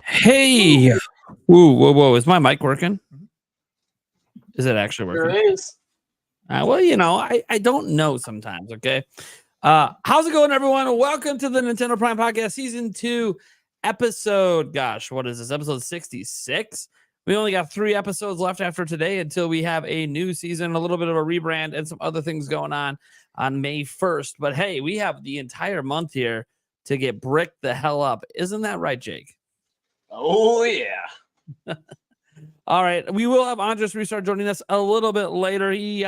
Hey, whoa, whoa, whoa! Is my mic working? Is it actually Sure working? is. Well, I don't know sometimes. Okay, how's it going, everyone? Welcome to the Nintendo Prime Podcast, Season 2, Episode. Gosh, what is this? Episode 66. We only got 3 episodes left after today until we have a new season, a little bit of a rebrand, and some other things going on May 1st. But hey, we have the entire month here to get bricked the hell up. Isn't that right, Jake? Oh yeah. All right. We will have Andres Restart joining us a little bit later. He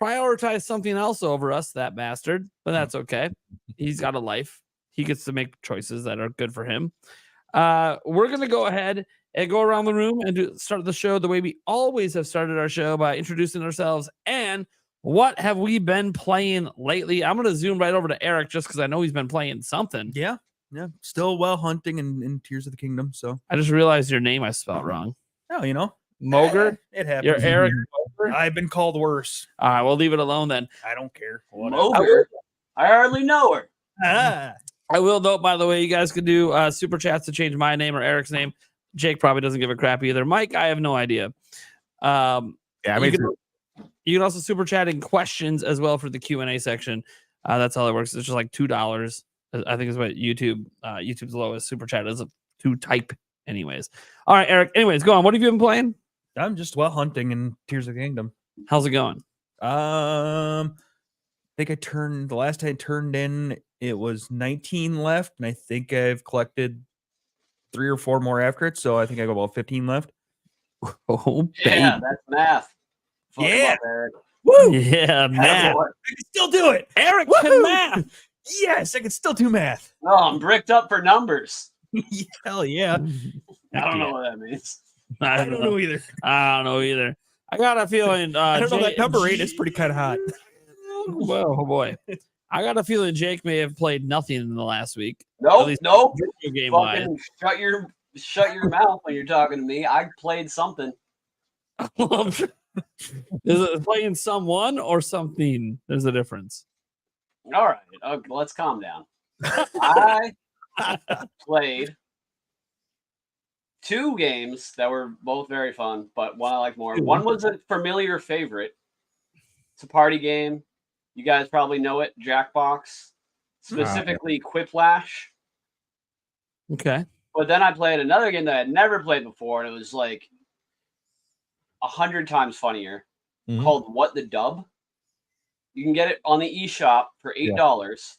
prioritized something else over us, that bastard, but that's okay. He's got a life. He gets to make choices that are good for him. We're going to go ahead and go around the room and start the show the way we always have started our show, by introducing ourselves and what have we been playing lately. I'm going to zoom right over to Eric just because I know he's been playing something. Yeah. Still well hunting in Tears of the Kingdom. So I just realized your name I spelled wrong. Oh, Moger? it happens. You're Eric Moger? I've been called worse. All right, we'll leave it alone then. I don't care. Moger. I hardly know her. I will note, by the way, you guys can do super chats to change my name or Eric's name. Jake probably doesn't give a crap either. Mike, I have no idea. Yeah, you can also super chat in questions as well for the Q&A section. That's how it works. It's just like $2. I think is what YouTube's lowest super chat is to type. Anyways, all right, Eric. Anyways, go on. What have you been playing? I'm just well hunting in Tears of the Kingdom. How's it going? I think the last I turned in, it was 19 left, and I think I've collected 3 or 4 more after it. So I think I got about 15 left. Oh, Yeah, that's math. Fuck Yeah. him up, Eric. Woo! yeah, math. Attaboy. I can still do it. Eric Woohoo! can math. Yes, I can still do math. Oh, I'm bricked up for numbers. Hell yeah. I don't know what that means. I don't know. either. I don't know either. I got a feeling. I don't know. That number 8 is pretty kind of hot. Well, oh boy. I got a feeling Jake may have played nothing in the last week. At Nope, least nope. video game wise. Fucking shut your mouth when you're talking to me. I played something. Is it playing someone or something? There's a difference. All right, okay, let's calm down. I played 2 games that were both very fun, but one I like more. One was a familiar favorite. It's a party game. You guys probably know it, Jackbox, specifically Quiplash. Okay. But then I played another game that I had never played before, and it was like 100 times funnier, called What the Dub. You can get it on the eShop for $8.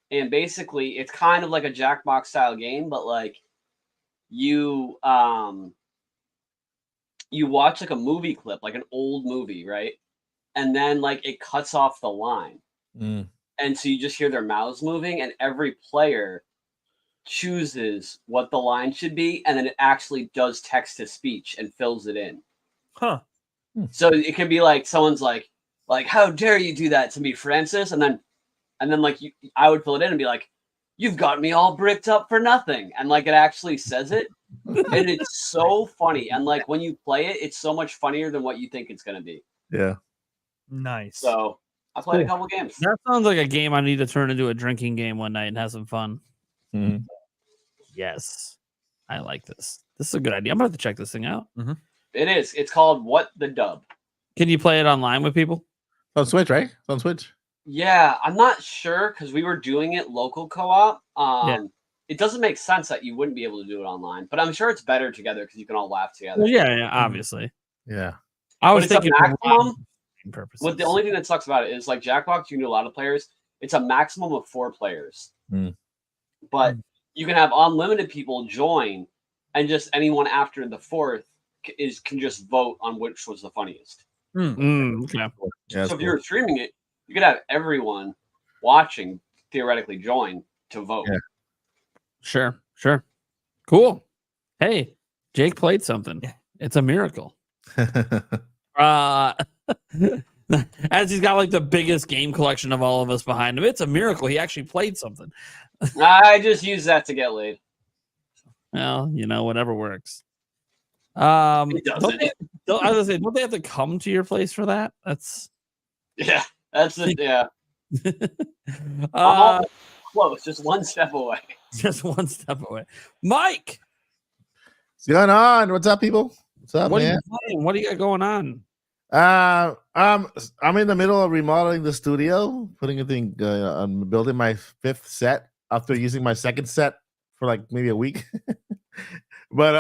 And basically, it's kind of like a Jackbox style game, but like you watch like a movie clip, like an old movie, right? And then like it cuts off the line. And so you just hear their mouths moving, and every player chooses what the line should be, and then it actually does text to speech and fills it in. Huh. So it can be like someone's like, how dare you do that to me, Francis? And then like I would fill it in and be like, you've got me all bricked up for nothing. And like it actually says it. And it's so funny. And like when you play it, it's so much funnier than what you think it's gonna be. Yeah. Nice. So I played a couple games. That sounds like a game I need to turn into a drinking game one night and have some fun. Yes. I like this. This is a good idea. I'm gonna have to check this thing out. It is. It's called What the Dub. Can you play it online with people? On Switch, right? It's on Switch. Yeah, I'm not sure because we were doing it local co-op. Yeah. It doesn't make sense that you wouldn't be able to do it online, but I'm sure it's better together because you can all laugh together. Well, yeah, obviously. Yeah. I was But it's a thinking for maximum. purposes. What the only thing that sucks about it is like Jackbox, you can do a lot of players. It's a maximum of 4 players, but you can have unlimited people join, and just anyone after the 4th can just vote on which was the funniest. Okay. Yeah, So if you were streaming it, you could have everyone watching theoretically join to vote. Yeah. Sure. Cool. Hey, Jake played something. Yeah. It's a miracle. As he's got like the biggest game collection of all of us behind him. It's a miracle he actually played something. I just use that to get laid. Well, whatever works. It Don't doesn't. don't they have to come to your place for that? That's That's it. Yeah. uh, Close, just one step away. just one step away. Mike, What's going on? What's up, people? What's up, What are man? you playing? What do you got going on? I'm in the middle of remodeling the studio, putting a thing. I'm building my 5th set after using my 2nd set for like maybe a week. But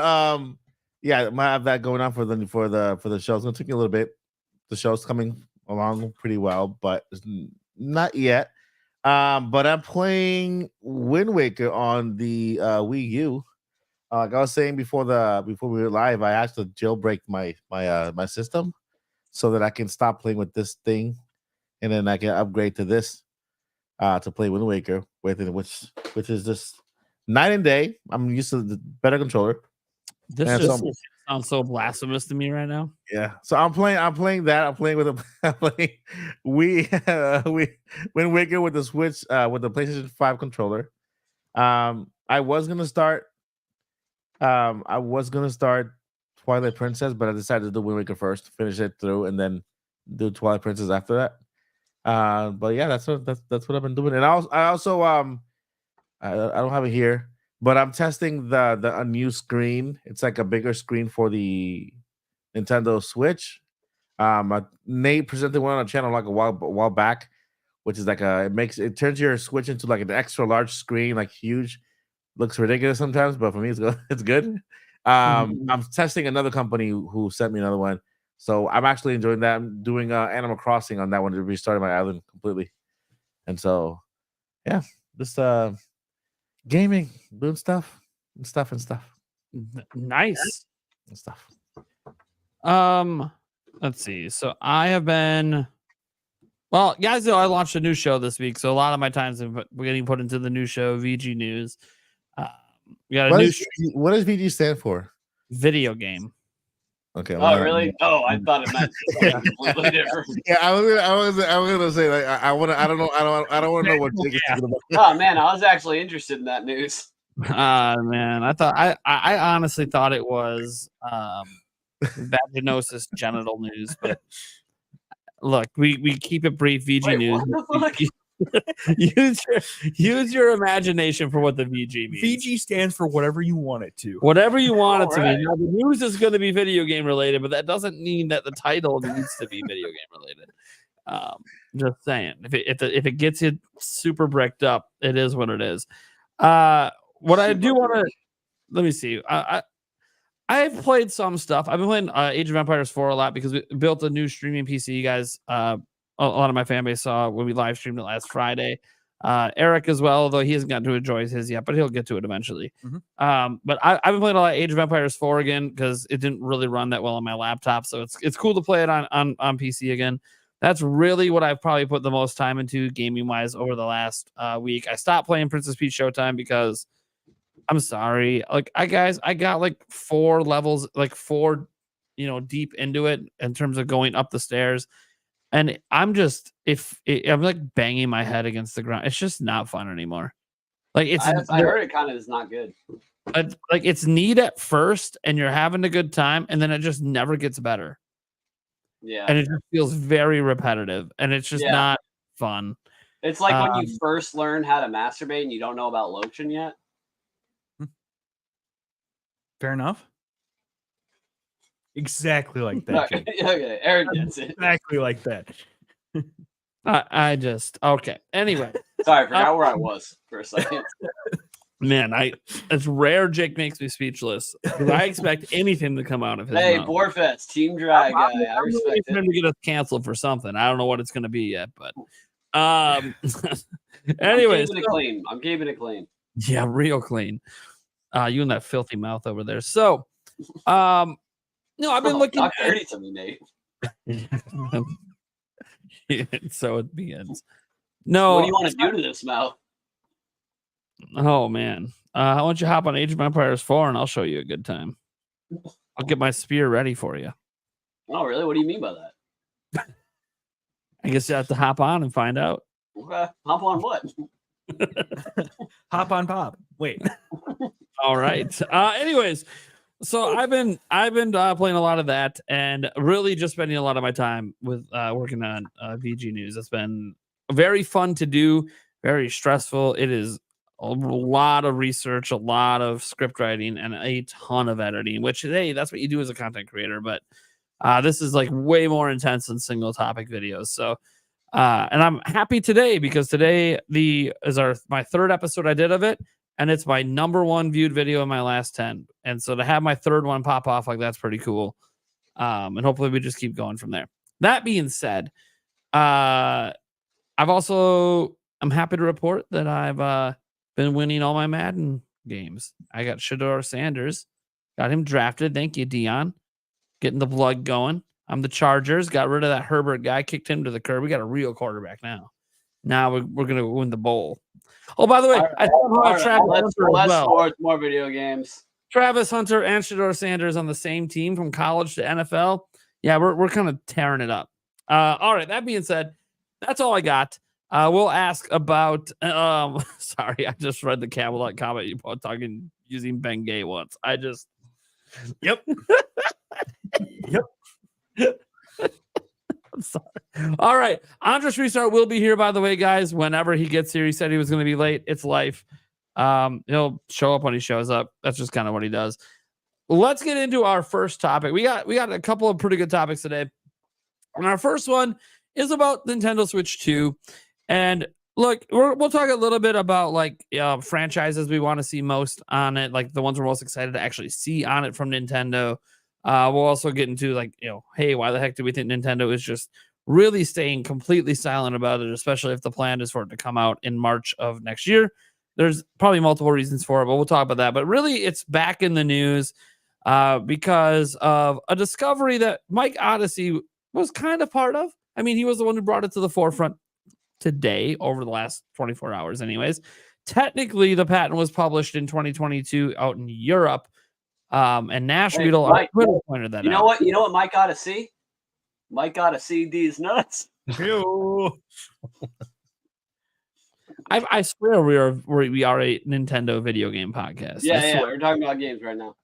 yeah, I might have that going on for the show. It's gonna take me a little bit. The show's coming along pretty well, but not yet. But I'm playing Wind Waker on the Wii U. Like I was saying before we were live, I had to jailbreak my system so that I can stop playing with this thing, and then I can upgrade to this to play Wind Waker with it, which is just night and day. I'm used to the better controller. This And just some- sounds so blasphemous to me right now. Yeah, so I'm playing that. I'm playing with Wind Waker with the Switch with the PlayStation 5 controller. I was gonna start Twilight Princess, but I decided to do Wind Waker first, finish it through, and then do Twilight Princess after that. But yeah, that's what I've been doing. And I also I don't have it here, but I'm testing a new screen. It's like a bigger screen for the Nintendo Switch. Nate presented one on the channel like a while back, which is like it turns your Switch into like an extra large screen, like huge. Looks ridiculous sometimes, but for me, it's good. I'm testing another company who sent me another one, so I'm actually enjoying that. I'm doing Animal Crossing on that one to restart my island completely, and so yeah, just gaming, doing stuff and stuff. Nice. And stuff. Let's see. So I have been. Well, guys, know I launched a new show this week, so a lot of my time's getting put into the new show, VG News. We got a What does VG stand for? video game. Okay. Oh, really? Oh, I thought it meant something completely different. Yeah, I was gonna say like I don't want to know what Jake is talking about. Oh man, I was actually interested in that news. Man, I honestly thought it was vaginosis genital news, but look, we keep it brief. VG Wait, News. what the fuck? use your imagination for what the VG means. VG stands for whatever you want it to. Whatever you want it to Alright. be. Now, the news is going to be video game related, but that doesn't mean that the title needs to be video game related. Just saying, if it gets you super bricked up, it is what it is. What I do want to let me see. I've played some stuff. I've been playing Age of Empires 4 a lot because we built a new streaming PC. You guys, a lot of my fan base saw when we live streamed it last Friday. Eric as well, though he hasn't gotten to enjoy his yet, but he'll get to it eventually. But I've been playing a lot of Age of Empires 4 again because it didn't really run that well on my laptop. So it's cool to play it on PC again. That's really what I've probably put the most time into gaming wise over the last week. I stopped playing Princess Peach Showtime because I'm sorry. Like I got like 4 levels, like 4, deep into it in terms of going up the stairs. And I'm just, I'm like banging my head against the ground. It's just not fun anymore. Like I heard it kind of is not good. like it's neat at first and you're having a good time and then it just never gets better. Yeah. And it just feels very repetitive and it's just not fun. It's like when you first learn how to masturbate and you don't know about lotion yet. Fair enough. Exactly like that. Jake. Okay, Eric gets it. Exactly like that. I just okay. Anyway, Sorry, I forgot where I was for a second. man, it's rare Jake makes me speechless. 'Cause I expect anything to come out of his Hey, mouth. Borfest, Team Dry guy. I I'm respect waiting for it. him to get us canceled for something. I don't know what it's going to be yet, but anyways, I'm keeping it clean. yeah, real clean. You and that filthy mouth over there. So, no, I've been looking. Talk dirty to me, Nate. So it begins. No, What do you want to do to this mouth? oh man, why don't you hop on Age of Empires 4 and I'll show you a good time. I'll get my spear ready for you. Oh, really? What do you mean by that? I guess you have to hop on and find out. Okay. Hop on what? Hop on pop. Wait. All right. Anyways, so I've been playing a lot of that and really just spending a lot of my time with working on VG News. It's been very fun to do, very stressful. It is a lot of research, a lot of script writing, and a ton of editing, which, hey, that's what you do as a content creator. But this is like way more intense than single topic videos. So, and I'm happy today because today is my third episode I did of it, and it's my #1 viewed video in my last 10. And so to have my third one pop off like that's pretty cool. And hopefully we just keep going from there. That being said, I'm happy to report that I've been winning all my Madden games. I got Shedeur Sanders, got him drafted. Thank you, Dion. Getting the blood going. I'm the Chargers. Got rid of that Herbert guy, kicked him to the curb. We got a real quarterback now. Now we're gonna win the bowl. Oh, by the way, I have Travis Hunter as well. More video games. Travis Hunter and Shedeur Sanders on the same team from college to NFL. Yeah, we're kind of tearing it up. All right. That being said, that's all I got. We'll ask about. Sorry, I just read the Camelot comment you put talking using Bengay once. Yep. I'm sorry. All right. Andres Restart will be here, by the way, guys. Whenever he gets here, he said he was going to be late. It's life. He'll show up when he shows up. That's just kind of what he does. Let's get into our first topic. We got a couple of pretty good topics today. And our first one is about Nintendo Switch 2. And look, we'll talk a little bit about like franchises we want to see most on it, like the ones we're most excited to actually see on it from Nintendo. We'll also get into like, hey, why the heck do we think Nintendo is just really staying completely silent about it, especially if the plan is for it to come out in March of next year. There's probably multiple reasons for it, but we'll talk about that. But really, it's back in the news because of a discovery that Mike Odyssey was kind of part of. I mean, he was the one who brought it to the forefront today over the last 24 hours anyways. Technically, the patent was published in 2022 out in Europe. And Nash Beetle pointed that out. You know what Mike got to see? Mike got to see these nuts. I swear we are a Nintendo video game podcast. Yeah, we're talking about games right now.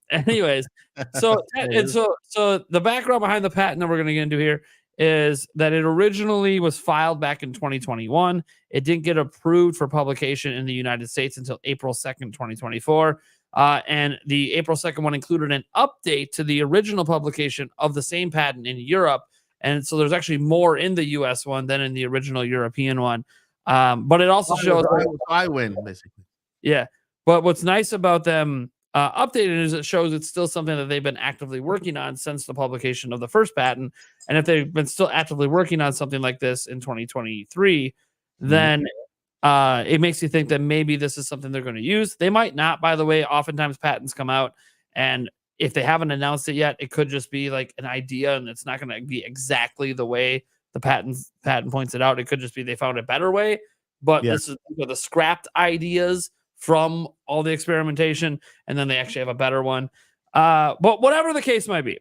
Anyways, so the background behind the patent that we're going to get into here is that it originally was filed back in 2021. It didn't get approved for publication in the United States until April 2nd, 2024. And the April 2nd one included an update to the original publication of the same patent in Europe. And so there's actually more in the US one than in the original European one. But it also shows I win, basically. Yeah. But what's nice about them updated is it shows it's still something that they've been actively working on since the publication of the first patent. And if they've been still actively working on something like this in 2023, then it makes you think that maybe this is something they're going to use. They might not, by the way. Oftentimes patents come out, and if they haven't announced it yet, it could just be like an idea, and it's not going to be exactly the way the patent points it out. It could just be they found a better way, but this is the scrapped ideas from all the experimentation, and then they actually have a better one. But whatever the case might be,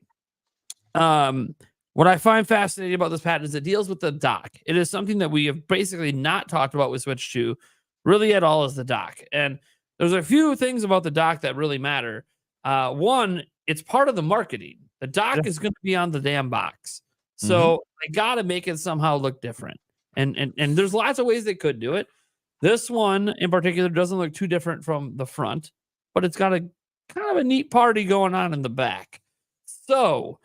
what I find fascinating about this patent is it deals with the dock. It is something that we have basically not talked about with Switch 2 really at all, is the dock. And there's a few things about the dock that really matter. One, it's part of the marketing. The dock is going to be on the damn box. So they got to make it somehow look different. And there's lots of ways they could do it. This one in particular doesn't look too different from the front, but it's got a kind of a neat party going on in the back. So,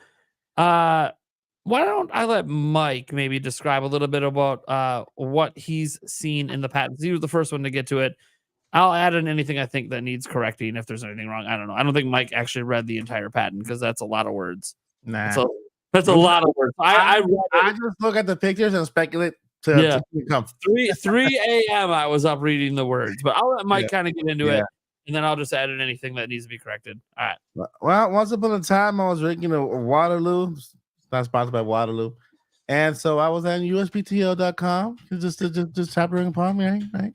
why don't I let Mike maybe describe a little bit about what he's seen in the patents? He was the first one to get to it. I'll add in anything I think that needs correcting if there's anything wrong. I don't know. I don't think Mike actually read the entire patent because that's a lot of words. Nah. So that's a lot of words. I just look at the pictures and speculate to come. 3 a.m. I was up reading the words, but I'll let Mike kind of get into it, and then I'll just add in anything that needs to be corrected. All right. Well, once upon a time, I was drinking a Waterloo. Not sponsored by Waterloo. And so I was on USPTO.com just chattering upon me, right?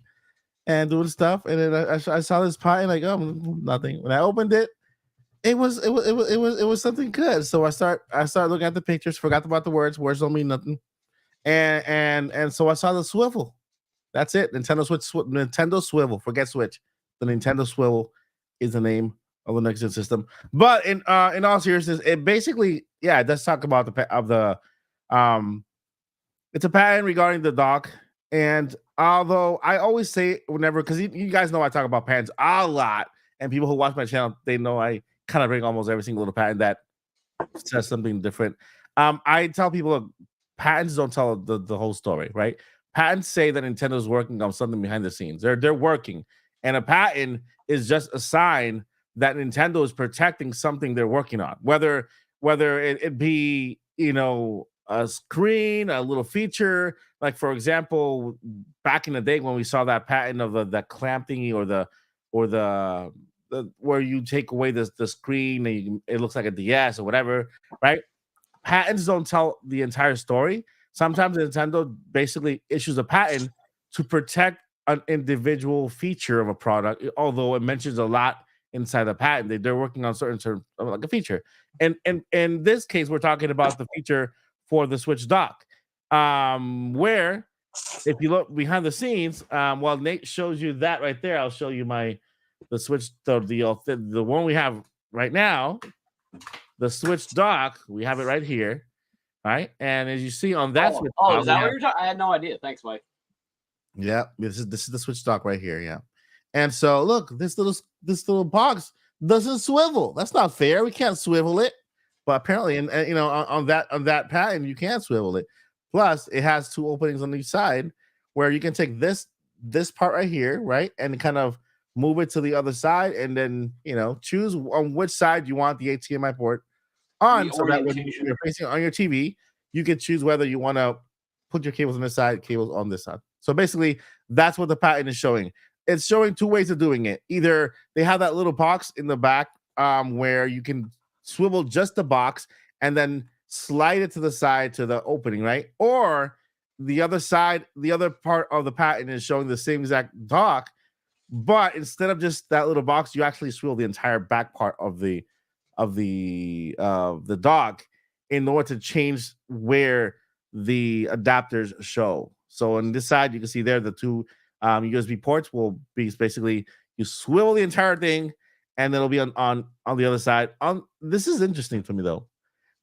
And doing stuff. And then I saw this pie and like, oh, nothing. When I opened it, it was something good. So I start looking at the pictures, forgot about the words. Words don't mean nothing. And so I saw the swivel. That's it. Nintendo Swivel. Forget Switch. The Nintendo Swivel is the name of the next gen system. But in all seriousness, it basically, let's talk about it's a patent regarding the dock, And although I always say whenever, because you guys know I talk about patents a lot, and people who watch my channel, they know I kind of bring almost every single little patent that says something different. I tell people, look, patents don't tell the whole story, right? Patents say that Nintendo's working on something behind the scenes. They're working, and a patent is just a sign that Nintendo is protecting something they're working on, whether it be a screen, a little feature. Like for example, back in the day when we saw that patent of that clamp thingy or the where you take away the screen and it looks like a DS or whatever, right? Patents don't tell the entire story. Sometimes Nintendo basically issues a patent to protect an individual feature of a product, although it mentions a lot inside the patent. They're working on certain like a feature. And in this case, we're talking about the feature for the Switch dock, where if you look behind the scenes, while Nate shows you that right there, I'll show you the Switch, the one we have right now, the Switch dock. We have it right here, right? And as you see on that Switch dock, is that what you're talking? I had no idea. Thanks, Mike. Yeah, this is the Switch dock right here. Yeah, and so look, this little box doesn't swivel. That's not fair. We can't swivel it, but apparently, and on that patent, you can swivel it. Plus, it has two openings on each side where you can take this part right here, right, and kind of move it to the other side, and then choose on which side you want the HDMI port on, so that when you're facing on your TV, you can choose whether you want to put your cables on this side, cables on this side. So basically, that's what the patent is showing. It's showing two ways of doing it. Either they have that little box in the back where you can swivel just the box and then slide it to the side to the opening, right? Or the other side, the other part of the patent is showing the same exact dock, but instead of just that little box, you actually swivel the entire back part of the dock in order to change where the adapters show. So on this side, you can see there the two USB ports will be basically you swivel the entire thing, and it'll be on the other side. This is interesting to me though,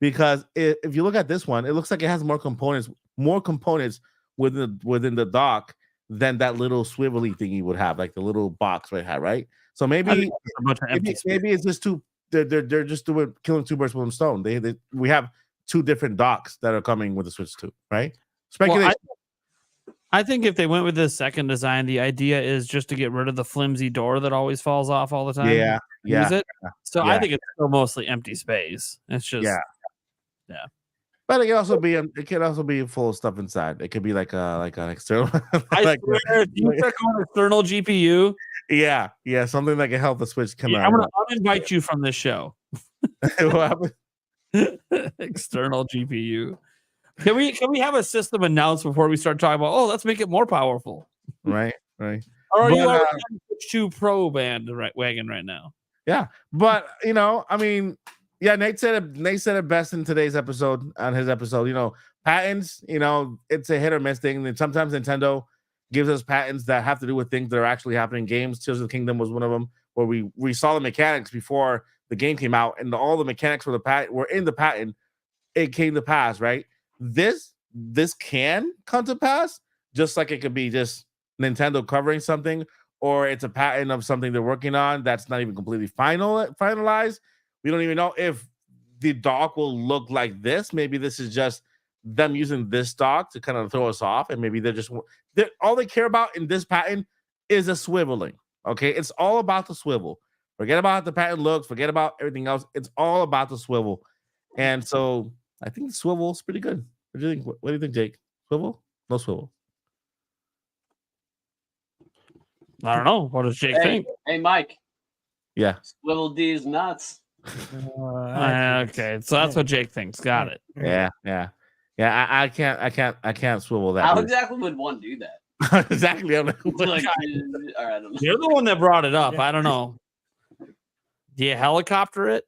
because if you look at this one, it looks like it has more components within the dock than that little swivelly thing you would have, like the little box right here, right? So maybe it's just two. They're just killing two birds with one stone. We have two different docks that are coming with the Switch 2, right? Speculation. Well, I think if they went with this second design, the idea is just to get rid of the flimsy door that always falls off all the time. Yeah. Use it. So I think it's still mostly empty space. It's just But it can also be full of stuff inside. It could be like an external. I swear, you took on external GPU. Yeah, something that can help the Switch come out. I'm gonna uninvite you from this show. What happened? External GPU. Can we have a system announced before we start talking about? Oh, let's make it more powerful. Right. Or are you already on the Switch 2 Pro wagon right now? Yeah, but I mean, yeah, Nate said it best in today's episode. On his episode, patents, it's a hit or miss thing. And sometimes Nintendo gives us patents that have to do with things that are actually happening in games. Tears of the Kingdom was one of them, where we saw the mechanics before the game came out, and all the mechanics for the patent were in the patent. It came to pass, right? This can come to pass, just like it could be just Nintendo covering something, or it's a patent of something they're working on that's not even completely finalized. We don't even know if the dock will look like this. Maybe this is just them using this dock to kind of throw us off, and maybe all they care about in this patent is a swiveling. Okay, it's all about the swivel. Forget about how the patent looks. Forget about everything else. It's all about the swivel. And so I think the swivel is pretty good. What do you think? What do you think, Jake? Swivel? No swivel. I don't know. What does Jake think? Hey, Mike. Yeah. Swivel D's nuts. Okay, so that's what Jake thinks. Got it. Yeah. I can't swivel that. How exactly would one do that? Exactly. I'm like, All right, I don't know. You're the one that brought it up. I don't know. Do you helicopter it?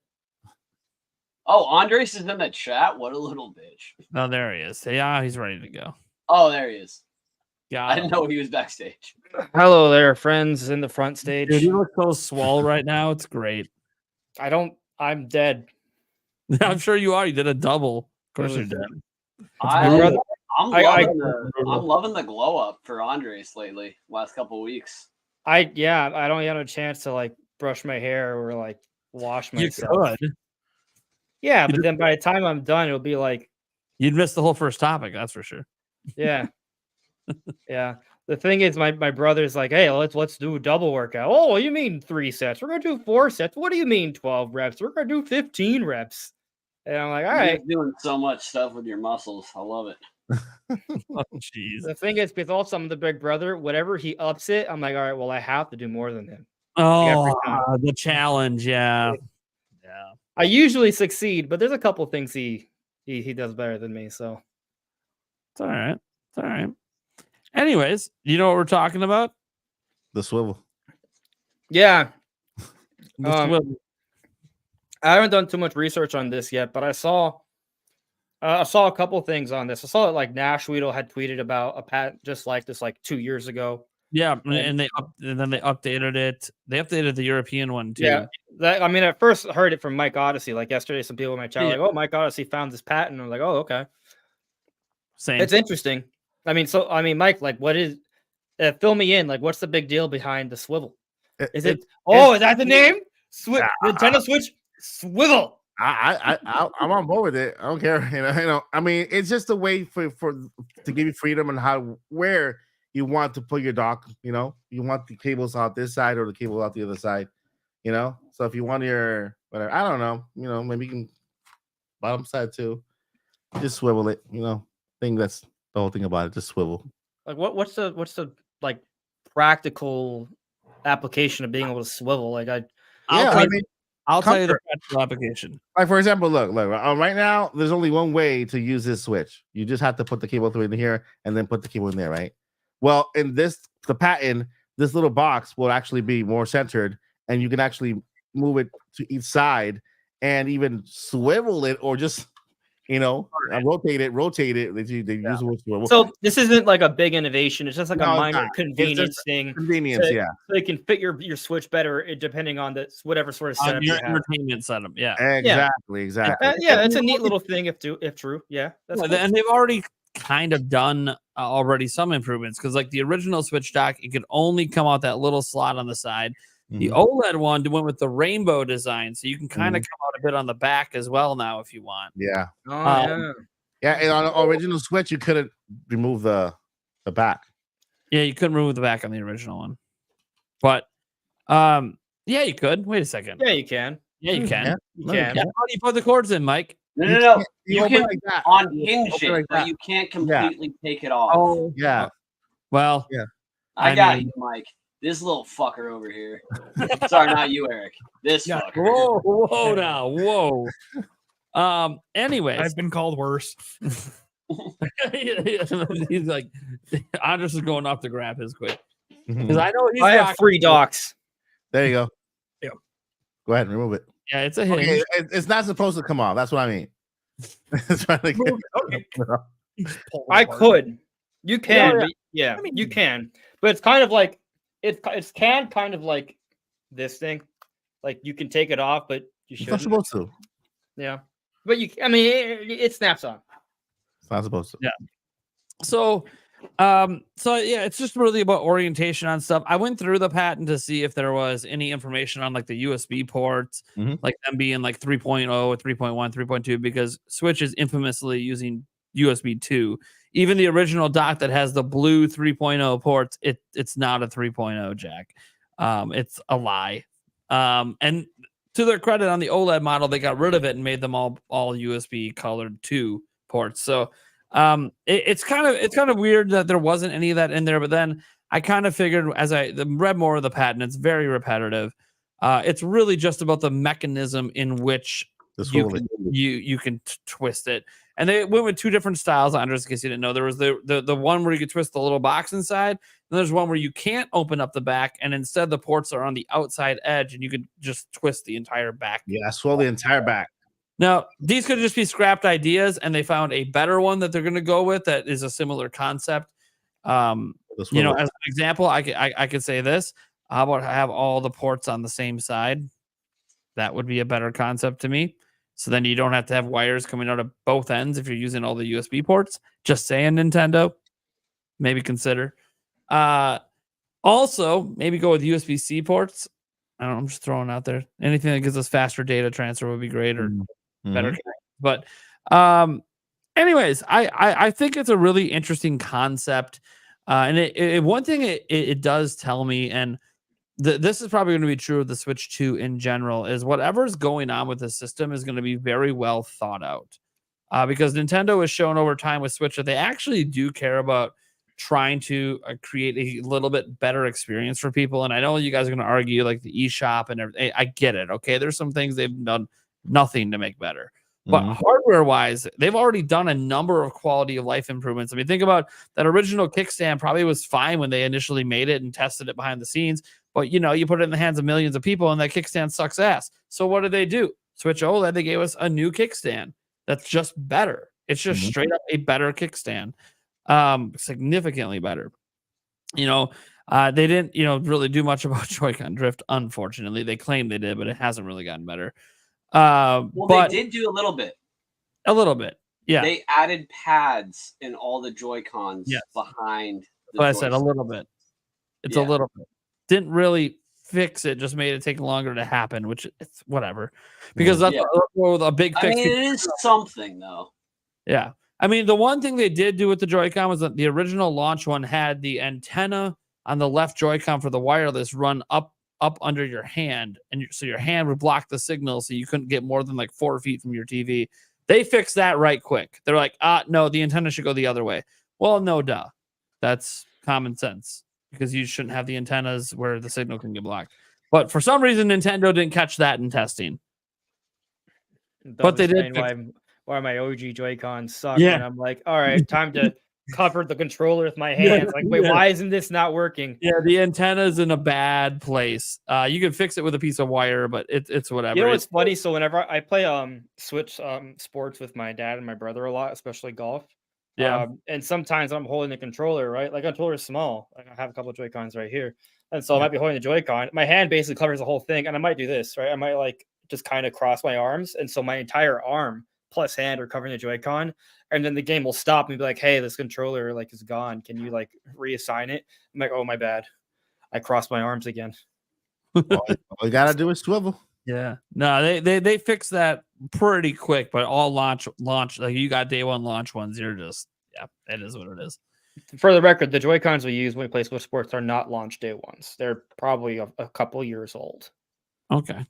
Oh, Andres is in the chat. What a little bitch. Oh, there he is. Yeah, he's ready to go. Oh, there he is. Yeah, I didn't know he was backstage. Hello there, friends in the front stage. Dude, you look so swole right now. It's great. I'm dead. I'm sure you are. You did a double. Of course you're dead. I I'm I- loving the glow up for Andres lately. Last couple weeks. I don't get a chance to like brush my hair or like wash You myself. could. Yeah, You but just- then by the time I'm done, it'll be like, You'd miss the whole first topic, that's for sure. yeah. Yeah. The thing is, my brother's like, hey, let's do a double workout. Oh, you mean 3 sets? We're gonna do 4 sets. What do you mean 12 reps? We're gonna do 15 reps. And I'm like, all You're right. doing so much stuff with your muscles. I love it. Oh, jeez. The thing is, with also I'm the big brother, whatever he ups it, I'm like, all right, well, I have to do more than him. Oh, time. the challenge, yeah. Yeah. I usually succeed, but there's a couple things he does better than me. So It's all right. It's all right. Anyways, you know what we're talking about? The swivel. yeah, The Um, swivel. I haven't done too much research on this yet, but I saw a couple things on this. I saw that like Nash Weedle had tweeted about a patent just like this like 2 years ago. Yeah, and then they updated it. They updated the European one too. Yeah, I mean, at first I heard it from Mike Odyssey. Like yesterday, some people in my chat were Yeah. like, "Oh, Mike Odyssey found this patent." I'm like, "Oh, okay, Same. it's interesting." I mean, Mike, like, what is? Fill me in. Like, what's the big deal behind the swivel? Is it? Oh, is that the name? Nintendo Switch swivel. I'm on board with it. I don't care. You know. I mean, it's just a way for to give you freedom and where you want to put your dock. You know, you want the cables out this side or the cable out the other side. You know, so if you want your whatever, I don't know. You know, maybe you can bottom side too. Just swivel it. You know, I think that's the whole thing about it. Just swivel. Like, what's the like practical application of being able to swivel? Like, I'll tell you the comfort. practical application. Like for example, look. Right now, there's only one way to use this switch. You just have to put the cable through in here and then put the cable in there, right? Well, in the patent, this little box will actually be more centered, and you can actually move it to each side and even swivel it, or just rotate it. They use the word swivel. so this isn't like a big innovation. It's just like No, a it's minor not. It's convenience just thing. Convenience, so- yeah, So you can fit your switch better depending on the whatever sort of setup you Your have. entertainment setup, yeah. exactly. Yeah, it's a neat little thing if true. Yeah, that's Yeah, cool. and they've already kind of done already some improvements because like the original Switch dock, it could only come out that little slot on the side. The Mhm. OLED one went with the rainbow design, so you can kind of Mm-hmm. come out a bit on the back as well now if you want. Yeah, Oh, yeah. And on the original Switch, you couldn't remove the back. Yeah, you couldn't remove the back on the original one, but yeah, you could. Wait a second. yeah, you can. Yeah, you can. Yeah. You No, can. Yeah, how do you put the cords in, Mike? No. You You open it can like that. unhinge Open it it, like but that. you can't completely take it off. Oh, Yeah, well, I I got mean- you, Mike. This little fucker over here. Sorry, not you, Eric. This yeah. fucker. Whoa, now, whoa. Anyways, I've been called worse. he's like, Andres is going off to grab his quick Mhm. because I know he's I have rocking 3 it. docks. There you go. Yeah. Go ahead and remove it. Yeah, it's a hinge. Okay, it's not supposed to come off. That's what I mean. It's trying to get- Okay. I could. You can. yeah. But yeah, I mean- you can. But it's kind of like it's kind of like this thing. Like you can take it off, but you It's not shouldn't. supposed to. Yeah. But I mean, it snaps on. It's not supposed to. Yeah. So yeah, it's just really about orientation on stuff. I went through the patent to see if there was any information on like the USB ports, Mhm. like them being like 3.0, 3.1, 3.2, because Switch is infamously using USB 2. Even the original dock that has the blue 3.0 ports, it's not a 3.0 jack. It's a lie. And to their credit, on the OLED model, they got rid of it and made them all USB colored 2 ports. So it's kind of weird that there wasn't any of that in there. But then I kind of figured as I read more of the patent, it's very repetitive. It's really just about the mechanism in which This you will can, you can twist it. And they went with 2 different styles. Andres, in case you didn't know, there was the one where you could twist the little box inside. And there's one where you can't open up the back, and instead the ports are on the outside edge, and you could just twist the entire back. Yeah, swell the entire back. Now, these could just be scrapped ideas, and they found a better one that they're going to go with that is a similar concept. The As swivel. an example, I could say this: how about have all the ports on the same side? That would be a better concept to me. So then you don't have to have wires coming out of both ends if you're using all the USB ports. Just saying, Nintendo, maybe consider. Also, maybe go with USB-C ports. I don't know, I'm just throwing out there. Anything that gives us faster data transfer would be great, or better Mhm. connect. But anyways, I think it's a really interesting concept. And one thing it does tell me, and this is probably going to be true of the Switch 2 in general, is whatever's going on with the system is going to be very well thought out. Because Nintendo has shown over time with Switch that they actually do care about trying to create a little bit better experience for people. And I know you guys are going to argue like the eShop and everything. I get it. Okay. There's some things they've done nothing to make better. But hardware wise, they've already done a number of quality of life improvements. I mean, think about that original kickstand probably was fine when they initially made it and tested it behind the scenes. But you put it in the hands of millions of people and that kickstand sucks ass. So what did they do? Switch OLED, they gave us a new kickstand that's just better. It's just straight up a better kickstand. Significantly better. They didn't, really do much about Joy-Con drift. Unfortunately, they claim they did, but it hasn't really gotten better. Well, But they did do a little bit. Yeah. They added pads in all the Joy-Cons Yes. behind the But I said a joystick. little bit. It's Yeah. a little bit. Didn't really fix it, just made it take longer to happen, which it's whatever. Because that's Yeah. a big I fix. mean, it is something though. Yeah. I mean, the one thing they did do with the Joy-Con was that the original launch one had the antenna on the left Joy-Con for the wireless run up under your hand. And so your hand would block the signal so you couldn't get more than like 4 feet from your TV. They fixed that right quick. They're like, no, the antenna should go the other way. Well, no, duh. That's common sense because you shouldn't have the antennas where the signal can get blocked. But for some reason, Nintendo didn't catch that in testing. But they did fix why my OG Joy-Cons suck. Yeah. And I'm like, all right, time to cover the controller with my hands. Like, wait, why isn't this not working? Yeah, the antenna's in a bad place. You can fix it with a piece of wire, but it's whatever. You know what's funny? So whenever I play Switch sports with my dad and my brother a lot, especially golf. Yeah. And sometimes I'm holding the controller, right? Like, the controller is small. Like, I have a couple of Joy-Cons right here. And so I might be holding the Joy-Con. My hand basically covers the whole thing. And I might do this, right? I might like just kind of cross my arms. And so my entire arm plus hand are covering the Joy-Con. And then the game will stop and be like, hey, this controller like is gone. Can you like reassign it? I'm like, oh, my bad. I crossed my arms again. All you gotta do is swivel. Yeah. No, they fixed that pretty quick, but all launch like you got day one launch ones. You're just it is what it is. For the record, the Joy-Cons we use when we play Switch Sports are not launch day ones. They're probably a couple years old. Okay.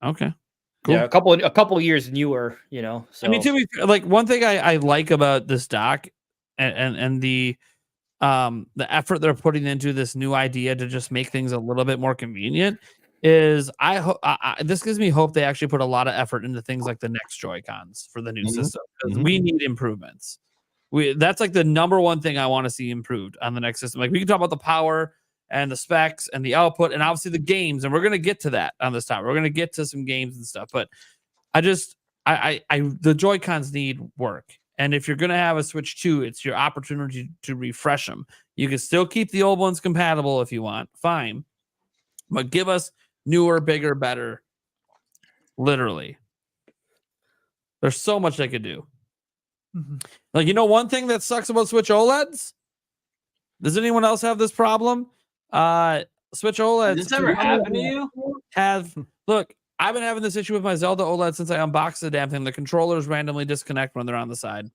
Cool. Yeah, a couple years newer, So I mean, to be like one thing I like about this doc and the effort they're putting into this new idea to just make things a little bit more convenient is this gives me hope they actually put a lot of effort into things like the next Joy-Cons for the new system because we need improvements. That's like the number one thing I want to see improved on the next system. Like we can talk about the power and the specs and the output and obviously the games, and we're gonna get to that on this time. We're gonna get to some games and stuff, but the Joy-Cons need work. And if you're gonna have a Switch 2, it's your opportunity to refresh them. You can still keep the old ones compatible if you want, fine, but give us newer, bigger, better. Literally, there's so much they could do. Like, one thing that sucks about Switch OLEDs? Does anyone else have this problem? Switch OLEDs. Did this ever happen to you? Look, I've been having this issue with my Zelda OLED since I unboxed the damn thing. The controllers randomly disconnect when they're on the side.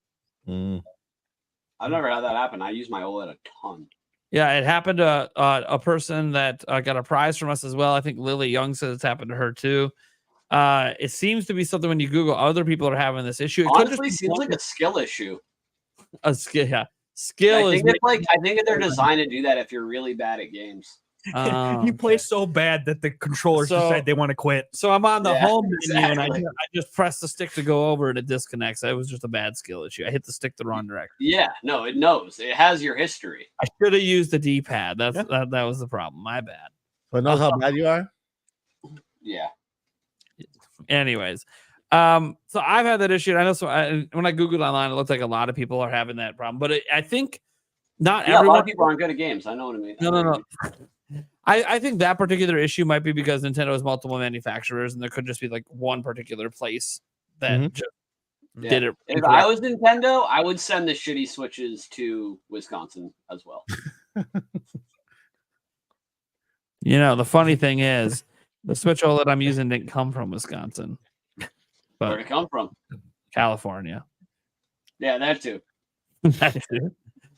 I've never had that happen. I use my OLED a ton. Yeah, it happened to a person that got a prize from us as well. I think Lily Young says it's happened to her too. It seems to be something when you Google other people are having this issue. It honestly seems like a skill issue. A skill, yeah. Skill I think they're designed to do that if you're really bad at games. You play so bad that the controllers decide they want to quit. So I'm on the home menu and I exactly. just press the stick to go over and it disconnects. It was just a bad skill issue. I hit the stick the wrong direction. Yeah, no, it knows. It has your history. I should have used the D-pad. That was the problem. My bad. But it knows how bad you are. Yeah. Anyways, so I've had that issue. And I know when I Googled online, it looked like a lot of people are having that problem. But I think not everyone. A lot of people aren't good at games. I know what I mean. No. I think that particular issue might be because Nintendo has multiple manufacturers, and there could just be like one particular place that Mhm. just Yeah. did it. If I was Nintendo, I would send the shitty Switches to Wisconsin as well. You know, the funny thing is, the Switch OLED I'm using didn't come from Wisconsin, Where'd but it come from? California. Yeah, that too.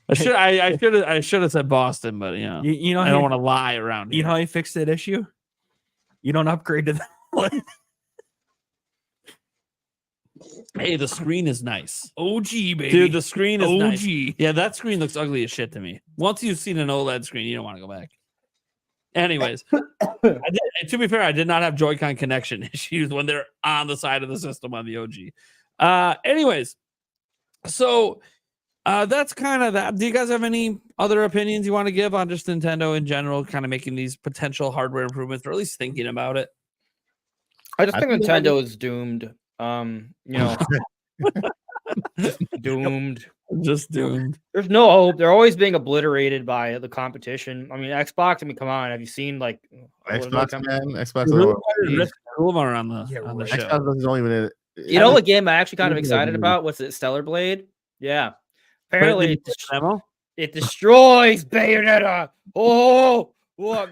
I should have said Boston, but you know, You know, I how don't you- want to lie around you here. know how you fix that issue? You don't upgrade to the Hey, the screen is nice, OG, baby. dude. The screen is OG. nice. Yeah, that screen looks ugly as shit to me. Once you've seen an OLED screen, you don't want to go back. Anyways, to be fair, I did not have Joy-Con connection issues when they're on the side of the system on the OG. Anyways, so that's kind of that. Do you guys have any other opinions you want to give on just Nintendo in general, kind of making these potential hardware improvements, or at least thinking about it? I just I think think that Nintendo is doomed. You know, doomed. Just doomed. There's no hope. They're always being obliterated by the competition. I mean, Xbox. I mean, come on. Have you seen like what are they Xbox, coming- man. Xbox. Really Alone. wanted Rick Rulemar on the Yeah, on the right. show. Xbox doesn't even. You know what game I'm actually kind of Maybe excited maybe. about? What's it? Stellar Blade. Yeah. But Apparently, did you it, play the demo? it destroys Bayonetta. Oh, whoa.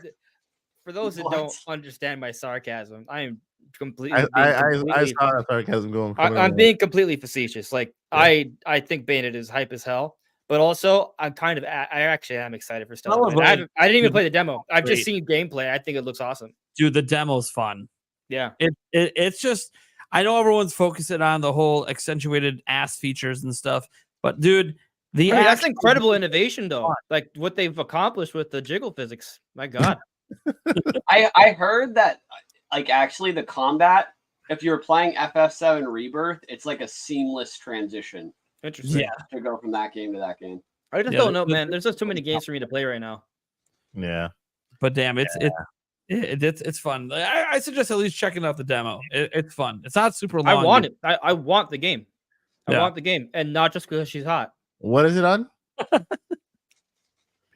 For those that don't What? understand my sarcasm, I am completely. I completely saw that sarcasm going. I'm being completely facetious. Like I think Bayonetta is hype as hell, but also I actually am excited for Stellar Stellar Blade. Blade I didn't even is play the demo. I've just great. seen gameplay. I think it looks awesome. Dude, the demo's fun. Yeah. It's just, I know everyone's focusing on the whole accentuated ass features and stuff, but dude, I mean, that's actual- incredible innovation though. Like what they've accomplished with the jiggle physics. My God. I heard that like actually the combat, if you're playing FF7 Rebirth, it's like a seamless transition Interesting. Yeah. to go from that game to that game. I just Yeah, don't know, the- man. There's just too many games for me to play right now. Yeah. But damn, it's fun. I suggest at least checking out the demo. It's fun. It's not super long. I want it. I want the game. I Yeah. want the game, and not just because she's hot. What is it on?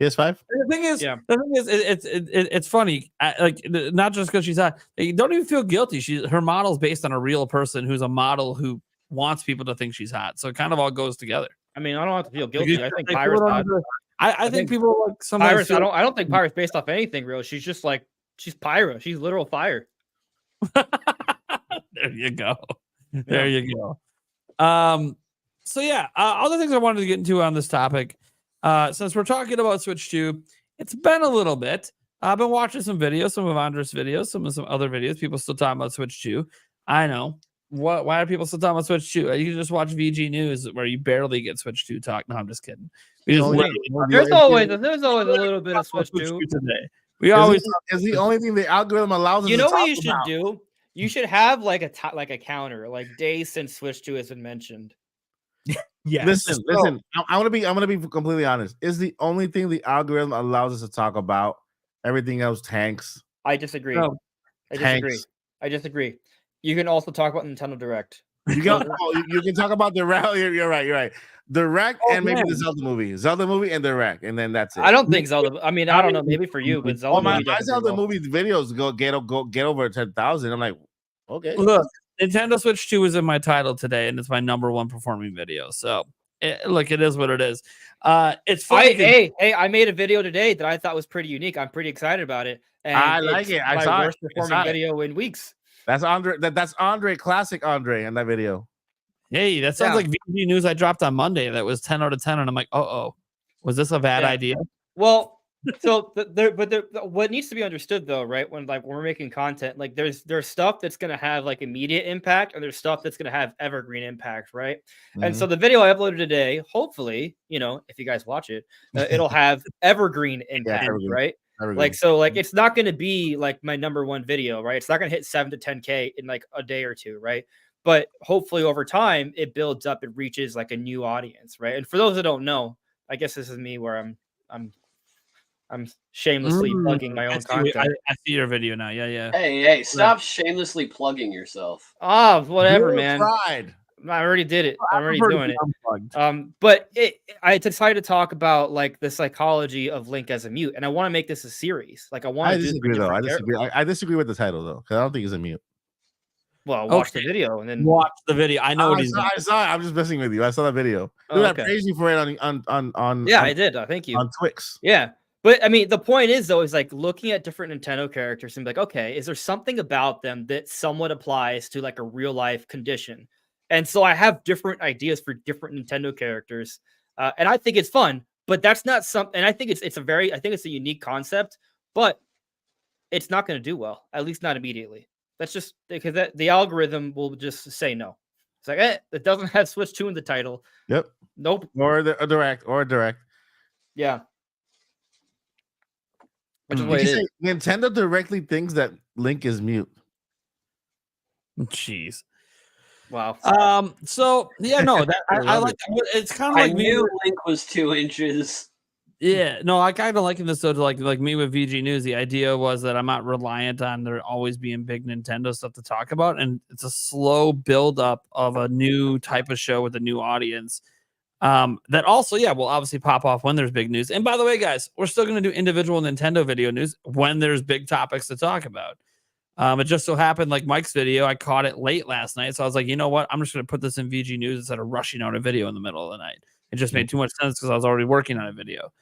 PS5. The thing is, Yeah. it's funny. Not just because she's hot. You don't even feel guilty. Her model's based on a real person who's a model who wants people to think she's hot. So it kind of all goes together. I mean, I don't have to feel Like, guilty. I think they Pyra's put it hot. under- I think think people like sometimes Pyra's, I don't think Pyra's based off anything real. She's just like she's Pyra. She's literal fire. There you go. There you go. So yeah, other things I wanted to get into on this topic. Since we're talking about Switch 2, it's been a little bit. I've been watching some videos, some of Andres' videos, some other videos. People still talking about Switch 2. I know. Why are people still talking about Switch 2? You can just watch VG News where you barely get Switch 2 talk. No, I'm just kidding. We just There's always a little bit of Switch Switch 2. 2 today. We always is the only thing the algorithm allows us You to know what talk you should about. do? You should have like a counter, like days since Switch 2 has been mentioned. Yeah. Listen. I'm gonna be completely honest. Is the only thing the algorithm allows us to talk about. Everything else tanks. I disagree. No. Tanks. I disagree. You can also talk about Nintendo Direct. You can you can talk about the Direct. You're right. Direct Oh, and maybe man. the Zelda movie and Direct, and then that's it. I don't think Zelda. I mean, I don't know. Maybe for you, but Zelda. Oh my! movie I definitely saw the will. movie videos get over 10,000. I'm like, okay. look. Nintendo Switch 2 is in my title today, and it's my number one performing video. So, look, it is what it is. It's funny. 'cause- Hey! I made a video today that I thought was pretty unique. I'm pretty excited about it. And I like it's it. I my saw it. worst I performing saw it. video in weeks. That's Andre. That's Andre, classic Andre, in that video. Hey, that sounds Yeah. like VG News I dropped on Monday. That was 10 out of 10, and I'm like, was this a bad Yeah. idea? Well, so what needs to be understood though, right? When we're making content, like there's stuff that's gonna have like immediate impact, and there's stuff that's gonna have evergreen impact, right? And so the video I uploaded today, hopefully, if you guys watch it, it'll have evergreen impact, evergreen. right? Evergreen. It's not going to be like my number one video, right? It's not going to hit 7 to 10K in like a day or two, right? But hopefully over time it builds up, it reaches like a new audience, right? And for those that don't know, I guess this is me where I'm shamelessly plugging my own content. I see your video now. Yeah. Hey, stop shamelessly plugging yourself. Whatever, You man. tried. I already did it. I'm already prefer to doing be it. unplugged. But I decided to talk about like the psychology of Link as a mute, and I want to make this a series. Like I want I to disagree though. I disagree with the title though, because I don't think it's a mute. Well, watch the Okay. video and then. Watch the video. I know what I he's saw, doing. I saw it. I'm just messing with you. I saw that video. Oh, Dude, I okay. praised you for it on Yeah, I did. Thank you. on Twix. Yeah. But I mean, the point is though, is like looking at different Nintendo characters and be like, okay, is there something about them that somewhat applies to like a real life condition? And so I have different ideas for different Nintendo characters, and I think it's fun. But that's not something. And I think it's a unique concept, but it's not going to do well. At least not immediately. That's just because the algorithm will just say no. It's like, it doesn't have Switch 2 in the title. Yep. Nope. Or a direct. Yeah. Which is Did what you it say is. Nintendo directly thinks that Link is mute? Jeez. Wow. So yeah, no, that I love like. It's kind of I like me. knew Link was 2 inches. Yeah, no, I kind of liken this though to like me with VG News. The idea was that I'm not reliant on there always being big Nintendo stuff to talk about, and it's a slow build up of a new type of show with a new audience. That also, yeah, will obviously pop off when there's big news. And by the way, guys, we're still going to do individual Nintendo video news when there's big topics to talk about. It just so happened, like Mike's video, I caught it late last night, so I was like, you know what, I'm just going to put this in VG News instead of rushing out a video in the middle of the night. It just made too much sense because I was already working on a video.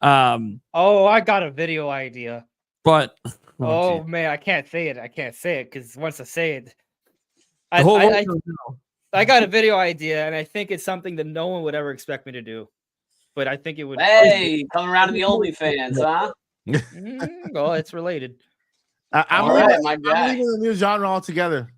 Oh, I got a video idea. But Oh, geez. man, I can't say it because once I say it, The whole I world doesn't know. got a video idea, and I think it's something that no one would ever expect me to do. But I think it would. Hey, coming around to the OnlyFans, huh? Well, it's related. I'm All leaving, right, my I'm guy. leaving the new genre altogether.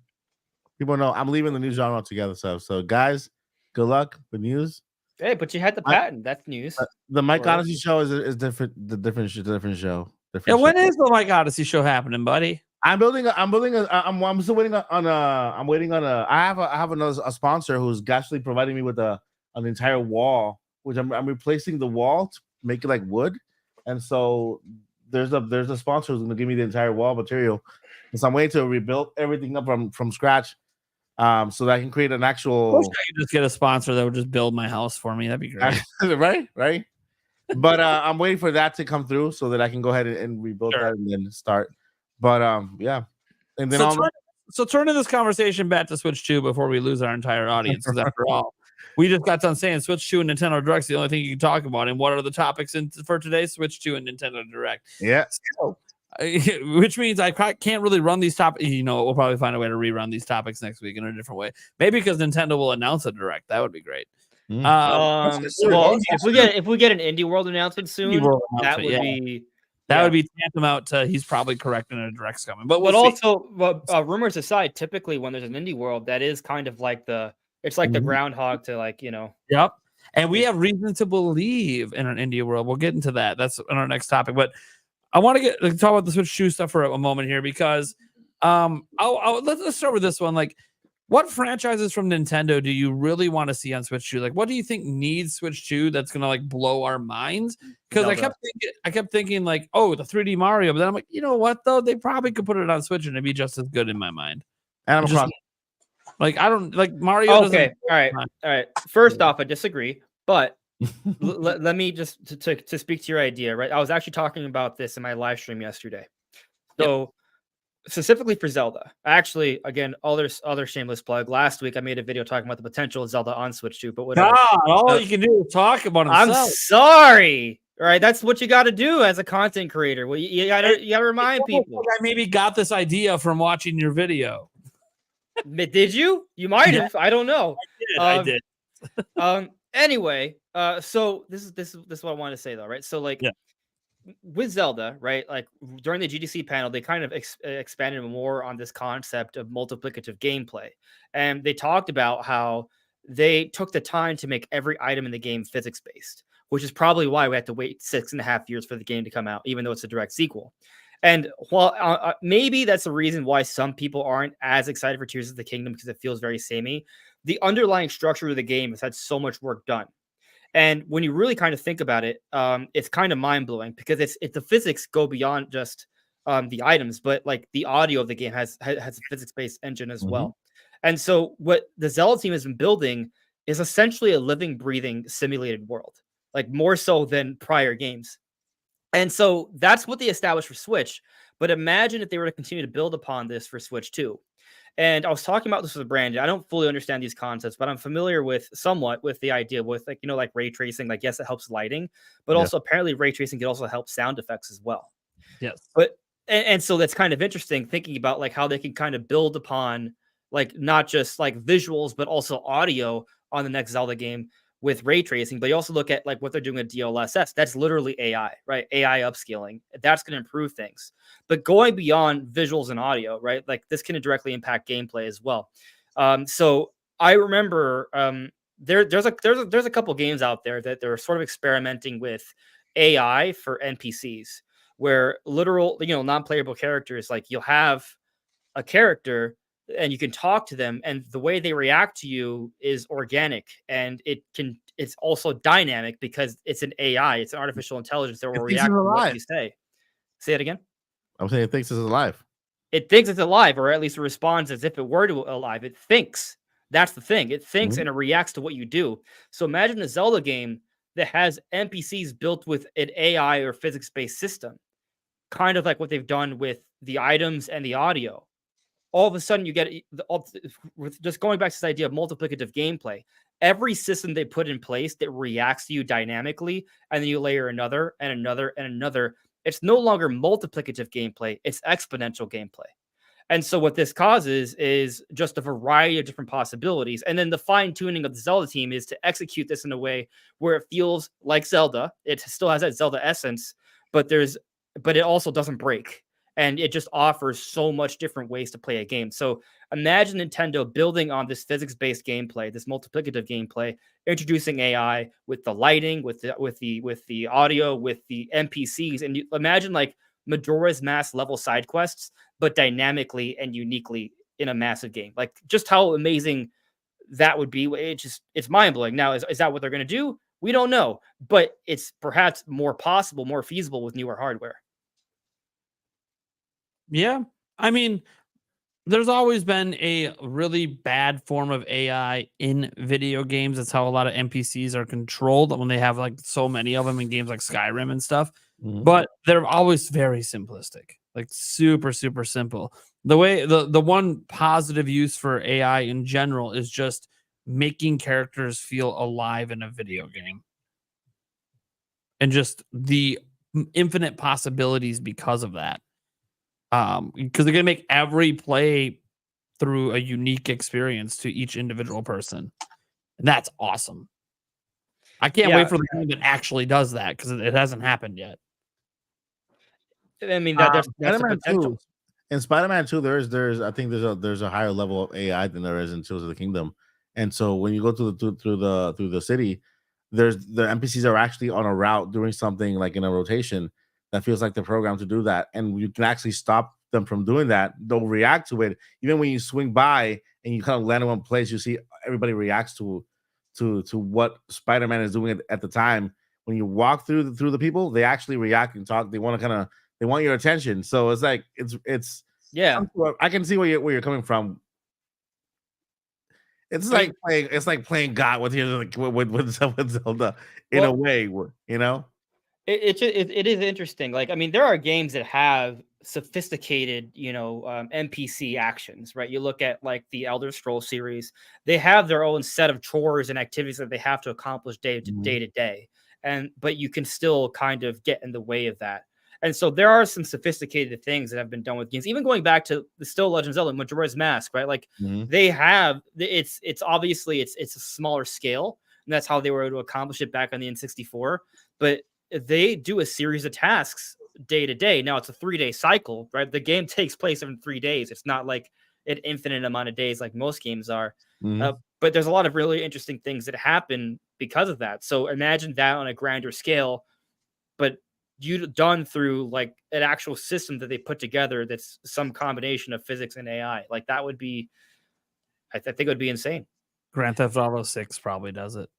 People know I'm leaving the new genre altogether. So guys, good luck with news. Hey, but you had the patent. That's news. The Mike Right. Odyssey show is different. The different show. Yeah, Different when show. is the Mike Odyssey show happening, buddy? I'm still waiting on I'm waiting on a. I have another a sponsor who's actually providing me with an entire wall, which I'm replacing the wall to make it like wood, and so there's a sponsor who's going to give me the entire wall material, and so I'm waiting to rebuild everything up from scratch, so that I can create an I actual wish I could just get a sponsor that would just build my house for me. That'd be great. right. But I'm waiting for that to come through so that I can go ahead and rebuild Sure. that and then start. But yeah, and then So turning this conversation back to Switch 2 before we lose our entire audience, because after all, we just got done saying Switch 2 and Nintendo Direct's the only thing you can talk about. And what are the topics for today? Switch 2 and Nintendo Direct. yeah. So, which means I can't really run these topics. You know, we'll probably find a way to rerun these topics next week in a different way. Maybe because Nintendo will announce a Direct. That would be great. Mm. Well, if we get an Indie World announcement soon, World that announcement, would yeah. be That would be tantamount to he's probably correct and a Direct's coming. But But we'll see. also, rumors aside, typically when there's an Indie World, that is kind of like the Mhm. groundhog to like Yep. And we have reason to believe in an India world. We'll get into that. That's on our next topic. But I want to talk about the Switch 2 stuff for a moment here because let's start with this one. Like, what franchises from Nintendo do you really want to see on Switch 2? Like, what do you think needs Switch 2 that's gonna like blow our minds? Because I kept thinking like, oh, the 3D Mario, but then I'm like, you know what though? They probably could put it on Switch and it'd be just as good in my mind. Animal Just- Crossing. Like, I don't like Mario. Okay, all right. First off, I disagree, but let me just to speak to your idea, right? I was actually talking about this in my live stream yesterday. So specifically for Zelda, actually, again, other shameless plug. Last week, I made a video talking about the potential of Zelda on Switch 2, but whatever. God, all you can do is talk about I'm himself. sorry. All right, that's what you got to do as a content creator. Well, you gotta remind people. I maybe got this idea from watching your video. Did you? You might have. I don't know. I did. Anyway, so this is what I want to say though, right? So like with Zelda, right? Like during the GDC panel, they kind of expanded more on this concept of multiplicative gameplay, and they talked about how they took the time to make every item in the game physics based, which is probably why we had to wait 6.5 years for the game to come out, even though it's a direct sequel. And while maybe that's the reason why some people aren't as excited for Tears of the Kingdom because it feels very samey, the underlying structure of the game has had so much work done. And when you really kind of think about it, it's kind of mind-blowing because it's the physics go beyond just the items, but like the audio of the game has a physics-based engine as well. And so what the Zelda team has been building is essentially a living, breathing, simulated world, like more so than prior games. And so that's what they established for Switch. But imagine if they were to continue to build upon this for Switch 2. And I was talking about this with Brandon. I don't fully understand these concepts, but I'm familiar with somewhat with the idea with like, like ray tracing. Like, yes, it helps lighting, but Yeah. also apparently ray tracing can also help sound effects as well. Yes. But and so that's kind of interesting thinking about like how they can kind of build upon like not just like visuals, but also audio on the next Zelda game with ray tracing. But you also look at like what they're doing at DLSS. That's literally AI, right? AI upscaling. That's going to improve things. But going beyond visuals and audio, right? Like this can directly impact gameplay as well. So I remember there's a couple games out there that they're sort of experimenting with AI for NPCs, where literal, non-playable characters, like you'll have a character and you can talk to them, and the way they react to you is organic, and it's also dynamic because it's an AI, it's an artificial intelligence that will It thinks react it's to what alive. you say. Say it again. I'm saying it thinks it's alive. It thinks it's alive, or at least it responds as if it were to alive. It thinks. That's the thing. It thinks and it reacts to what you do. So imagine a Zelda game that has NPCs built with an AI or physics-based system, kind of like what they've done with the items and the audio. All of a sudden, you get with just going back to this idea of multiplicative gameplay. Every system they put in place that reacts to you dynamically, and then you layer another and another and another. It's no longer multiplicative gameplay, it's exponential gameplay. And so what this causes is just a variety of different possibilities. And then the fine tuning of the Zelda team is to execute this in a way where it feels like Zelda. It still has that Zelda essence, but it also doesn't break. And it just offers so much different ways to play a game. So imagine Nintendo building on this physics-based gameplay, this multiplicative gameplay, introducing AI with the lighting, with the audio, with the NPCs, and you imagine like Majora's Mask level side quests, but dynamically and uniquely in a massive game. Like just how amazing that would be. It's mind-blowing. Now, is that what they're going to do? We don't know, but it's perhaps more possible, more feasible with newer hardware. Yeah. I mean, there's always been a really bad form of AI in video games. That's how a lot of NPCs are controlled when they have like so many of them in games like Skyrim and stuff. But they're always very simplistic, like super, super simple. The way the one positive use for AI in general is just making characters feel alive in a video game. And just the infinite possibilities because of that. Because they're gonna make every play through a unique experience to each individual person. And that's awesome. I can't wait for the game that actually does that because it hasn't happened yet. I mean, that's the Spider-Man potential. 2. In Spider-Man 2, I think there's a higher level of AI than there is in Tears of the Kingdom. And so when you go through the city, the NPCs are actually on a route doing something like in a rotation that feels like they're programmed to do that. And you can actually stop them from doing that. They'll react to it. Even when you swing by and you kind of land in one place, you see everybody reacts to what Spider-Man is doing at the time. When you walk through the people, they actually react and talk. They want your attention. So it's like it's Yeah. I can see where you're coming from. It's like playing God with Zelda in a way, you know. It is interesting. Like, I mean, there are games that have sophisticated, NPC actions, right? You look at like the Elder Scrolls series; they have their own set of chores and activities that they have to accomplish day to day, but you can still kind of get in the way of that. And so there are some sophisticated things that have been done with games, even going back to the still Legend of Zelda, Majora's Mask, right? Like they have it's obviously it's a smaller scale, and that's how they were able to accomplish it back on the N64, but they do a series of tasks day to day. Now it's a 3-day cycle, right? The game takes place in 3 days. It's not like an infinite amount of days like most games are. But there's a lot of really interesting things that happen because of that. So imagine that on a grander scale, but done through like an actual system that they put together that's some combination of physics and AI. Like that would be, I think it would be insane. Grand Theft Auto 6 probably does it.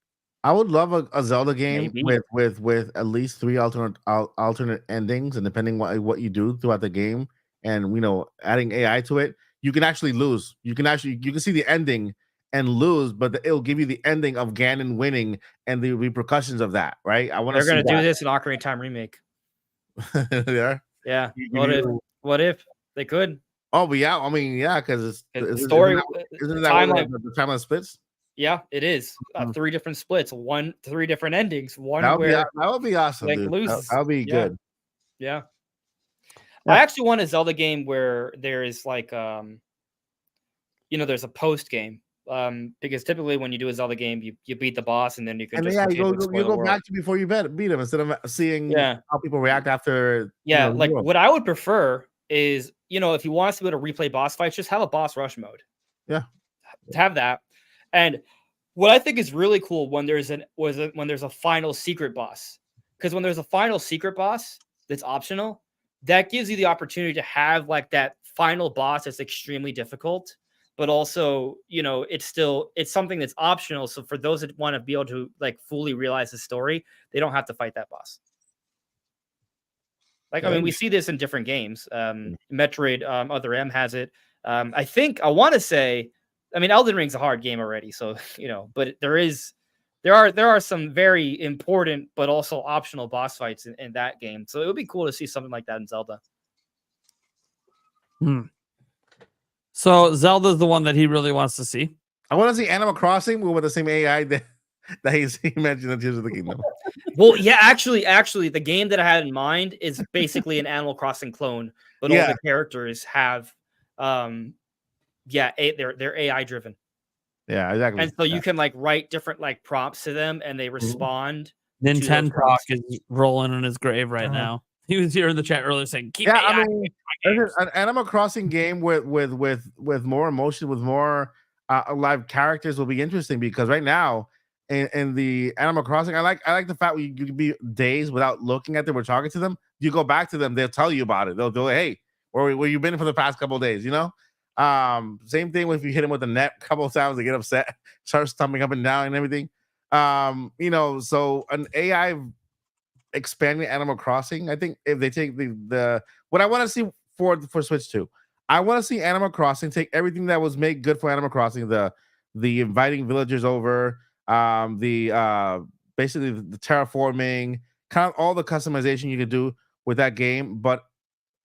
I would love a Zelda game Maybe. with at least 3 alternate endings, and depending what you do throughout the game, and adding AI to it, you can actually lose. You can see the ending and lose, but it'll give you the ending of Ganon winning and the repercussions of that, right? They're going to do this in Ocarina of Time remake. They are? Yeah. What if they could? Oh, but yeah, I mean, yeah, because it's The isn't story, isn't that timeline. where the timeline splits? Yeah, it is. Mhm. 3 different splits, 3 different endings. One That would be where that would be awesome, Link dude. loses. That would be Yeah. good. Yeah. Yeah. I actually want a Zelda game where there is like there's a post game. Because typically when you do a Zelda game, you beat the boss and then you can And just yeah, continue to explore you the go world. back to before you beat him instead of seeing Yeah. how people react after. Yeah, the like world. what I would prefer is, if you want us to be able to replay boss fights, just have a boss rush mode. Yeah. Have that. And what I think is really cool when there's a final secret boss. Because when there's a final secret boss that's optional, that gives you the opportunity to have like that final boss that's extremely difficult, but also, it's something that's optional. So for those that want to be able to like fully realize the story, they don't have to fight that boss. Like, I mean, we see this in different games. Metroid Other M has it. I want to say, I mean, Elden Ring's a hard game already, so but there are some very important but also optional boss fights in that game. So it would be cool to see something like that in Zelda. So Zelda's the one that he really wants to see. I want to see Animal Crossing with the same AI that he mentioned in Tears of the Kingdom. Well, yeah, actually, the game that I had in mind is basically an Animal Crossing clone, but all the characters have, they're AI driven. Yeah, exactly. And so you can like write different like prompts to them, and they respond. Nintendo Talk is rolling in his grave right now. He was here in the chat earlier saying, "Keep AI I mean, an Animal Crossing game with more emotion, with more live characters will be interesting because right now in the Animal Crossing, I like the fact you can be days without looking at them or talking to them. You go back to them, they'll tell you about it. They'll like, hey, where you been for the past couple of days? Same thing if you hit them with the net a couple of times, they get upset, start stumping up and down and everything. So an AI expanding Animal Crossing, I think if they take the what I want to see for Switch 2, I want to see Animal Crossing take everything that was made good for Animal Crossing, the inviting villagers over, basically the terraforming, kind of all the customization you could do with that game, but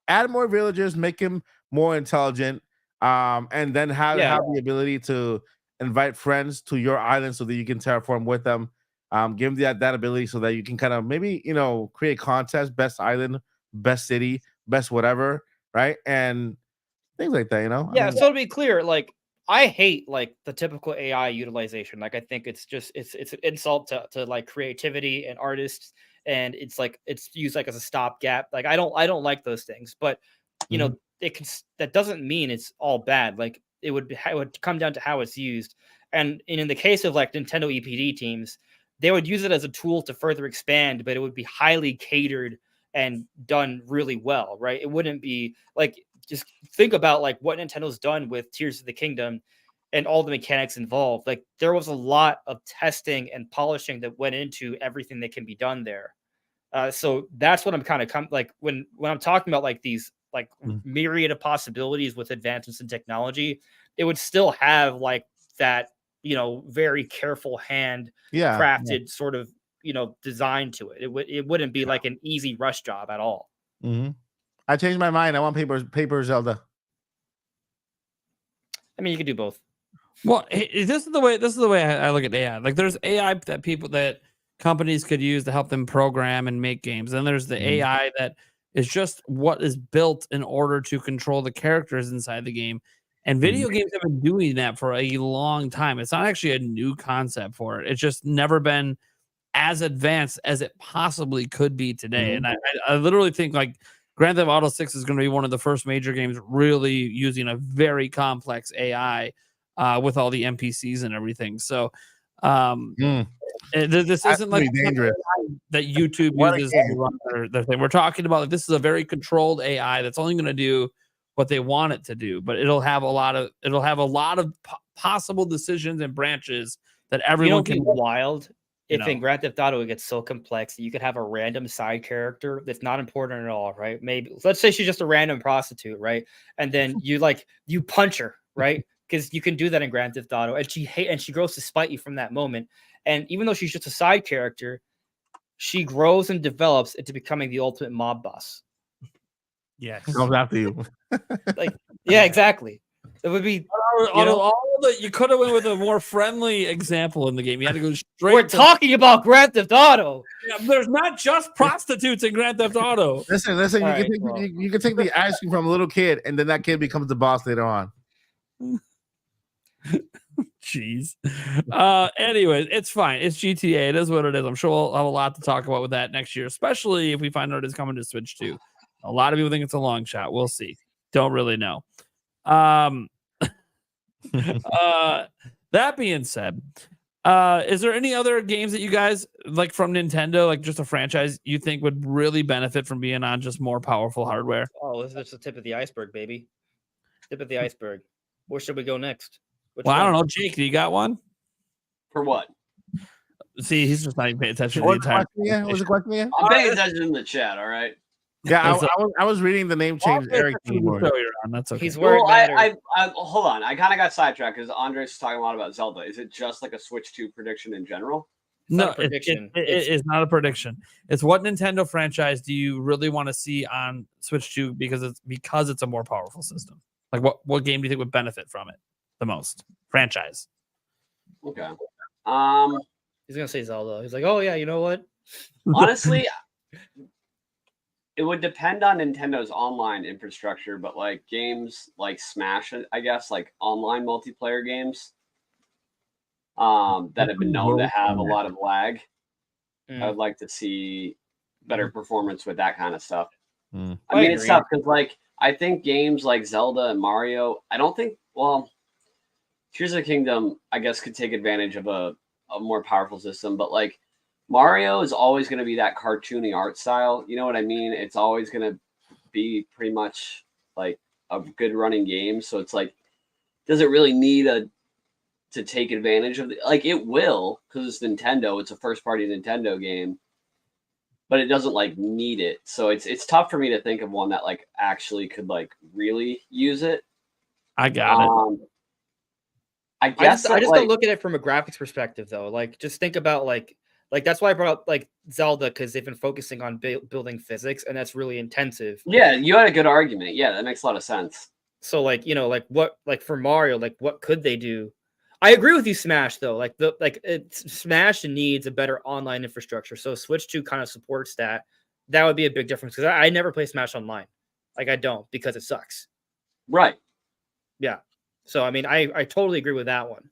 add more villagers, make him more intelligent, and then have the ability to invite friends to your island so that you can terraform with them. Give them that ability so that you can kind of maybe create contest, best island, best city, best whatever, right? And things like that. Yeah. So to be clear, like I hate like the typical AI utilization. Like I think it's an insult to like creativity and artists, and it's used like as a stopgap. Like I don't like those things, but that doesn't mean it's all bad. Like it would come down to how it's used. And in the case of like Nintendo EPD teams, they would use it as a tool to further expand, but it would be highly catered and done really well, right? It wouldn't be like, just think about like what Nintendo's done with Tears of the Kingdom and all the mechanics involved. Like there was a lot of testing and polishing that went into everything that can be done there. So that's what I'm kind of like when I'm talking about like these like myriad of possibilities with advancements in technology, it would still have like that, very careful hand crafted sort of, design to it. It wouldn't be like an easy rush job at all. I changed my mind. I want paper Zelda. I mean, you could do both. Well, this is the way I look at AI. Like there's AI that companies could use to help them program and make games. And there's the AI that is just what is built in order to control the characters inside the game. And video games have been doing that for a long time. It's not actually a new concept for it. It's just never been as advanced as it possibly could be today. And I literally think like Grand Theft Auto 6 is going to be one of the first major games really using a very complex AI with all the NPCs and everything. So this isn't like dangerous that YouTube uses to run their thing. We're talking about like, this is a very controlled AI that's only going to do what they want it to do, but it'll have a lot of possible decisions and branches that everyone can. Be wild if in Grand Theft Auto it gets so complex that you could have a random side character that's not important at all, right? Maybe let's say she's just a random prostitute, right? And then you punch her, right? Because you can do that in Grand Theft Auto, and she grows to spite you from that moment. And even though she's just a side character, she grows and develops into becoming the ultimate mob boss. Yes. Comes after you. Yeah, exactly. It would be. You could have went with a more friendly example in the game. You had to go straight. We're talking about Grand Theft Auto. Yeah, there's not just prostitutes in Grand Theft Auto. Listen. All You right, can take well. you can take the ice cream from a little kid, and then that kid becomes the boss later on. Jeez. Anyways, it's fine. It's GTA. It is what it is. I'm sure we'll have a lot to talk about with that next year, especially if we find out it's coming to Switch 2. A lot of people think it's a long shot. We'll see. Don't really know. That being said, is there any other games that you guys like from Nintendo, like just a franchise you think would really benefit from being on just more powerful hardware? Oh, this is just the tip of the iceberg, baby. Tip of the iceberg. Where should we go next? Which Well, I don't one? know. Jake, do you got one? For what? See, he's just not even paying attention to the What's the entire. question again? What's the question again? I'm paying attention in the chat. All right. Yeah, It's I was reading the name change. Eric keyboard. Show you're on. That's okay. He's where it Well, matters. I hold on. I kind of got sidetracked because Andres talking a lot about Zelda. Is it just like a Switch 2 prediction in general? not a No, prediction. it's not a prediction. It's what Nintendo franchise do you really want to see on Switch 2 because it's a more powerful system. Like what game do you think would benefit from it the most? Franchise. Okay. He's gonna say Zelda. He's like, oh yeah, you know what? Honestly, it would depend on Nintendo's online infrastructure, but like games like Smash, I guess, like online multiplayer games, that have been known to have a lot of lag. Mm. I would like to see better performance with that kind of stuff. Mm. I mean, I it's agree. tough because, like, I think games like Zelda and Mario, I don't think, well, Tears of the Kingdom, I guess, could take advantage of a more powerful system, but like Mario is always going to be that cartoony art style. You know what I mean? It's always going to be pretty much like a good running game. So it's like, does it really need to take advantage of like it will because it's Nintendo. It's a first party Nintendo game, but it doesn't like need it. So it's tough for me to think of one that like actually could like really use it. I got it. I guess I just like, don't look at it from a graphics perspective though. Like, just think about like that's why I brought up like Zelda because they've been focusing on building physics, and that's really intensive. Yeah, you had a good argument. Yeah, that makes a lot of sense. So like like for Mario, like what could they do? I agree with you, Smash though. Smash needs a better online infrastructure. So Switch 2 kind of supports that. That would be a big difference because I never play Smash online. Like I don't because it sucks. Right. Yeah. So I mean, I totally agree with that one.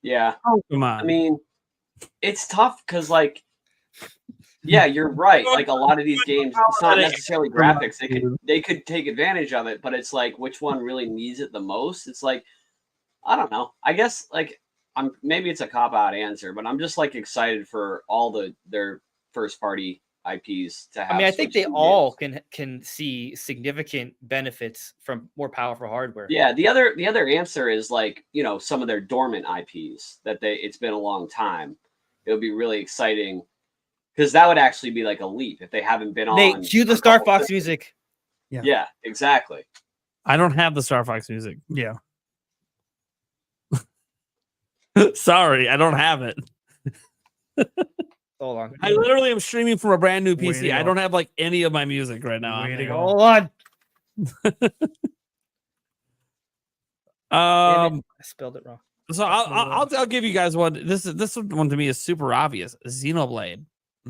Yeah. Oh, come on. I mean, it's tough because, like, yeah, you're right. Like a lot of these games, it's not necessarily graphics. They could take advantage of it, but it's like which one really needs it the most? It's like I don't know. I guess like maybe it's a cop out answer, but I'm just like excited for all their first party IPs to have. I mean, I think Switch they 2 all games. can see significant benefits from more powerful hardware. Yeah, the other answer is like, you know, some of their dormant IPs that it's been a long time. It would be really exciting because that would actually be like a leap if they haven't been on. Nate, cue the a Star couple Fox of- music. Yeah, exactly. I don't have the Star Fox music. Yeah. Sorry, I don't have it. Hold on. I literally am streaming from a brand new Way to PC. I go. don't have like any of my music right now. Way on to there. go. Hold on. Um, I spelled it wrong. so I'll give you guys one. This one to me is super obvious. Xenoblade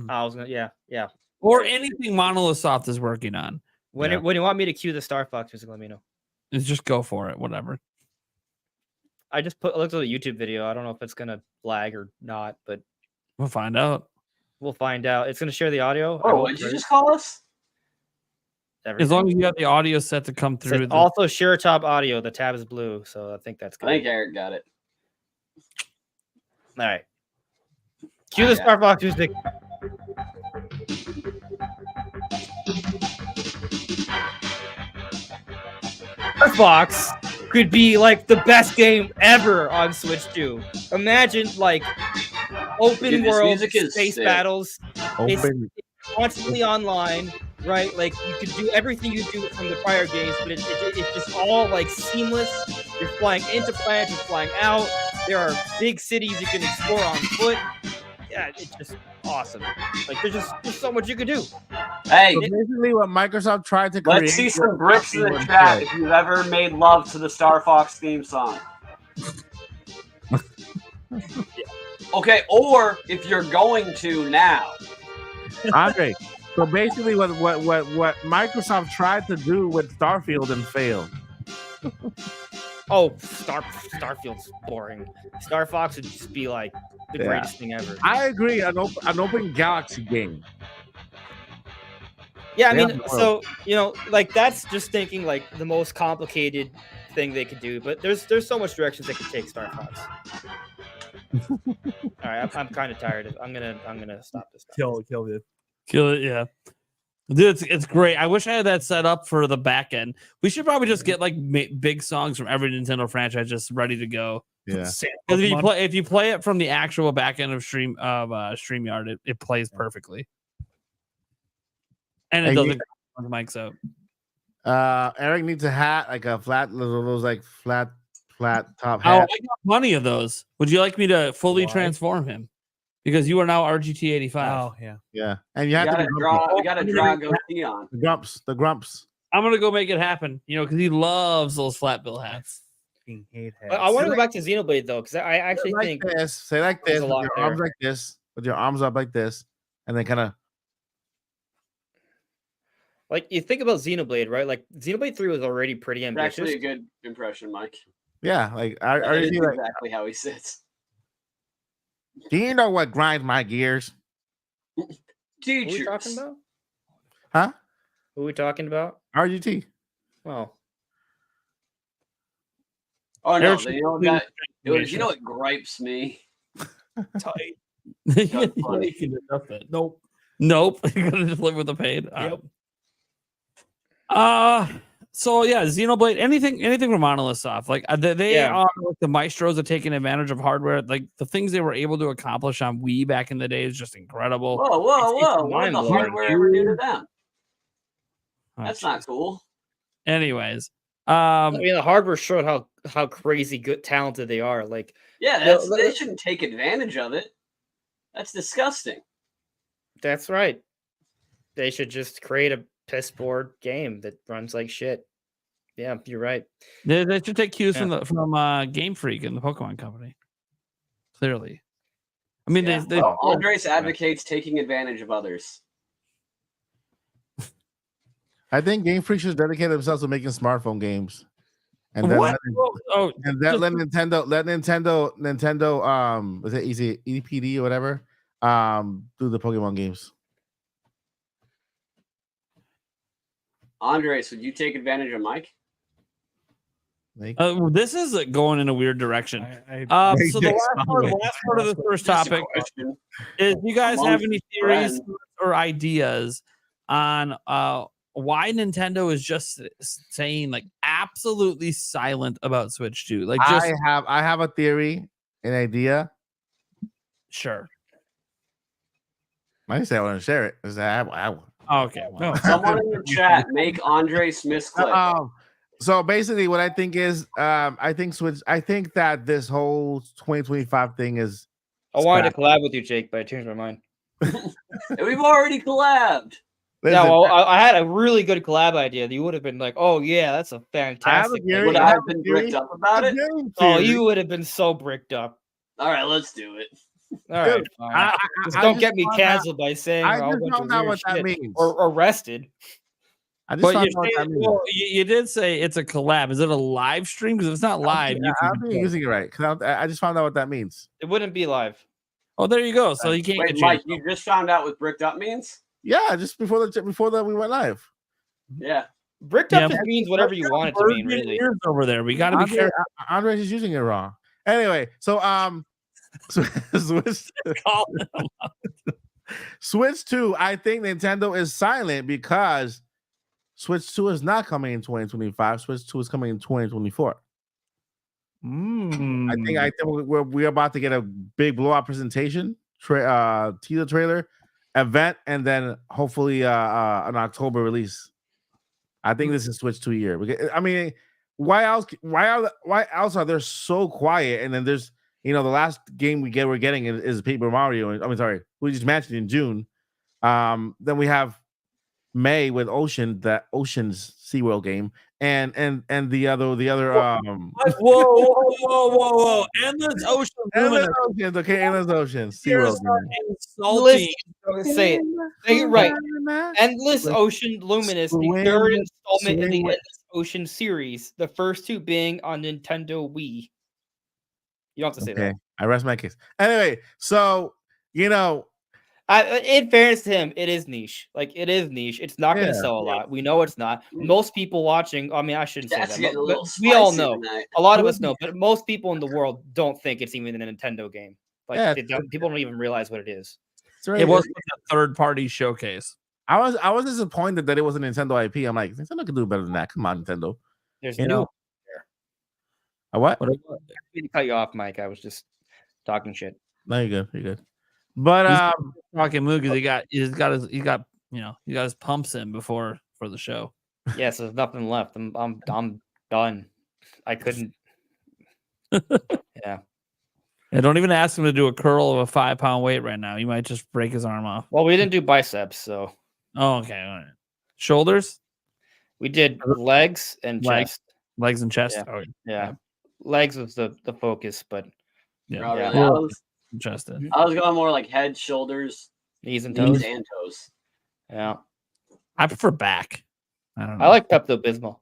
I was gonna, yeah. or anything Monolith Soft is working on. When Yeah. when you want me to cue the Star Fox music, let me know. Just go for it. Whatever. I just looked at a YouTube video. I don't know if it's gonna lag or not, but We'll find out. we'll find out. It's gonna share the audio. I Oh, hope, what did you right? just call us? As long as you have the audio set to come It says through. also share top audio. The tab is blue, so I think that's I good. think Eric got it. All right. Cue the Yeah. Star Fox music. Star Fox could be like the best game ever on Switch 2. Imagine like open Dude, this world music is space sick. battles, Open. constantly online, right? Like you could do everything you do from the prior games, but it's just all like seamless. You're flying into planets, you're flying out. There are big cities you can explore on foot. Yeah, it's just awesome. Like there's so much you could do. Hey, So basically, what Microsoft tried to let's create. see some was bricks in the Starfield chat and if you've ever made love to the Star Fox theme song. Okay, or if you're going to now. failed. Andre. So basically, what Microsoft tried to do with Starfield and failed. Oh, Starfield's boring. Star Fox would just be like the Yeah. greatest thing ever. I agree. An open galaxy game. Yeah, I Yeah, mean, well. so like that's just thinking like the most complicated thing they could do, but there's so much directions they could take Star Fox. All right, I'm kind of tired of. I'm gonna stop this. Kill it. Kill it, yeah. Dude, it's great. I wish I had that set up for the back end. We should probably just get like big songs from every Nintendo franchise just ready to go. Yeah. Because if you play it from the actual back end of StreamYard, it plays perfectly, and it And you- doesn't on the mics out. Eric needs a hat, like a flat, those like flat top Oh, I hat. got plenty of those. Would you like me to fully Why? transform him? Because you are now RGT 85. Oh yeah. Yeah, and We you have to gotta be draw. grumpy. We gotta draw a goatee on. The grumps. I'm gonna go make it happen. Because he loves those flat bill hats. Fucking hate I want to go back to Xenoblade though, because I actually Like think this. Say like there's this. a With lot your arms there. like this. With your arms up like this, and then kind of. like you think about Xenoblade, right? Like Xenoblade 3 was already pretty It's ambitious. actually a good impression, Mike. Yeah, like I That already is see like. exactly how he sits. Do you know what grinds my gears? Who are we Teachers. talking about? Huh? Who are we talking about? RGT. Well, Oh no! Eric You know should that. please You know what gripes me? tight. That's You funny. can adjust it. Nope. You're gonna just live with the pain. Yep. So yeah, Xenoblade. Anything from Monolith Soft. Like they Yeah. are like the maestros of taking advantage of hardware. Like the things they were able to accomplish on Wii back in the day is just incredible. Whoa, whoa, It's whoa! What did the mind-blowing, hardware ever do to them? Oh, That's not cool. Anyways, I mean, the hardware showed how crazy good, talented they are. Like, Yeah, No, they shouldn't take advantage of it. That's disgusting. that's right. They should just create a piss board game that runs like shit. Yeah, you're right. they should take cues Yeah. from Game Freak and the Pokemon Company. Clearly, I mean Yeah. they Well, Andres advocates taking advantage of others. I think Game Freak should dedicate themselves to making smartphone games, and then what? Oh, and that let Nintendo is it easy EPD or whatever do the Pokemon games. Andres, would you take advantage of Mike? Like, this is going in a weird direction. I So the last part of the first Just a topic question. is: do you guys have Amongst any theories friends. or ideas on why Nintendo is just saying like absolutely silent about Switch 2? Like, just I have a theory, an idea. sure. I didn't say I want to share it. I said Okay. Well, Someone in the chat make Andre Smith's clip. So basically, what I think is, I think that this whole 2025 thing is. I wanted to collab with you, Jake, but I changed my mind. We've already collabed. Yeah, Listen, well, I had a really good collab idea. You would have been like, "Oh yeah, that's a fantastic." theory. Would I I have have a been theory. bricked up about it? Oh, you would have been so bricked up. All right, let's do it. All right, Dude, fine. Just don't get me found out- canceled by saying I a whole just bunch of found out weird what that shit means. or arrested. I just but found you, out what that means. you did say it's a collab. Is it a live stream? Because if it's not live, you I'm can. not using it right. 'Cause I just found out what that means. It wouldn't be live. Oh, there you go. So you can't Wait, get Mike, you just found out what bricked up means? Yeah, just before that we went live. Yeah. Bricked Yeah, up just means whatever you want it to mean, virgin really. ears over there. We got to be Andre, careful. Andres is using it wrong. Anyway, so Switch 2, I think Nintendo is silent because Switch 2 is not coming in 2025. Switch 2 is coming in 2024. I think we're about to get a big blowout presentation, teaser trailer, event, and then hopefully an October release. I think this is Switch 2 year. I mean, why else are they so quiet? And then there's the last game we're getting is Paper Mario, and Luigi's Mansion in June. Then we have May with Ocean's SeaWorld game, and the other Whoa. Endless Ocean Endless Luminous. Oceans, okay, Endless Oceans You're SeaWorld game. insulting. Say it. Say it right. Endless Ocean Luminous, the Swing third with- installment in the swing with- Endless Ocean series. The first two being on Nintendo Wii. You don't have to say Okay, that. I rest my case. Anyway, so you know, In fairness to him, it is niche. Like it is niche. It's not going to Yeah. sell a lot. We know it's not. Most people watching. I mean, I shouldn't say That's that. getting a But little we all spicy know. tonight. A lot of us know. But most people in the world don't think it's even a Nintendo game. Like Yeah, people don't even realize what it is. it's really, It was a third-party showcase. I was disappointed that it was a Nintendo IP. I'm like, Nintendo can do better than that. Come on, Nintendo. There's You no. know, a what? What I didn't mean to cut you off, Mike. I was just talking shit. No, you're good. You're good. But He's talking mood because he got his pumps in for the show. Yes, there's nothing left. I'm done. I couldn't. Yeah. And don't even ask him to do a curl of a 5-pound weight right now. You might just break his arm off. Well, we didn't do biceps, so Oh, okay. All right. Shoulders, we did legs and Legs. chest. legs, and chest. Yeah. Oh, Yeah. Legs was the focus, but yeah. Not Yeah. really. Interested. I was going more like head, shoulders, knees and knees, toes. and toes. Yeah. I prefer back. I don't know. I like Pepto Bismol.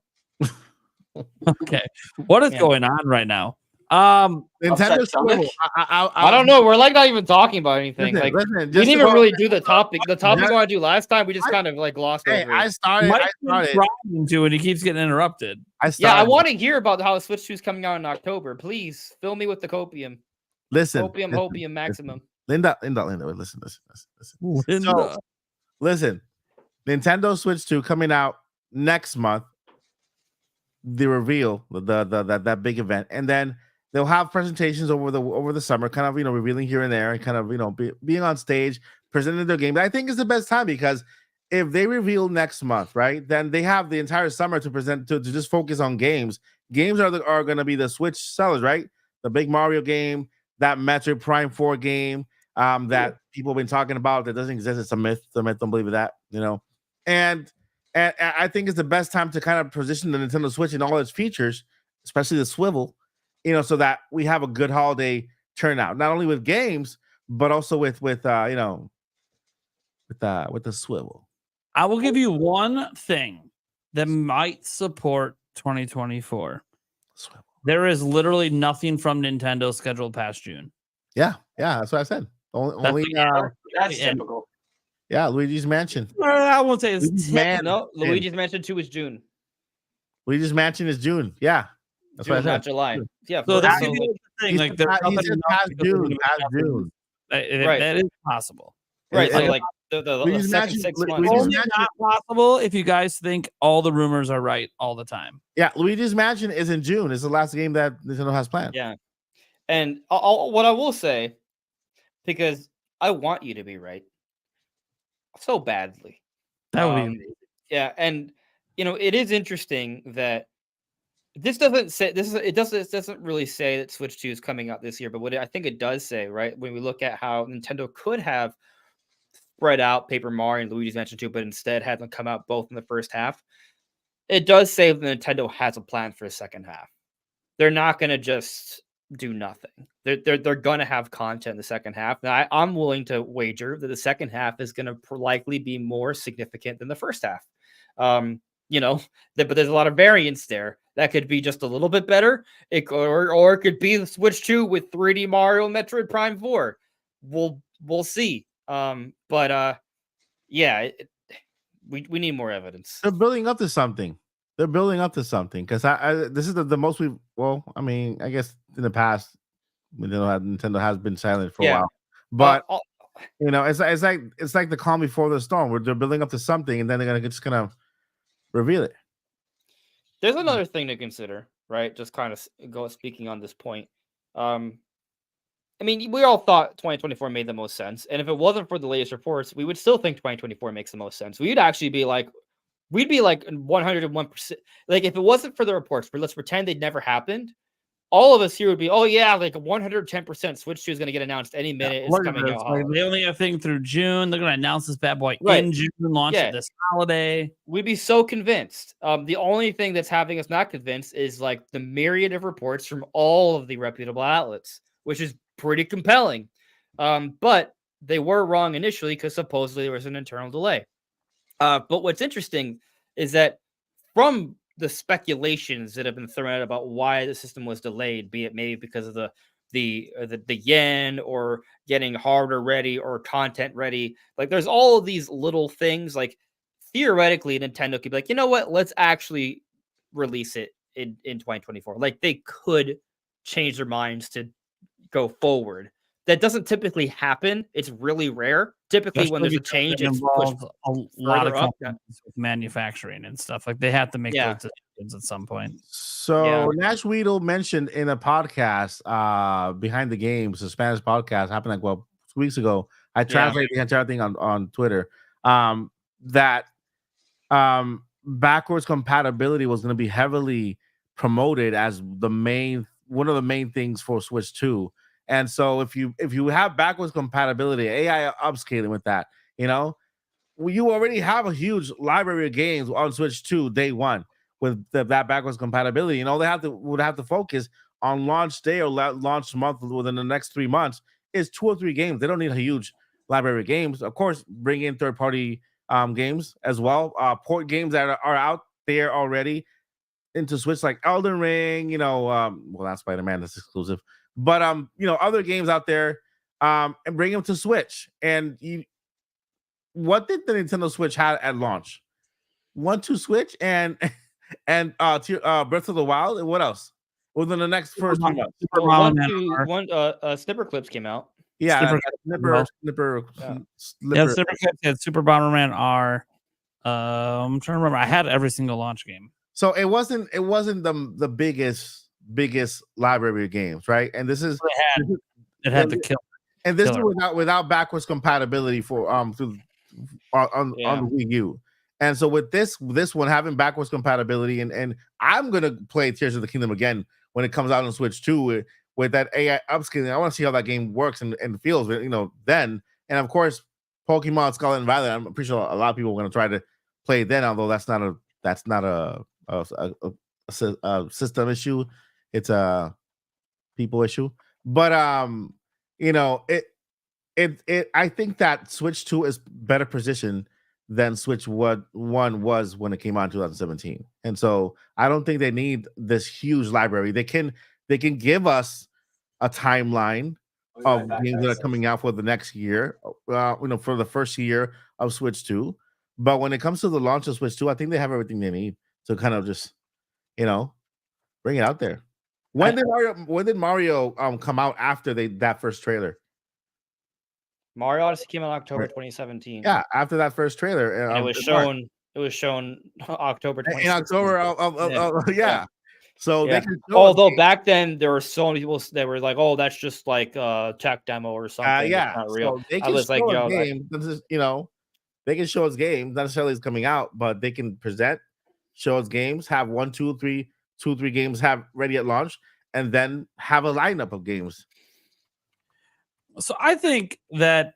Okay. What is Yeah. going on right now? Nintendo Upset stomach? Swivel. I don't know. We're like not even talking about anything. Listen, Like listen, we just didn't even about- really do the topic. The topic Just- we want to do last time, we just I- kind of like glossed Hey, over. I it. started. Mike's been I trying to, and he keeps getting interrupted. started. Yeah, I want to hear about how Switch 2 is coming out in October. Please fill me with the copium. Listen, Copium, listen, hopium, maximum. Linda, wait, listen. Linda. Listen, Nintendo Switch 2 coming out next month. The reveal, that big event, and then they'll have presentations over the summer, kind of revealing here and there, and kind of being on stage, presenting their game. I think is the best time because if they reveal next month, right, then they have the entire summer to present to just focus on games. Games are going to be the Switch sellers, right? The big Mario game, that Metroid Prime 4 game, that people have been talking about that doesn't exist. It's a myth. The myth, don't believe that, And I think it's the best time to kind of position the Nintendo Switch and all its features, especially the swivel, so that we have a good holiday turnout, not only with games, but also with the swivel. I will give you one thing that might support 2024. Swivel. There is literally nothing from Nintendo scheduled past June. Yeah, that's what I said. Only That's and- typical. Luigi's Mansion. I won't say it's Luigi's Man- No, June. Luigi's Mansion 2 is June. Luigi's Mansion is June. Yeah, that's what I June, not said. July. Yeah, So that's that could be the thing. He Like said there's pa- he nothing said enough past because there's June, gonna be past nothing. June. Right. That is possible. right. So and- like the Luigi's second Mansion- 6 Lu- months. Luigi's Only Mansion- not possible if you guys think all the rumors are right all the time. Yeah, Luigi's Mansion is in June. It's the last game that Nintendo has planned. Yeah. And what I will say, because I want you to be right so badly. That would Um, be Yeah, and it is interesting that this doesn't say it doesn't really say that Switch 2 is coming out this year, but what I think it does say, right, when we look at how Nintendo could have spread out Paper Mario and Luigi's Mansion 2, but instead had them come out both in the first half, it does say that Nintendo has a plan for the second half. They're not going to just do nothing. They're going to have content in the second half. Now, I'm willing to wager that the second half is going to likely be more significant than the first half. But there's a lot of variance there. That could be just a little bit better. Or it could be the Switch 2 with 3D Mario and Metroid Prime 4. We'll see. We need more evidence. They're building up to something. Because this is the most we've. Well, I mean, I guess in the past, Nintendo has been silent for a while, but it's like the calm before the storm, where they're building up to something, and then they're just gonna reveal it. There's another thing to consider, right? Just kind of speaking on this point. I mean, we all thought 2024 made the most sense, and if it wasn't for the latest reports, we would still think 2024 makes the most sense. We'd be like 101%. Like if it wasn't for the reports, but let's pretend they'd never happened. all of us here would be, oh yeah, like 110% Switch 2 is going to get announced any minute. It's Look at coming this, out. like, they only have a thing through June. They're going to announce this bad boy Right. in June, launch Yeah. it this holiday. We'd be so convinced. The only thing that's having us not convinced is like the myriad of reports from all of the reputable outlets, which is pretty compelling. But they were wrong initially because supposedly there was an internal delay. But what's interesting is that from the speculations that have been thrown out about why the system was delayed, be it maybe because of the yen or getting hardware ready or content ready, like there's all of these little things. Like theoretically, Nintendo could be like, you know what, let's actually release it in 2024. Like they could change their minds to go forward. That doesn't typically happen. It's really rare. Typically, when there's a change, it it's pushed involves a lot of further up. companies with manufacturing and stuff. Like they have to make Yeah. those decisions at some point. So Yeah. Nash Weedle mentioned in a podcast, Behind the Games, a Spanish podcast, happened like 2 weeks ago. I translated the entire thing on Twitter. That backwards compatibility was going to be heavily promoted as one of the main things for Switch 2. And so if you have backwards compatibility, AI upscaling with that, you know, you already have a huge library of games on Switch 2 day one with that backwards compatibility. You know, would have to focus on launch day or launch month within the next 3 months is 2 or 3 games. They don't need a huge library of games. Of course, bring in third-party games as well. Port games that are out there already into Switch, like Elden Ring, you know, well, not Spider-Man, that's exclusive. But you know, other games out there, and bring them to Switch. And what did the Nintendo Switch have at launch? 1-2 Switch and Breath of the Wild, and what else? Within the next first 3 months. Snipper Clips came out. Yeah, Snipper Snipper. Clips had Super Bomberman R. I'm trying to remember. I had every single launch game. So it wasn't the biggest library of games, right? And this is It had to kill. And this is without backwards compatibility for on the Wii U. And so with this one having backwards compatibility, and I'm gonna play Tears of the Kingdom again when it comes out on Switch 2 with that AI upscaling. I want to see how that game works and feels, you know, then. And of course, Pokemon Scarlet and Violet, I'm pretty sure a lot of people are gonna try to play it then, although that's not a system issue, it's a people issue. But you know, I think that Switch 2 is better positioned than Switch 1 was when it came out in 2017. And so I don't think they need this huge library. They can give us a timeline of games that are coming out for the next year, you know, for the first year of Switch 2. But when it comes to the launch of Switch 2, I think they have everything they need to kind of just, you know, bring it out there. When did Mario come out after that first trailer? Mario Odyssey came out in October 2017. Yeah, after that first trailer, and it was shown October 2016. In October, yeah. So yeah. they can show although back then there were so many people that were like, "Oh, that's just like a tech demo or something." Yeah, not real. So they can show us games. You know, they can show us games. Not necessarily it's coming out, but they can show us games. Have 1, 2, 3, 2-3 games have ready at launch, and then have a lineup of games. So I think that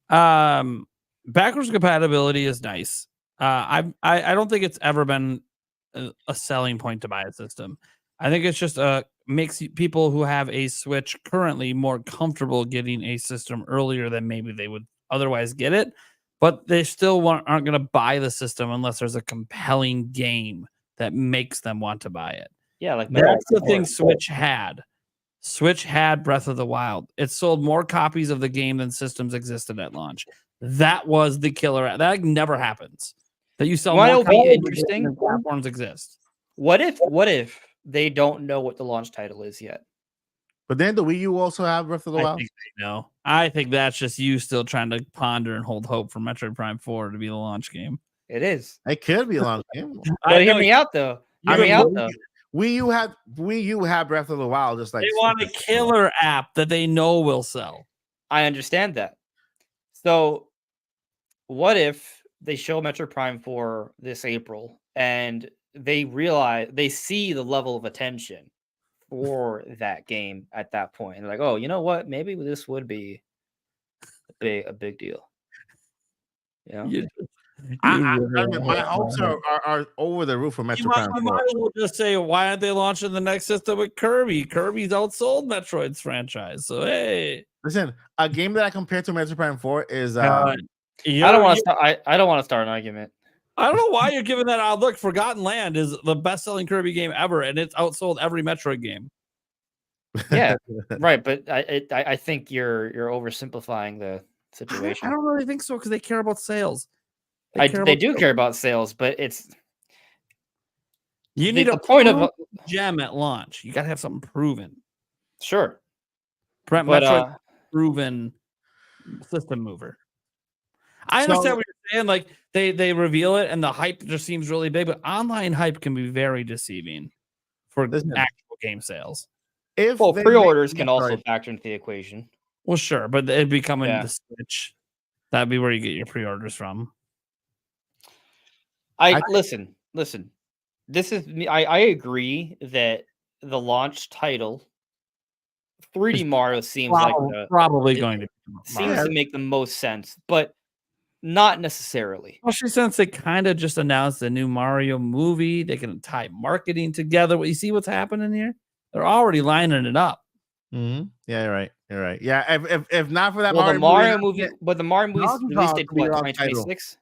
backwards compatibility is nice. I don't think it's ever been a selling point to buy a system. I think it's just makes people who have a Switch currently more comfortable getting a system earlier than maybe they would otherwise get it. But they still aren't going to buy the system unless there's a compelling game that makes them want to buy it. Yeah, like that's the thing Switch had. Switch had Breath of the Wild. It sold more copies of the game than systems existed at launch. That was the killer. That never happens. That you sell more copies interesting than platforms exist. What if they don't know what the launch title is yet? But then the Wii U also have Breath of the Wild? I think that's just you still trying to ponder and hold hope for Metroid Prime 4 to be the launch game. It is. It could be a launch game. But hear me out though. Wii U have Breath of the Wild, just like they want a killer app that they know will sell. I understand that. So what if they show Metroid Prime 4 this April and they see the level of attention for that game at that point. And like, oh, you know what? Maybe this would be a big deal. Yeah. You I really mean, are my hurting hopes my heart. are over the roof for You Metro might, Prime I 4. might as well just say, why aren't they launching the next system with Kirby? Kirby's outsold Metroid's franchise. So hey, Listen, a game that I compare to Metro Prime 4 is I don't want to start. I don't want to start an argument. I don't know why you're giving that out. Look, Forgotten Land is the best-selling Kirby game ever, and it's outsold every Metroid game. Yeah, right. But I think you're oversimplifying the I situation. don't really think so because they care about sales. They about do sales. care about sales, but it's You need the a point of proven gem at launch. You got to have something proven. sure, Brent but Metroid proven system mover. I understand So- what you're saying. Like they reveal it and the hype just seems really big, but online hype can be very deceiving for Listen. actual game sales. If well, they pre-orders make can also Metroid- factor into the equation. Well, sure, but it'd be coming Yeah. to Switch. That'd be where you get your pre-orders from. I- Listen. This is me. I agree that the launch title, 3D Mario, seems like Probably it going to seems to make the most sense, but not necessarily. especially since they kind of just announced a new Mario movie. They can tie marketing together. You see what's happening here? They're already lining it up. Mhm. Yeah, you're right. You're right. Yeah, if not for that Well, the Mario Mario movie, but the Mario movie's Donkey release Kong date could be what, your own title. 2026?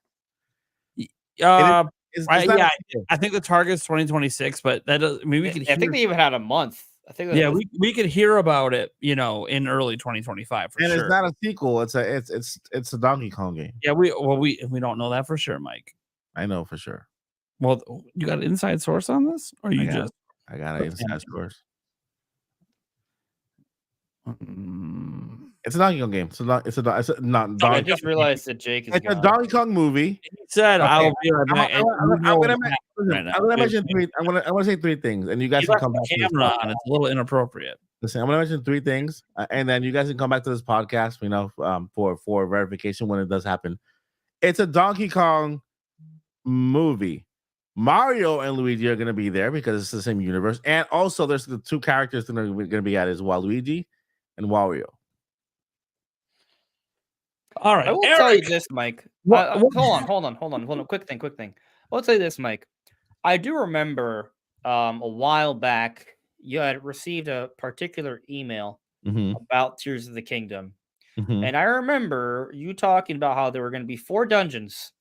it's Right, not a yeah, sequel. I think the target's 2026, but that does, I mean, we could I think they even had a month. I think that yeah, was- we could hear about it, in early 2025 for and sure. it's not a sequel. It's a Donkey Kong game. Yeah, we don't know that for sure, Mike. I know for sure. Well, you got an inside source on this, or you got just I got it inside source. Mm. It's a Donkey Kong game. It's not I Donkey. just realized that Jake is It's a gone. Donkey Kong movie. He said, Okay, "I'll be right back." and you know I'm gonna what's happening right now. I'm gonna mention three. I'm gonna say three things, and you guys You can left come back. the to this camera podcast. on. It's a little inappropriate. Listen, I'm gonna mention three things, and then you guys can come back to this podcast. For verification when it does happen. It's a Donkey Kong movie. Mario and Luigi are gonna be there because it's the same universe, and also there's the two characters that are gonna be at is Waluigi and Wario. All right, I will tell you Eric. this, Mike. What- Hold on. Quick thing. I'll tell you this, Mike. I do remember a while back you had received a particular email about Tears of the Kingdom. And I remember you talking about how there were going to be 4 dungeons.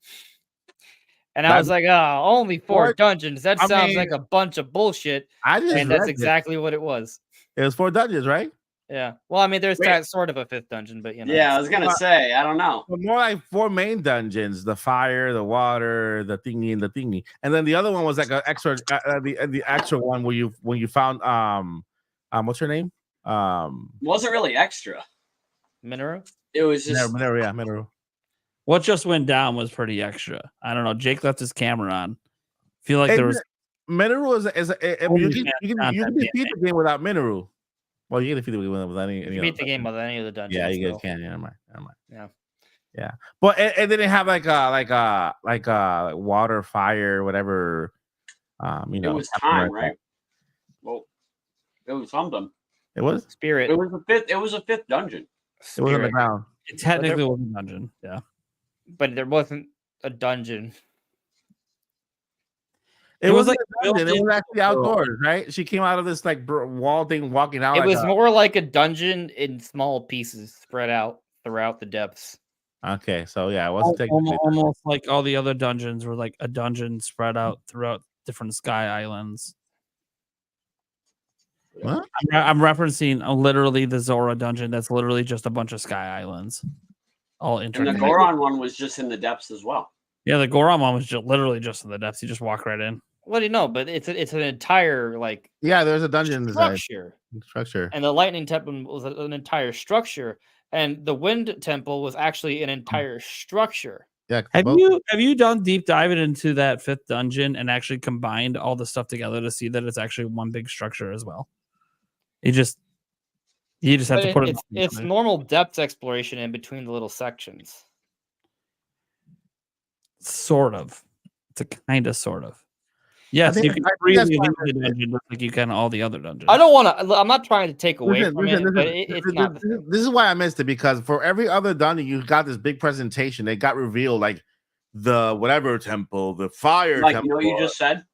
And I was like, oh, only 4 dungeons. That I sounds mean, like a bunch of bullshit. I just And that's read it. exactly what it was. It was 4 dungeons, right? Yeah. Well, I mean, there's Wait. that sort of a 5th dungeon, but Yeah, I was gonna say, I don't know. But more like 4 main dungeons: the fire, the water, the thingy, and the thingy. And then the other one was like an extra, the actual one where you found what's her name? Wasn't really extra. Minoru. It was just Mineru. What just went down was pretty extra. I don't know. Jake left his camera on. Feel like there was Mineru is Holy you man, can content defeat the game without Mineru. Well, you can defeat the game without any. You beat the game with any of the dungeons. Yeah, you so. guys can. Yeah, never mind. Yeah. But it didn't have like water, fire, whatever. it was time, right? Well, it was something. It was. Spirit. It was a fifth. It was a 5th dungeon. It was on the Spirit. ground. it technically was a dungeon. Yeah. But there wasn't a dungeon. It was wasn't like a dungeon. It built was in- actually outdoors, right? She came out of this like wall thing, walking out. It like was more like a dungeon in small pieces spread out throughout the depths. okay. So yeah, it wasn't taking. Almost like all the other dungeons were like a dungeon spread out throughout different sky islands. What? I'm referencing literally the Zora dungeon. That's literally just a bunch of sky islands, all And the interconnected. Goron one was just in the depths as well. Yeah, the Goron one was literally just in the depths. You just walk right in. What do you know? But it's an entire like Yeah, there's a dungeon design structure, and the lightning temple was an entire structure, and the wind temple was actually an entire structure. Yeah. Have you done deep diving into that 5th dungeon and actually combined all the stuff together to see that it's actually one big structure as well? You just have But to put it. it's normal depth exploration in between the little sections. Sort of. It's a kind of sort of. Yes, think- you can I think freely that's why leave the dungeon just like you can all the other dungeons. I don't want to. I'm not trying to take away Listen, from listen, it, but listen, it's this- not the this- same. This is why I missed it, because for every other dungeon, you got this big presentation. They got revealed like the whatever temple, the fire Like, temple. you know what you just said?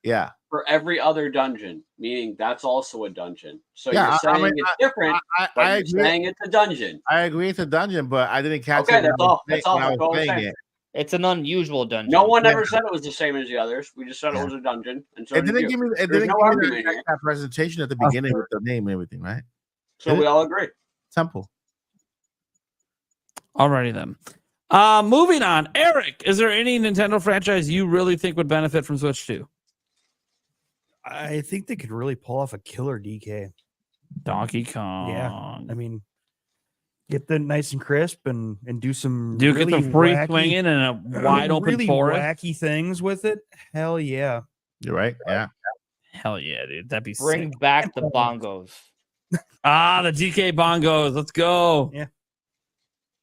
Yeah. For every other dungeon, meaning that's also a dungeon. So Yeah, you're saying mean, it's different, I but you're agree. saying it's a dungeon. I agree it's a dungeon, but I didn't catch Okay, it when that's I was all. saying- That's all. when I That's all was I'm saying saying. it. It's an unusual dungeon. No one Yeah. ever said it was the same as the others. We just said Yeah. it was a dungeon, and so It did didn't you. give me. It There's didn't no give me argument here. that presentation at the beginning with the name and everything, right? So Did we it? all agree. Temple. Alrighty then. Moving on. Eric, is there any Nintendo franchise you really think would benefit from Switch 2? I think they could really pull off a killer DK. Donkey Kong. I mean, get the nice and crisp and do some Do really get the free wacky, swinging in a wide open really forest. wacky things with it. Hell yeah! You're right. Yeah. Hell yeah, dude. That'd be Bring sick. back the bongos. The DK bongos. Let's go. Yeah.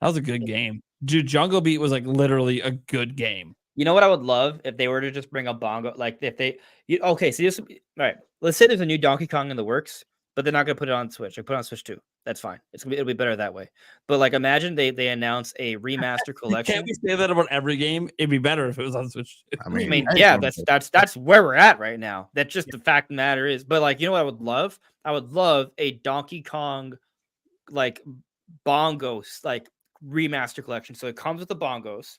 That was a good game. Dude, Jungle Beat was like literally a good game. You know what I would love if they were to just bring a bongo, like if they, okay, so this, all right, let's say there's a new Donkey Kong in the works, but they're not gonna put it on Switch. They put it on Switch 2. That's fine. It'll be better that way. But like, imagine they announce a remaster collection. Can't we say that about every game? It'd be better if it was on Switch. I mean, yeah, that's where we're at right now. That's just the fact of the matter is. But like, you know what I would love? I would love a Donkey Kong like bongos like remaster collection. So it comes with the bongos.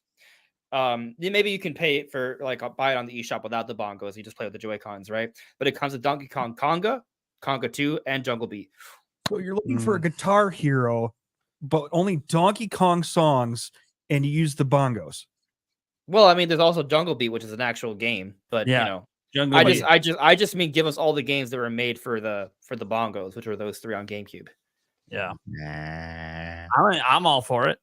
Maybe you can pay it for like buy it on the eShop without the bongos. You just play with the Joy-Cons, right? But it comes with Donkey Kong Conga, Conga 2, and Jungle Beat. So you're looking for a Guitar Hero, but only Donkey Kong songs, and you use the bongos. Well, I mean, there's also Jungle Beat, which is an actual game, but Yeah. you know, Jungle Beat. I just mean give us all the games that were made for the bongos, which were those 3 on GameCube. Yeah. Nah. I'm all for it.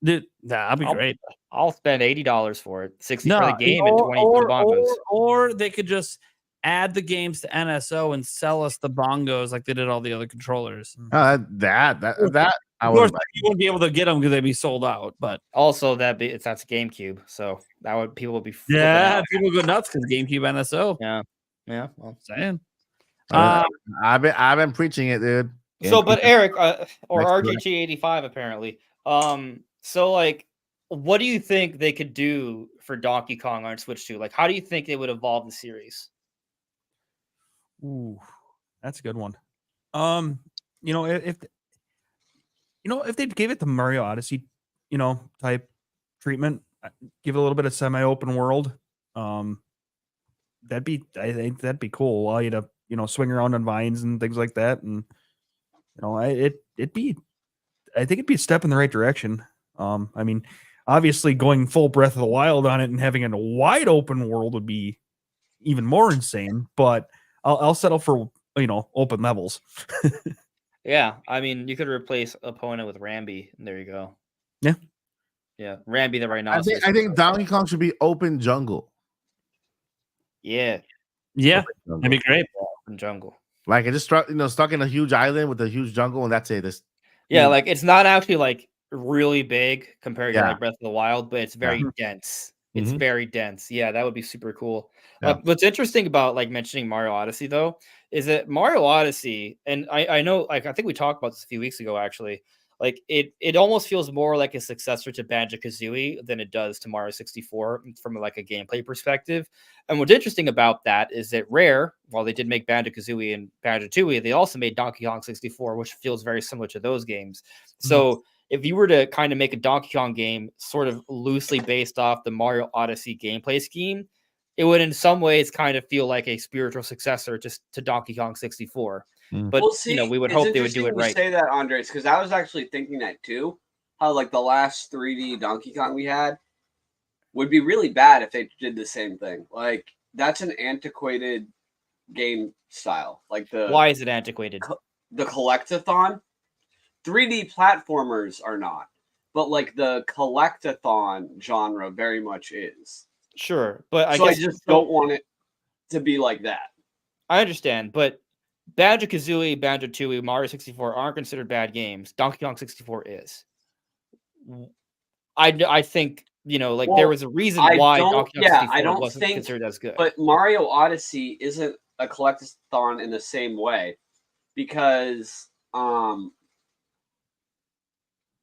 Dude, that'd be great. I'll spend $80 for it, 60 for the game, and 20 for or, the bongos. or they could just add the games to NSO and sell us the bongos like they did all the other controllers. Oh, that I Of course, would. you wouldn't be able to get them because they'd be sold out. But Also, that's GameCube, so that would people would be flipping yeah, out. people go nuts because GameCube NSO. Yeah. Well, Saying. I've been preaching it, dude. so, but Eric or Next door. RGT85 apparently. So like, what do you think they could do for Donkey Kong on Switch 2? Like, how do you think they would evolve the series? Ooh, that's a good one. You know, if they gave it the Mario Odyssey, type treatment, give it a little bit of semi-open world, I think that'd be cool. Allow you to, swing around on vines and things like that, and I think it'd be a step in the right direction. I mean, obviously going full Breath of the Wild on it and having a wide open world would be even more insane, but I'll settle for open levels. Yeah, I mean, you could replace opponent with Rambi, and there you go. Yeah, Rambi the right now. I think Donkey Kong should be open jungle. Yeah, Yeah, that'd be great. open jungle. Like it just stuck in a huge island with a huge jungle, and that's it. Yeah, like it's not actually like really big compared to Yeah. like Breath of the Wild, but it's very dense. It's Mhm. very dense. Yeah, that would be super cool. Yeah. What's interesting about like mentioning Mario Odyssey though is that Mario Odyssey, and I know like I think we talked about this a few weeks ago actually. Like it almost feels more like a successor to Banjo-Kazooie than it does to Mario 64 from like a gameplay perspective. And what's interesting about that is that Rare, while they did make Banjo-Kazooie and Banjo-Tooie, they also made Donkey Kong 64, which feels very similar to those games. So if you were to kind of make a Donkey Kong game sort of loosely based off the Mario Odyssey gameplay scheme, it would in some ways kind of feel like a spiritual successor to Donkey Kong 64. But Well, see, we would it's hope they would do it interesting you right. Say that, Andres, because I was actually thinking that too. How like the last 3D Donkey Kong we had would be really bad if they did the same thing. Like that's an antiquated game style. Like Why is it antiquated? the collectathon. 3D platformers are not, but like the collectathon genre very much is. Sure, but I So I guess just don't want it to be like that. I understand, but Banjo-Kazooie, Banjo-Tooie, Mario 64 aren't considered bad games. Donkey Kong 64 is. I think Like Well, there was a reason I why don't- Donkey Kong yeah, I 64 don't wasn't think- considered as good. But Mario Odyssey isn't a collectathon in the same way because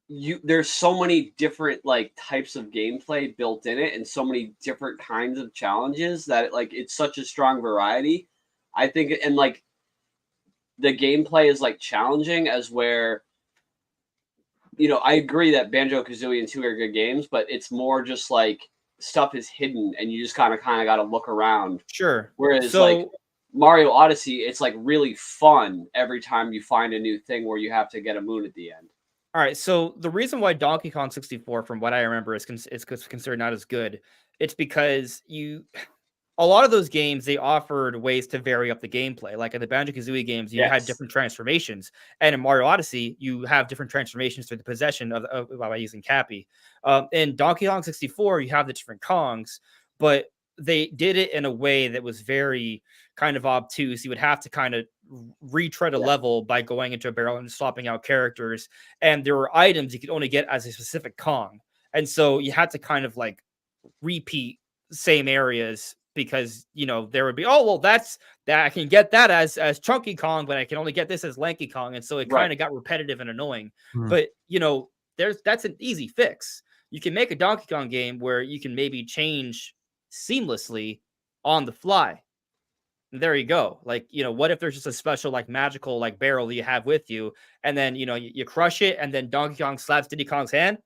there's so many different like types of gameplay built in it and so many different kinds of challenges that it's such a strong variety. I think and like the gameplay is like challenging as where I agree that Banjo-Kazooie and 2 are good games, but it's more just like stuff is hidden and you just kind of got to look around. Sure. Whereas So like Mario Odyssey, it's like really fun every time you find a new thing where you have to get a moon at the end. all right, so the reason why Donkey Kong 64, from what I remember, is considered not as good, it's because a lot of those games, they offered ways to vary up the gameplay. Like in the Banjo-Kazooie games, you had Yes. different transformations, and in Mario Odyssey, you have different transformations through the possession of by using Cappy. In Donkey Kong 64, you have the different Kongs, but they did it in a way that was very kind of obtuse. You would have to kind of retread a level by going into a barrel and swapping out characters, and there were items you could only get as a specific Kong, and so you had to kind of like repeat same areas because there would be that I can get that as Chunky Kong, but I can only get this as Lanky Kong, and so it Right. kind of got repetitive and annoying. Mhm. But that's an easy fix. You can make a Donkey Kong game where you can maybe change seamlessly on the fly. And there you go. Like, what if there's just a special like magical like barrel that you have with you, and then you crush it, and then Donkey Kong slaps Diddy Kong's hand,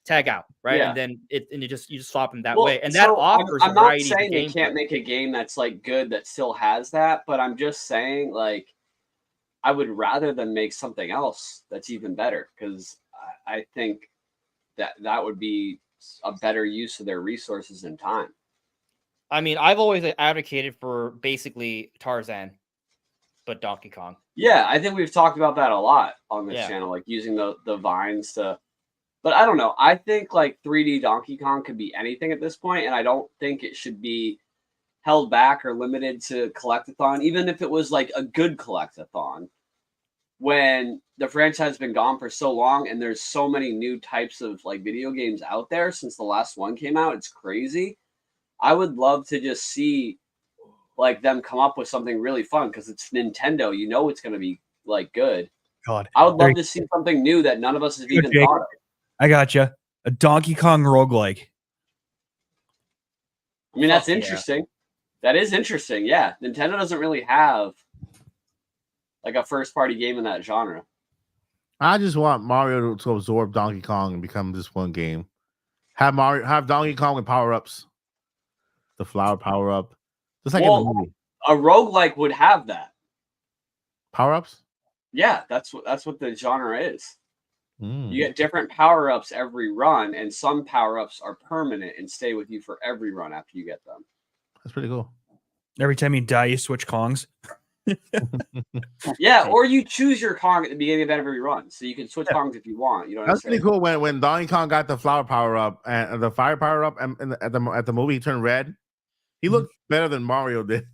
tag out, right? Yeah. And then you just swap them that Well, way, and that so offers I'm a not variety of saying they can't gameplay. make a game that's like good that still has that, but I'm just saying like I would rather them make something else that's even better because I think that would be a better use of their resources and time. I mean, I've always advocated for basically Tarzan, but Donkey Kong. Yeah, I think we've talked about that a lot on this Yeah. channel, like using the vines to. But I don't know. I think like 3D Donkey Kong could be anything at this point, and I don't think it should be held back or limited to collectathon, even if it was like a good collectathon. When the franchise has been gone for so long, and there's so many new types of like video games out there since the last one came out, it's crazy. I would love to just see like them come up with something really fun because it's Nintendo. It's going to be like good. God, I would love to see something new that none of us have Good, even Jake. thought of. I gotcha. A Donkey Kong roguelike. I mean, that's Fuck yeah. interesting. That is interesting. Yeah, Nintendo doesn't really have like a first-party game in that genre. I just want Mario to absorb Donkey Kong and become just one game. Have Donkey Kong with power-ups. The flower power-up. Just like in Well- the movie. A roguelike would have that. Power-ups? Yeah, that's what the genre is. Mm. You get different power-ups every run, and some power-ups are permanent and stay with you for every run after you get them. That's pretty cool. Every time you die, you switch Kongs. Yeah, or you choose your Kong at the beginning of every run, so you can switch Kongs if you want. You don't That's pretty necessarily- cool. When Donkey Kong got the flower power up and the fire power up, and at the movie he turned red. He looked better than Mario did.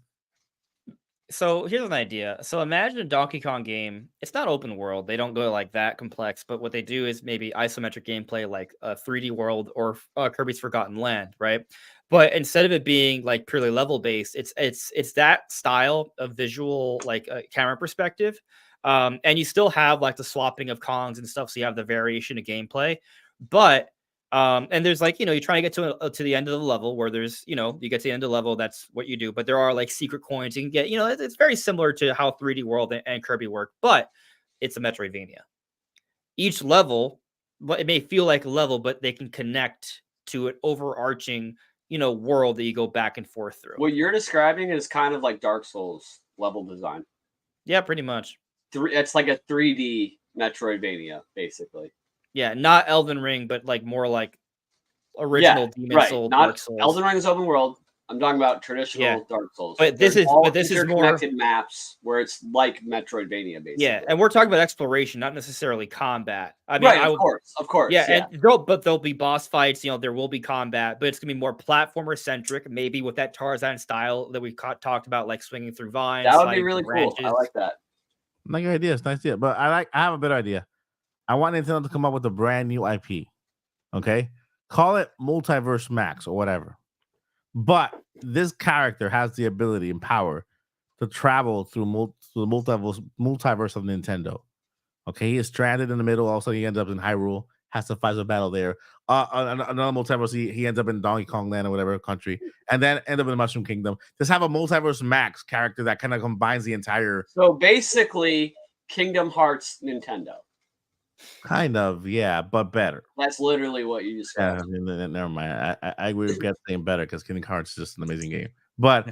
So here's an idea. So imagine a Donkey Kong game. It's not open world. They don't go like that complex, but what they do is maybe isometric gameplay like a 3D World or Kirby's Forgotten Land, right? But instead of it being like purely level based, it's that style of visual like camera perspective, and you still have like the swapping of Kongs and stuff, so you have the variation of gameplay. But and there's like you're trying to get to the end of the level where there's you get to the end of the level, that's what you do. But there are like secret coins you can get. It's very similar to how 3D World and Kirby work, but it's a Metroidvania. Each level, it may feel like a level, but they can connect to an overarching world that you go back and forth through. What you're describing is kind of like Dark Souls level design. Yeah, pretty much. It's like a 3D Metroidvania, basically. Yeah, not Elden Ring, but like more like original Demon Right. Soul, Not Dark Souls. Elden Ring is open world. I'm talking about traditional Yeah. Dark Souls. But this There's is- all but this is more- interconnected maps where it's like Metroidvania, basically. Yeah, and we're talking about exploration, not necessarily combat. I mean, right, I of would, course, of course. yeah, Yeah, and there'll be boss fights. There will be combat, but it's gonna be more platformer centric, maybe with that Tarzan style that we talked about, like swinging through vines. that would be sliding really through cool. I branches. like that. Like your idea, it's nice idea. But I have a better idea. I want Nintendo to come up with a brand new IP. Okay, Call it Multiverse Max or whatever. But this character has the ability and power to travel through the multiverse of Nintendo. Okay, he is stranded in the middle. All of a sudden, he ends up in Hyrule, has to fight a battle there. Another multiverse, he ends up in Donkey Kong Land or whatever country, and then end up in the Mushroom Kingdom. Just have a Multiverse Max character that kind of combines the entire. So basically, Kingdom Hearts Nintendo. Kind of, yeah, but better. That's literally what you described. Yeah, I mean, never mind. I agree with Get saying better because Kingdom Hearts is just an amazing game. But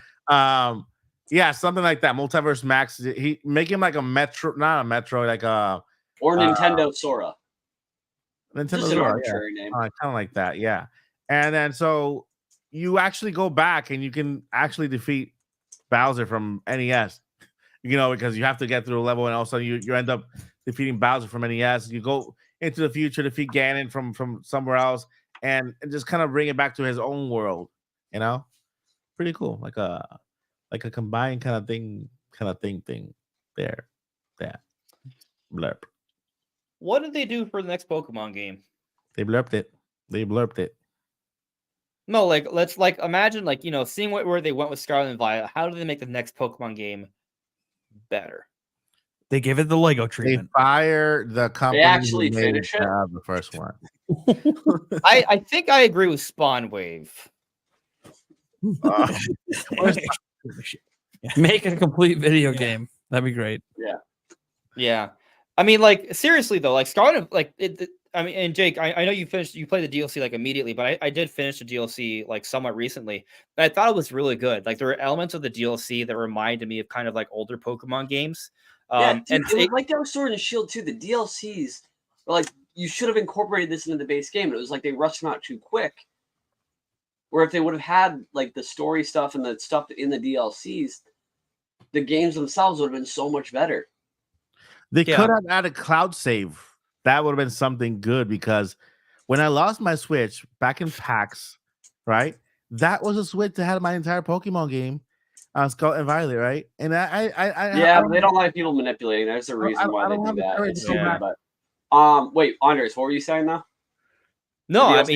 yeah, something like that. Multiverse Max. He make him like a Metro, not a Metro, like a Or Nintendo Sora. Nintendo Just an Sora, arbitrary name. kind of like that, yeah. And then so you actually go back and you can actually defeat Bowser from NES. You know, because you have to get through a level, and all of a sudden you end up defeating Bowser from NES. You go into the future, defeat Ganon from somewhere else, and just kind of bring it back to his own world. You know, pretty cool, like a combined kind of thing there. Yeah, blurb. What did they do for the next Pokemon game? They blurped it. No, like let's like imagine like seeing where they went with Scarlet and Violet. How do they make the next Pokemon game better? They give it the Lego They treatment. fire the company. They actually who made finish it? The first one. I think I agree with Spawn Wave. Make a complete video game. That'd be great. Yeah, I mean, like seriously though, like Scarlet, like I mean, and Jake, I know you played the DLC like immediately, but I did finish the DLC like somewhat recently. And I thought it was really good. Like there were elements of the DLC that reminded me of kind of like older Pokemon games. Yeah, dude, and it was like that with Sword and Shield too. The DLCs were like, you should have incorporated this into the base game. It was like they rushed them out too quick. Where if they would have had like the story stuff and the stuff in the DLCs, the games themselves would have been so much better. They Yeah. could have added cloud save. That would have been something good because when I lost my Switch back in PAX, right? That was a Switch that had my entire Pokemon game, Scarlet and Violet, right? And Yeah, but they don't like people manipulating. There's a reason why they don't do have the that. courage It's to go stupid, back. but wait, Andres, what were you saying now? No, The I DLC?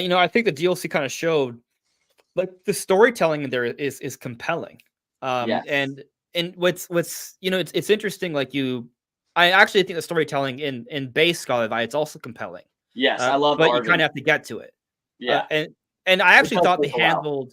mean, I think the DLC kind of showed like the storytelling in there is compelling. Yes. And what's it's interesting. Like I actually think the storytelling in base Scarlet Violet is also compelling. Yes, I love but Arvin. you kind of have to get to it. Yeah, And I actually does thought they take a while.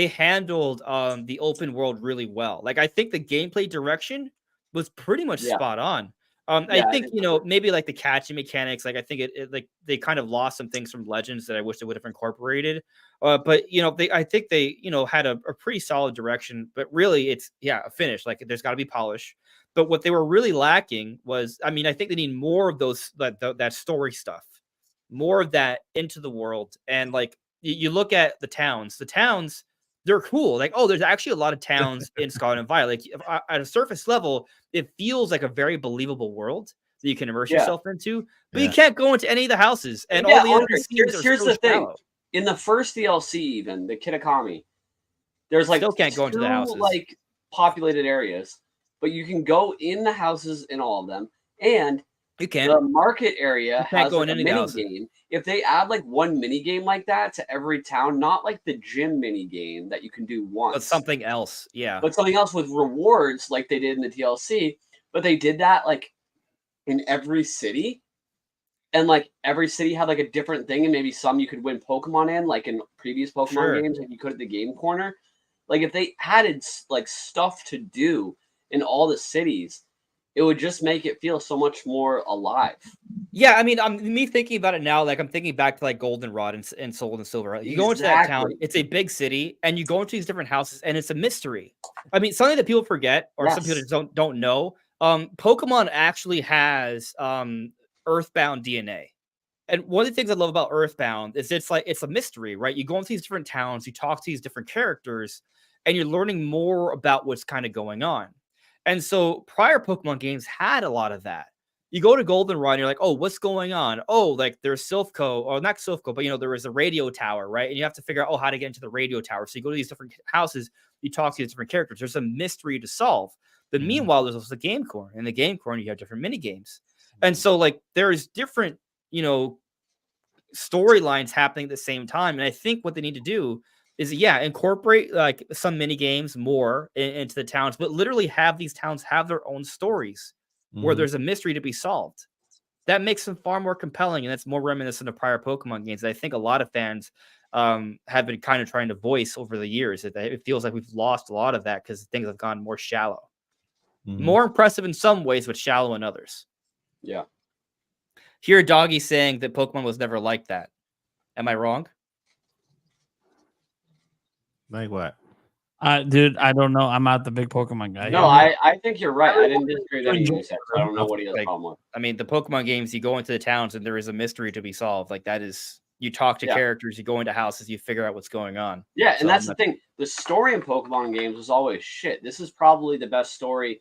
handled the open world really well. Like I think the gameplay direction was pretty much Yeah. spot on. Yeah, I I think think so. maybe like the catching mechanics. Like I think it like they kind of lost some things from Legends that I wish they would have incorporated. But I think they had a pretty solid direction. But really, it's a finish. Like there's got to be polish. But what they were really lacking was, I mean, I think they need more of those that story stuff, more of that into the world. And like you look at the towns, they're cool. Like, oh, there's actually a lot of towns in Scarlet and Violet. Like at a surface level, it feels like a very believable world that you can immerse Yeah. yourself into. But Yeah. you can't go into any of the houses, and Yeah, all the other Andres, scenes here's are the so thing. shallow. In the first DLC, even the Kitakami, there's like Still can't go into the two, houses. like populated areas, but you can go in the houses in all of them, and You can't. the market area You can't has go like in a any of the mini houses. game. If they add like one mini game like that to every town, not like the gym mini game that you can do once, But something else. Yeah. but something else with rewards like they did in the DLC. But they did that like in every city, and like every city had like a different thing, and maybe some you could win Pokemon in, like in previous Pokemon Sure. games, like you could at the game corner. Like if they added like stuff to do in all the cities, it would just make it feel so much more alive. Yeah, I mean, me thinking about it now, like I'm thinking back to like Goldenrod and Soul and Silver. You go into that town, Exactly. it's a big city, and you go into these different houses, and it's a mystery. I mean, something that people forget, or some people Yes. just don't know. Pokemon actually has Earthbound DNA. And one of the things I love about Earthbound is it's a mystery, right? You go into these different towns, you talk to these different characters, and you're learning more about what's kind of going on. And so prior Pokemon games had a lot of that. You go to Goldenrod and you're like, oh, what's going on? Oh, like there's Silphco, or not Silphco, but there was a radio tower, right? And you have to figure out, oh, how to get into the radio tower. So you go to these different houses, you talk to these different characters. There's a mystery to solve. But meanwhile, there's also the game corner. In the game corner, you have different mini games. And so like there's different, storylines happening at the same time. And I think what they need to do is, incorporate like some mini games more into the towns, but literally have these towns have their own stories where there's a mystery to be solved. That makes them far more compelling, and that's more reminiscent of prior Pokemon games. I think a lot of fans have been kind of trying to voice over the years. It feels like we've lost a lot of that because things have gone more shallow. More impressive in some ways, but shallow in others. Yeah. Here, Doggy saying that Pokemon was never like that. Am I wrong? Like what? Dude, I don't know. I'm not the big Pokemon guy. No, I think you're right. I didn't disagree with anything you said. So I don't know what he has a Like, problem with. I mean, the Pokemon games, you go into the towns and there is a mystery to be solved. Like that is, you talk to characters, you go into houses, you figure out what's going on. Yeah, and So that's the thing. The story in Pokemon games was always shit. This is probably the best story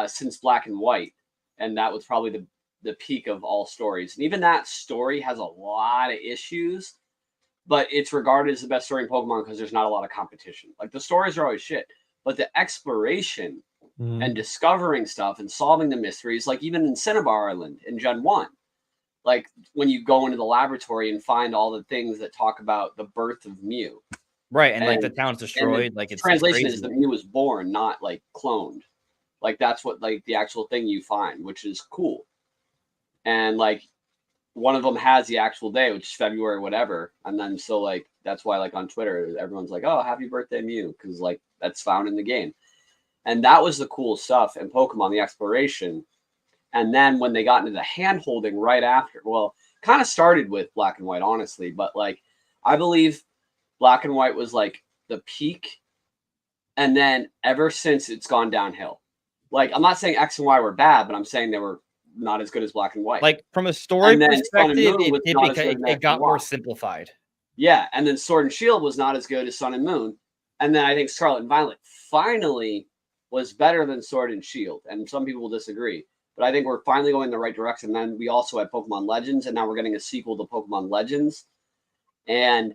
since Black and White, and that was probably the peak of all stories. And even that story has a lot of issues, but it's regarded as the best story in Pokemon because there's not a lot of competition. Like the stories are always shit, but the exploration and discovering stuff and solving the mysteries, like even in Cinnabar Island in Gen 1, like when you go into the laboratory and find all the things that talk about the birth of Mew. Right, and like the town's destroyed. Like it's translation crazy. is that Mew was born, not like cloned. Like that's what like the actual thing you find, which is cool. And like one of them has the actual day, which is February, whatever. And then so like that's why like on Twitter, everyone's like, "Oh, happy birthday, Mew," because like that's found in the game. And that was the cool stuff in Pokemon, the exploration. And then when they got into the hand holding right after, well, kind of started with Black and White, honestly, but like I believe Black and White was like the peak. And then ever since it's gone downhill. Like I'm not saying X and Y were bad, but I'm saying they were not as good as Black and White. Like from a story And then Sun and perspective, Moon was not as good as it X got and more Y. simplified. Yeah, and then Sword and Shield was not as good as Sun and Moon. And then I think Scarlet and Violet finally was better than Sword and Shield. And some people will disagree. But I think we're finally going in the right direction. Then we also had Pokemon Legends, and now we're getting a sequel to Pokemon Legends. And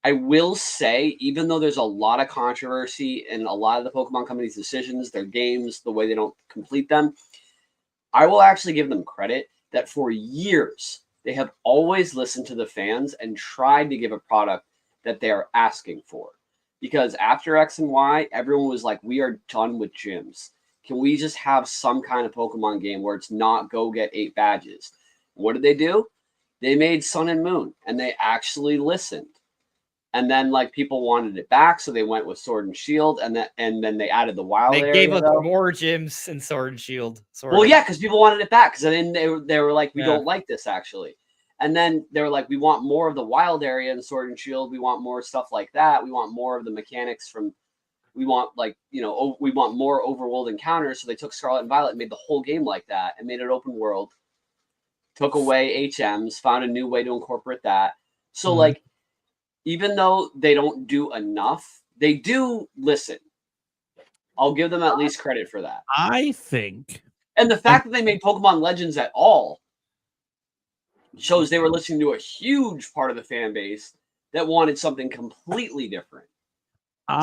I will say, even though there's a lot of controversy in a lot of the Pokemon company's decisions, their games, the way they don't complete them, I will actually give them credit that for years, they have always listened to the fans and tried to give a product that they are asking for. Because after X and Y, everyone was like, we are done with gyms. Can we just have some kind of Pokemon game where it's not go get 8 badges? What did they do? They made Sun and Moon, and they actually listened. And then like people wanted it back, so they went with Sword and Shield, and then they added the wild They area. gave us more gyms in Sword and Shield. Well, yeah, because people wanted it back, because then they were like, we Yeah. don't like this actually. And then they were like, we want more of the wild area in Sword and Shield. We want more stuff like that. We want more of the mechanics from. We want we want more overworld encounters. So they took Scarlet and Violet and made the whole game like that and made it open world. Took away HMs, found a new way to incorporate that. So like, even though they don't do enough, they do listen. I'll give them at least credit for that. I think. And the fact that they made Pokemon Legends at all shows they were listening to a huge part of the fan base that wanted something completely different.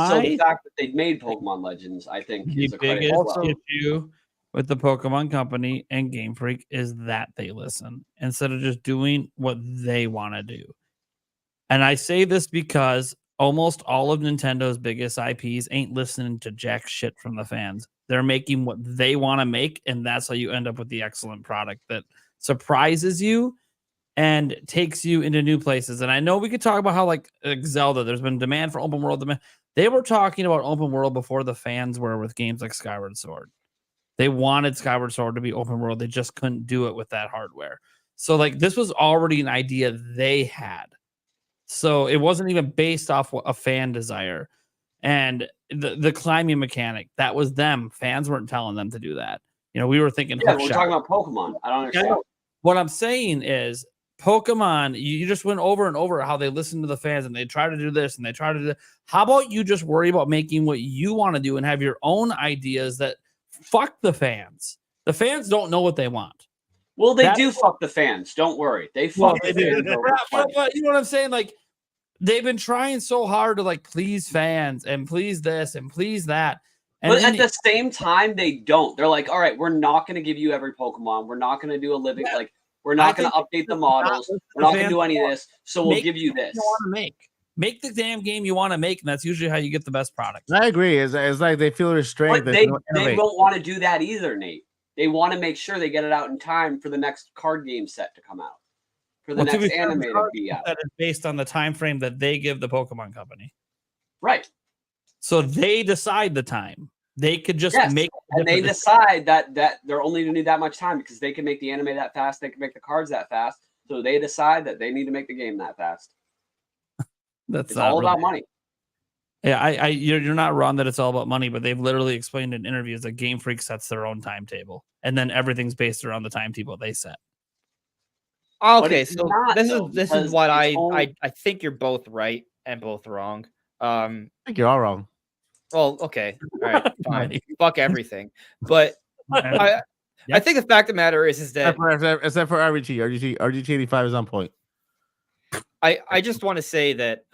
So the fact that they made Pokemon Legends, I think, The is a credit as biggest well. issue with the Pokemon Company and Game Freak is that they listen instead of just doing what they want to do. And I say this because almost all of Nintendo's biggest IPs ain't listening to jack shit from the fans. They're making what they want to make, and that's how you end up with the excellent product that surprises you and takes you into new places. And I know we could talk about how like Zelda, there's been demand for open world demand. They were talking about open world before the fans were with games like Skyward Sword. They wanted Skyward Sword to be open world. They just couldn't do it with that hardware. So like this was already an idea they had. So it wasn't even based off a fan desire. And the climbing mechanic, that was them. Fans weren't telling them to do that. You know, we were thinking. Yeah, we're talking about Pokemon. I don't understand. What I'm saying is Pokemon, you just went over and over how they listen to the fans and they try to do this and they try to do that. How about you just worry about making what you want to do and have your own ideas that fuck the fans. The fans don't know what they want. Well, they do fuck the fans. Don't worry. They fuck the fans. But you know what I'm saying? Like, they've been trying so hard to like please fans and please this and please that. And but at the same time, they don't. They're like, all right, we're not going to give you every Pokemon. We're not going to do a living like We're I not going to think update the should not models. listen We're to not going to fans do any of anymore. this. So we'll Make give you the game this. you want to make the damn game you want to make, and that's usually how you get the best product. I agree. It's like they feel restrained. But They don't they innovate. don't want to do that either, Nate. They want to make sure they get it out in time for the next card game set to come out, for the Well, to next be fair, the anime to card be out. That is based on the time frame that they give the Pokemon Company. Right. So they decide the time. They could just Yes, make and they different- decide that they're only going to need that much time because they can make the anime that fast, they can make the cards that fast. So they decide that they need to make the game that fast. That's It's not all about really- money. Yeah, you're not wrong that it's all about money, but they've literally explained in interviews that Game Freak sets their own timetable, and then everything's based around the timetable they set. Okay, it's so not, this though, is this because is what it's only- I think you're both right and both wrong. I think you're all wrong. Well, okay, all right, fine, Right. fuck everything. But I think the fact of the matter is that Except for RGT 85 is on point. I just want to say that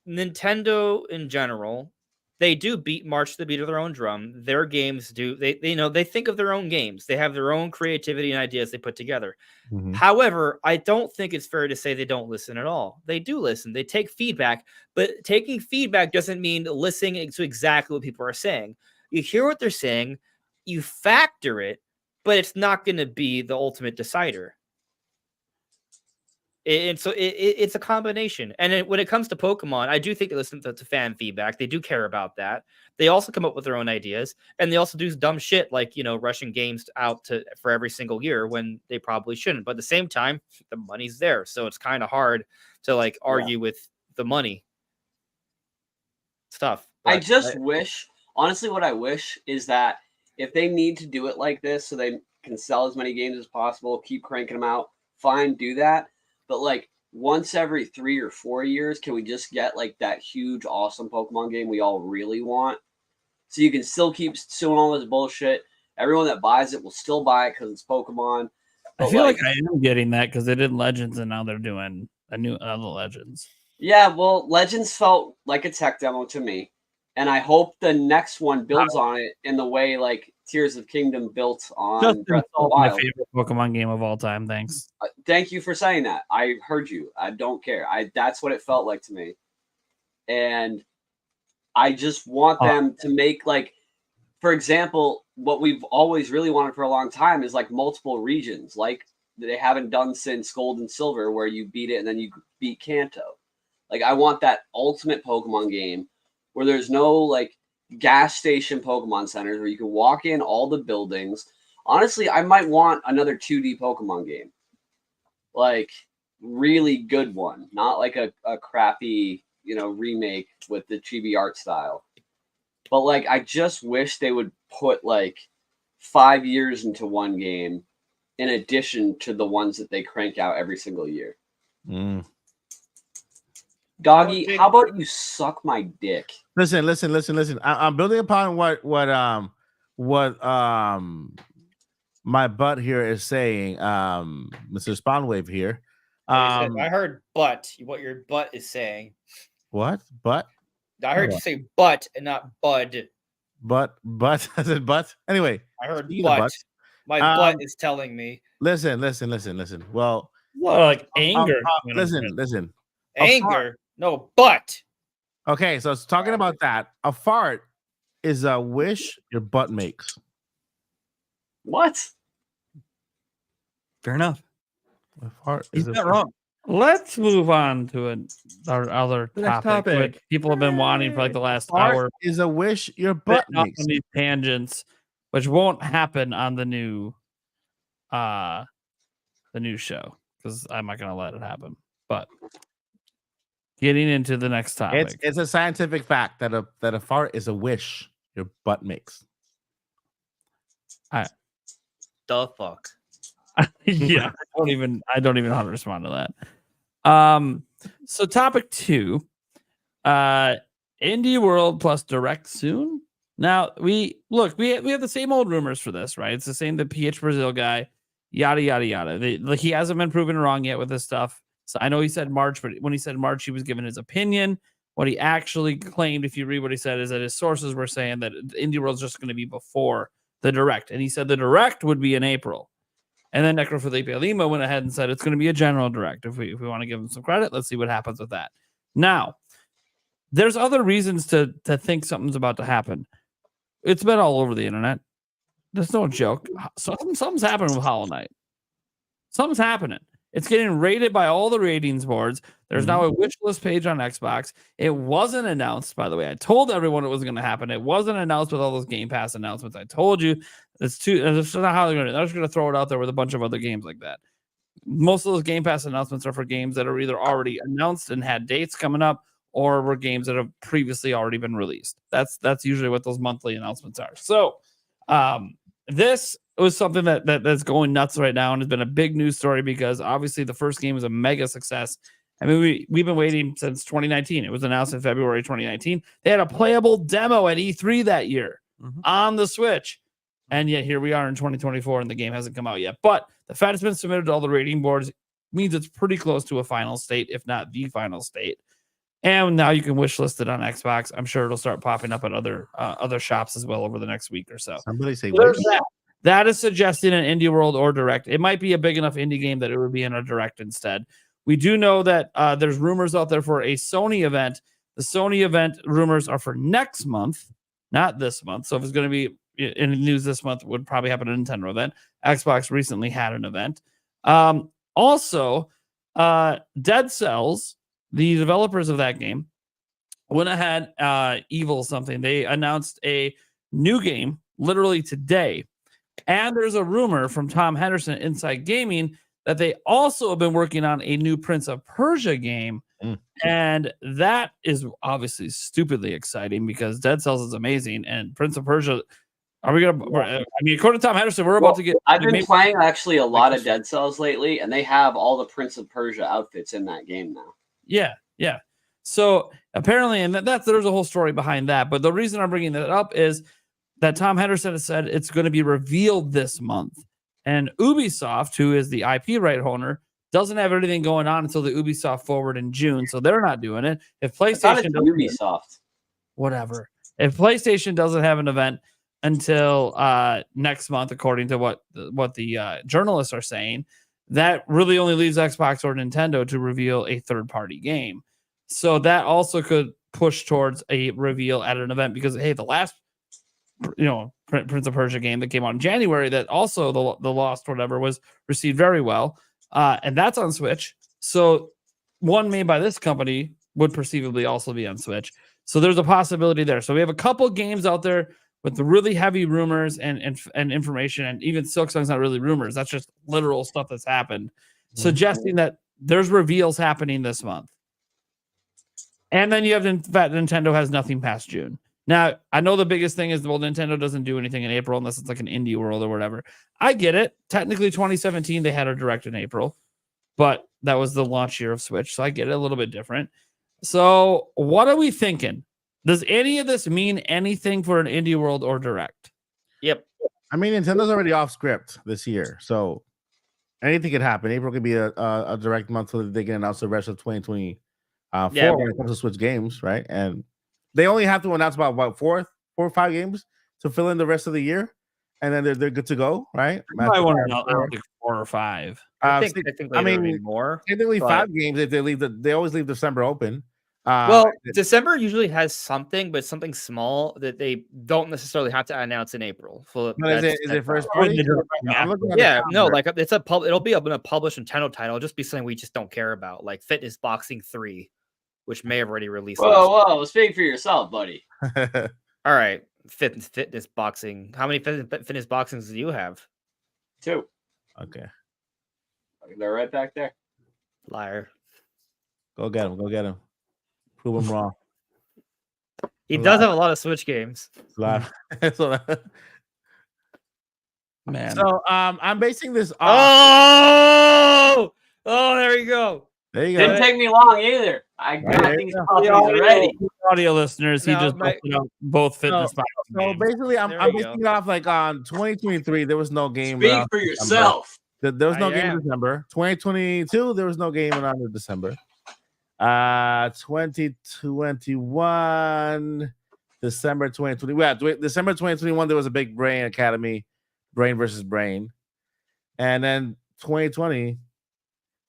Nintendo in general, they do march to the beat of their own drum. Their games do they think of their own games. They have their own creativity and ideas they put together. Mhm. However, I don't think it's fair to say they don't listen at all. They do listen. They take feedback, but taking feedback doesn't mean listening to exactly what people are saying. You hear what they're saying, you factor it, but it's not going to be the ultimate decider. And so it's a combination. And when it comes to Pokemon, I do think they listen to fan feedback. They do care about that. They also come up with their own ideas, and they also do dumb shit like, rushing games out for every single year when they probably shouldn't. But at the same time, the money's there, so it's kind of hard to argue with the money stuff. I But just wish, honestly, what I wish is that if they need to do it like this so they can sell as many games as possible, keep cranking them out, fine, do that. But once every 3 or 4 years, can we just get that huge, awesome Pokemon game we all really want? So you can still keep doing all this bullshit. Everyone that buys it will still buy it because it's Pokemon. I But, feel like I am getting that because they did Legends and now they're doing another Legends. yeah, well, Legends felt like a tech demo to me. And I hope the next one builds on it in the way Tears of Kingdom built on Just Breath of the my Wild. favorite Pokemon game of all time. Thanks. Thank you for saying that. I heard you. I don't care. That's what it felt like to me. And I just want them to make for example, what we've always really wanted for a long time is multiple regions, like they haven't done since Gold and Silver, where you beat it and then you beat Kanto. I want that ultimate Pokemon game where there's no gas station Pokemon centers where you can walk in all the buildings. Honestly, I might want another 2D Pokemon game. Really good one, not a crappy, remake with the chibi art style. But I just wish they would put 5 years into one game in addition to the ones that they crank out every single year. Mm. Doggy, how about you suck my dick? Listen. I'm building upon what my butt here is saying. Mr. Spawnwave here. I heard "but." What your butt is saying. What? But I heard you say "but" and not "bud." But I said but. Anyway, I heard speaking of "but." butts, My butt is telling me listen. Well, Anger. listen. anger. No, but. Okay, so it's talking about that. A fart is a wish your butt makes. What? Fair enough. A fart He's is a not wrong. Let's move on to our other The next topic. topic. Which people have been wanting for the last Fart hour. is a wish your butt Bitten off makes. on these tangents, which won't happen on the new show because I'm not gonna let it happen. But getting into the next topic, It's a scientific fact that a fart is a wish your butt makes. The fuck. yeah, I don't even know how to respond to that. So topic 2, Indie World plus Direct soon. Now we have the same old rumors for this, right? It's the same, the PH Brazil guy, yada yada yada. He hasn't been proven wrong yet with this stuff. So I know he said March, but when he said March, he was giving his opinion. What he actually claimed, if you read what he said, is that his sources were saying that Indie World's just going to be before the Direct, and he said the Direct would be in April. And then Necrofelipe Lima went ahead and said it's going to be a general direct. If we want to give him some credit, let's see what happens with that. Now, there's other reasons to think something's about to happen. It's been all over the internet. There's no joke. Something's happening with Hollow Knight. Something's happening. It's getting rated by all the ratings boards. There's now a wish list page on Xbox. It wasn't announced, by the way. I told everyone it was going to happen. It wasn't announced with all those Game Pass announcements. I told you that's not how they're going to. They're just going to throw it out there with a bunch of other games like that. Most of those Game Pass announcements are for games that are either already announced and had dates coming up, or were games that have previously already been released. That's usually what those monthly announcements are. So, this was something that's going nuts right now and has been a big news story because obviously the first game was a mega success. I mean, we've been waiting since 2019. It was announced in February 2019. They had a playable demo at E3 that year on the Switch. And yet here we are in 2024 and the game hasn't come out yet. But the fact it's been submitted to all the rating boards means it's pretty close to a final state, if not the final state. And now you can wish list it on Xbox. I'm sure it'll start popping up at other shops as well over the next week or so. Somebody say There's that. That is suggesting an Indie World or Direct. It might be a big enough indie game that it would be in a Direct instead. We do know that there's rumors out there for a Sony event. The Sony event rumors are for next month, not this month. So if it's going to be in the news this month, it would probably happen at a Nintendo event. Xbox recently had an event. Also, Dead Cells, the developers of that game, went ahead, Evil something. They announced a new game literally today. And there's a rumor from Tom Henderson at Inside Gaming that they also have been working on a new Prince of Persia game. And that is obviously stupidly exciting because Dead Cells is amazing. And Prince of Persia, according to Tom Henderson, we're about to get. I've been playing actually a lot of Dead Cells lately, and they have all the Prince of Persia outfits in that game now. Yeah. So apparently, and there's a whole story behind that. But the reason I'm bringing that up is that Tom Henderson has said it's going to be revealed this month. And Ubisoft, who is the IP right owner, doesn't have anything going on until the Ubisoft Forward in June. So they're not doing it. If PlayStation doesn't, Ubisoft, whatever. If PlayStation doesn't have an event until next month, according to what the journalists are saying, that really only leaves Xbox or Nintendo to reveal a third-party game. So that also could push towards a reveal at an event because, hey, the last Prince of Persia game that came out in January that also the Lost whatever was received very well, and that's on Switch. So one made by this company would perceivably also be on Switch. So there's a possibility there. So we have a couple games out there with the really heavy rumors and information, and even Silksong's not really rumors. That's just literal stuff that's happened, suggesting that there's reveals happening this month. And then you have that Nintendo has nothing past June. Now, I know the biggest thing is, well, Nintendo doesn't do anything in April unless it's like an Indie World or whatever. I get it. Technically, 2017, they had a Direct in April, but that was the launch year of Switch, so I get it, a little bit different. So what are we thinking? Does any of this mean anything for an Indie World or Direct? Yep. I mean, Nintendo's already off script this year, so anything could happen. April could be a Direct month so that they can announce the rest of 2020. When it comes to Switch games, right? And they only have to announce about 4 or 5 games to fill in the rest of the year, and then they're good to go, right? I want to know 4 or 5. I think more. Technically 5 games if they always leave December open. Well, December usually has something, but something small that they don't necessarily have to announce in April. So is it first party? It'll be a published Nintendo title. It'll just be something we just don't care about, like Fitness Boxing 3. Which may have already released. Whoa! Speak for yourself, buddy. All right, fitness boxing. How many fitness boxings do you have? 2. Okay, they're right back there. Liar. Go get him. Prove him wrong. He does have a lot of Switch games. Liar. Man. So I'm basing this off. Oh, there you go. There you go. Didn't take me long either. I got these puppies already. Audio listeners, he just busted out both fitness boxes. So basically, I'm basing it off like on 2023. There was no game. Speak for yourself. There was no game in December. 2022, there was no game around in December. 2021, December 2020. Yeah, December 2021, there was a big Brain Academy, Brain versus Brain. and then 2020,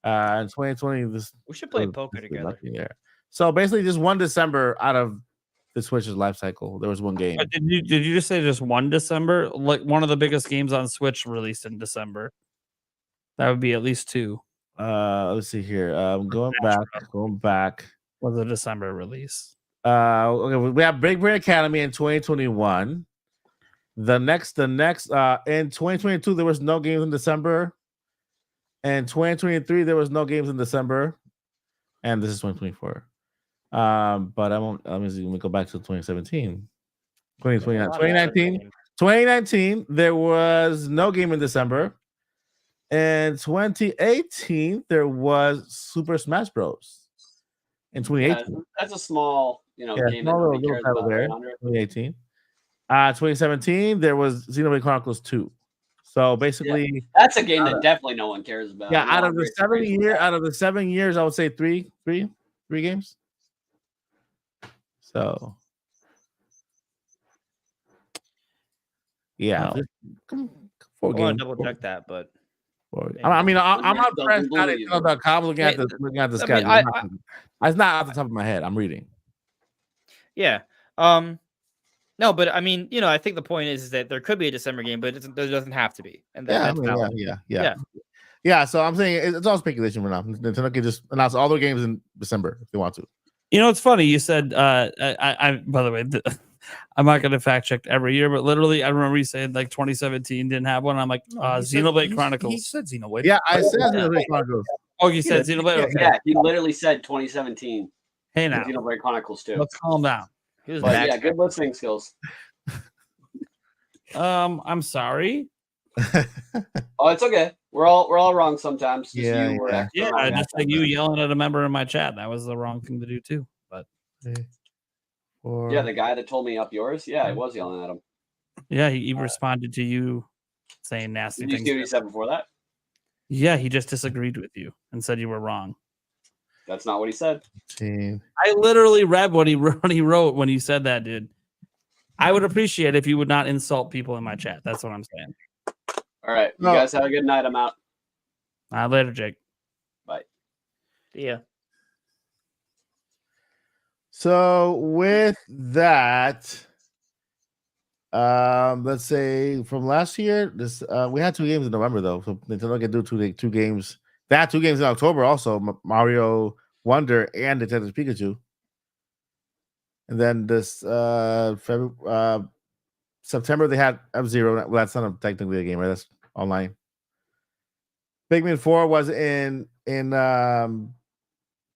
and 2020 this We should play was poker the together. lucky year. So basically, just one December out of the Switch's life cycle, there was one game. Did you just say just 1 December? Like one of the biggest games on Switch released in December. That would be at least 2. Let's see here. Going back. Was a December release. Okay, we have Big Brain Academy in 2021. The next in 2022 there was no games in December. And 2023 there was no games in December. And this is 2024. But I won't. Let me go back to 2017. 2019 there was no game in December. In 2018 there was Super Smash Bros. In 2018. That's a small, game that small nobody little cares title about. there. Right, Andre? 2018. 2017 there was Xenoblade Chronicles 2. So basically, That's a game that definitely no one cares about. yeah, No out one of the rates that. out of the 7 years, I would say three games. So yeah, Wow. just 4 I want games. to double check that, but 4. Yeah. I mean, I'm Doesn't not pressed at believe. Nintendo.com looking at Yeah, looking at the I mean, schedule. It's not off the top of my head. I'm reading. yeah. No, but I mean, I think the point is that there could be a December game, but there doesn't have to be. And Yeah, I that's mean, valid. yeah. So I'm saying it's all speculation right now. Nintendo can just announce all their games in December if they want to. It's funny. You said, I by the way, I'm not going to fact check every year, but literally, I remember you saying like 2017 didn't have one. I'm like, Xenoblade Chronicles. He said Xenoblade. Yeah, I said Xenoblade Chronicles. Oh, you said Xenoblade? Okay. Yeah, he literally said 2017. Hey, now, Xenoblade Chronicles 2. let's calm down. He was But back. yeah, good listening skills. I'm sorry. Oh, it's okay. We're all wrong sometimes. Just Yeah, you were yeah. extra Yeah, wrong just that like you time. yelling at a member in my chat. That was the wrong thing to do, too. But Yeah, the guy that told me up yours. Yeah, I was yelling at him. yeah, he responded to you saying nasty Did you things. see what he said before that? Yeah, he just disagreed with you and said you were wrong. That's not what he said. I literally read what he wrote when he said that, dude. I would appreciate if you would not insult people in my chat. That's what I'm saying. All right, you No. guys have a good night. I'm out. Later, Jake. Yeah. So with that, let's say from last year, this we had 2 games in November though, so Nintendo can do two games. They had 2 games in October also, Mario Wonder and Detective Pikachu. And then this September they had F-Zero. Well, that's not technically a game, right? That's online. Pikmin 4 was in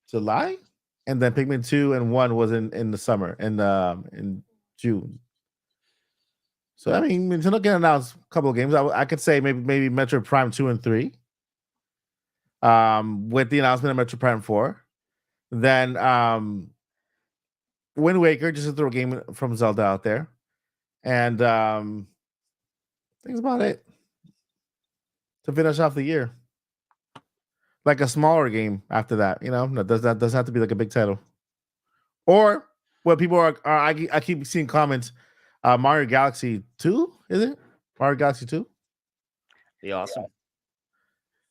July, and then Pikmin 2 and 1 was in the summer in June. So I mean, Nintendo can announce a couple of games. I could say maybe Metroid Prime 2 and 3. With the announcement of Metroid Prime 4, then Wind Waker, just to throw a game from Zelda out there, and I think that's about it to finish off the year. Like a smaller game after that, that doesn't have to be like a big title. Or what people are I keep seeing comments, Mario Galaxy 2, is it? Mario Galaxy 2? Be awesome.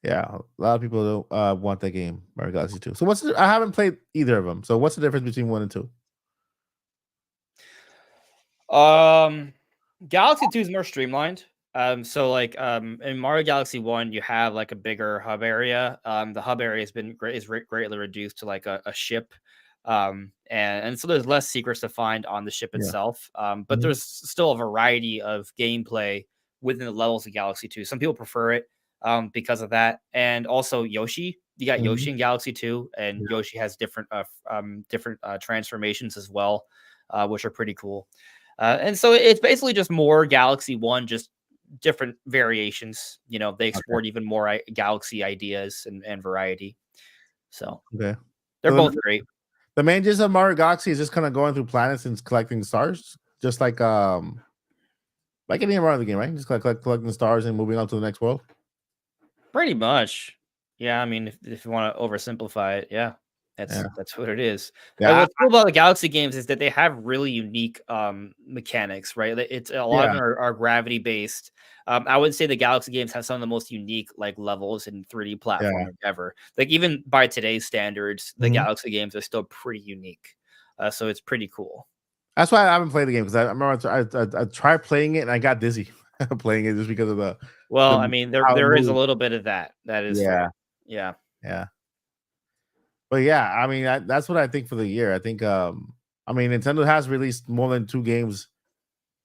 Yeah, a lot of people don't want that game, Mario Galaxy 2. So I haven't played either of them. So what's the difference between 1 and 2? Galaxy 2 is more streamlined. So like in Mario Galaxy 1, you have like a bigger hub area. The hub area has been greatly reduced to like a ship. And so there's less secrets to find on the ship Yeah. itself. But there's still a variety of gameplay within the levels of Galaxy 2. Some people prefer it because of that. And also Yoshi. You got Yoshi in Galaxy 2, and Yoshi has different transformations as well, which are pretty cool. And so it's basically just more Galaxy 1, just different variations. They explored even more Galaxy ideas and variety. So Okay. they're So both great. The main gist of Mario Galaxy is just kind of going through planets and collecting stars, just like any other game, right? Just collecting stars and moving on to the next world. Pretty much. Yeah, I mean, if you want to oversimplify it, yeah. That's what it is. Yeah, What's cool about the Galaxy games is that they have really unique mechanics, right? It's a lot of Yeah. them are gravity based. I would say the Galaxy games have some of the most unique like levels in 3D platforming ever. Like even by today's standards, the Mhm. Galaxy games are still pretty unique. So it's pretty cool. That's why I haven't played the game, because I remember I tried playing it and I got dizzy playing it just because of Well, the I mean, how it there is a moves. little bit of that. That is Yeah, fair. Yeah. yeah. But yeah, I mean that's what I think for the year. I think I mean Nintendo has released more than 2 games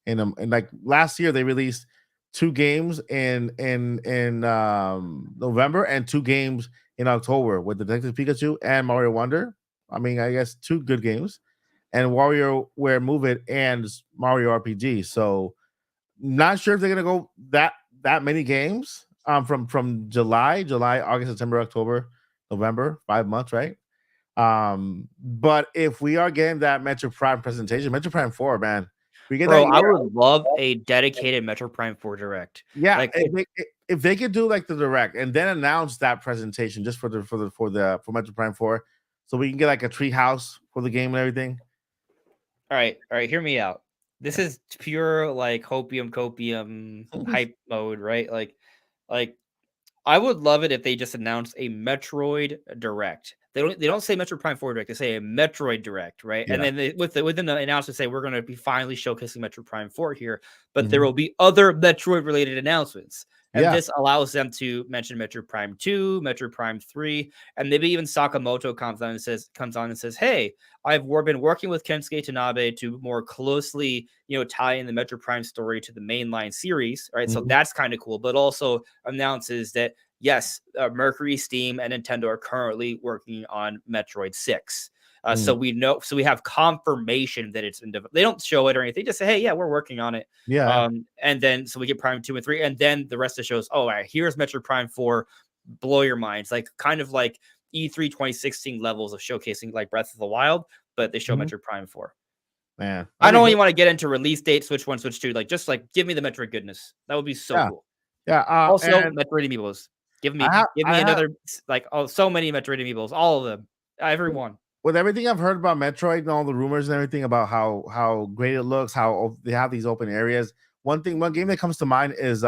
in like last year they released 2 games in November and 2 games in October with Detective Pikachu and Mario Wonder. I mean, I guess 2 good games, and WarioWare Move It and Mario RPG. So not sure if they're gonna go that many games from July, August, September, October, November, 5 months, right? But if we are getting that Metro Prime presentation, Metro Prime 4, man, we get Bro, that I year. would love a dedicated Metro Prime 4 Direct. Yeah, Like if they could do like the direct and then announce that presentation just for Metro Prime 4, so we can get like a tree house for the game and everything. all right, hear me out. This is pure like copium hype mode, right? Like I would love it if they just announced a Metroid Direct. They don't say Metroid Prime 4 Direct, they say a Metroid Direct, right? And Yeah. then within the announcement say we're going to be finally showcasing Metroid Prime 4 here, but there Mhm. will be other Metroid related announcements. And Yeah. this allows them to mention Metroid Prime 2, Metroid Prime 3, and maybe even Sakamoto comes on and says, "Hey, been working with Kensuke Tanabe to more closely, tie in the Metroid Prime story to the mainline series, right?" So Mhm. that's kind of cool, but also announces that yes, Mercury, Steam, and Nintendo are currently working on Metroid 6. So we have confirmation that it's in development. They don't show it or anything. They just say, hey, yeah, we're working on it. Yeah. And then so we get Prime 2 and 3. And then the rest of the shows, all right, here's Metroid Prime 4. Blow your minds. Like kind of like E3 2016 levels of showcasing like Breath of the Wild, but they show Mhm. Metroid Prime 4. Man. I That'd don't be even want to get into release date, Switch 1, Switch 2. Like just like give me the Metroid goodness. That would be so Yeah. cool. Yeah. Also, And Metroid Amiibos. Give me I have another so many Metroid Amiibos, all of them, everyone. with everything I've heard about Metroid and all the rumors and everything about how great it looks, how they have these open areas. One game that comes to mind is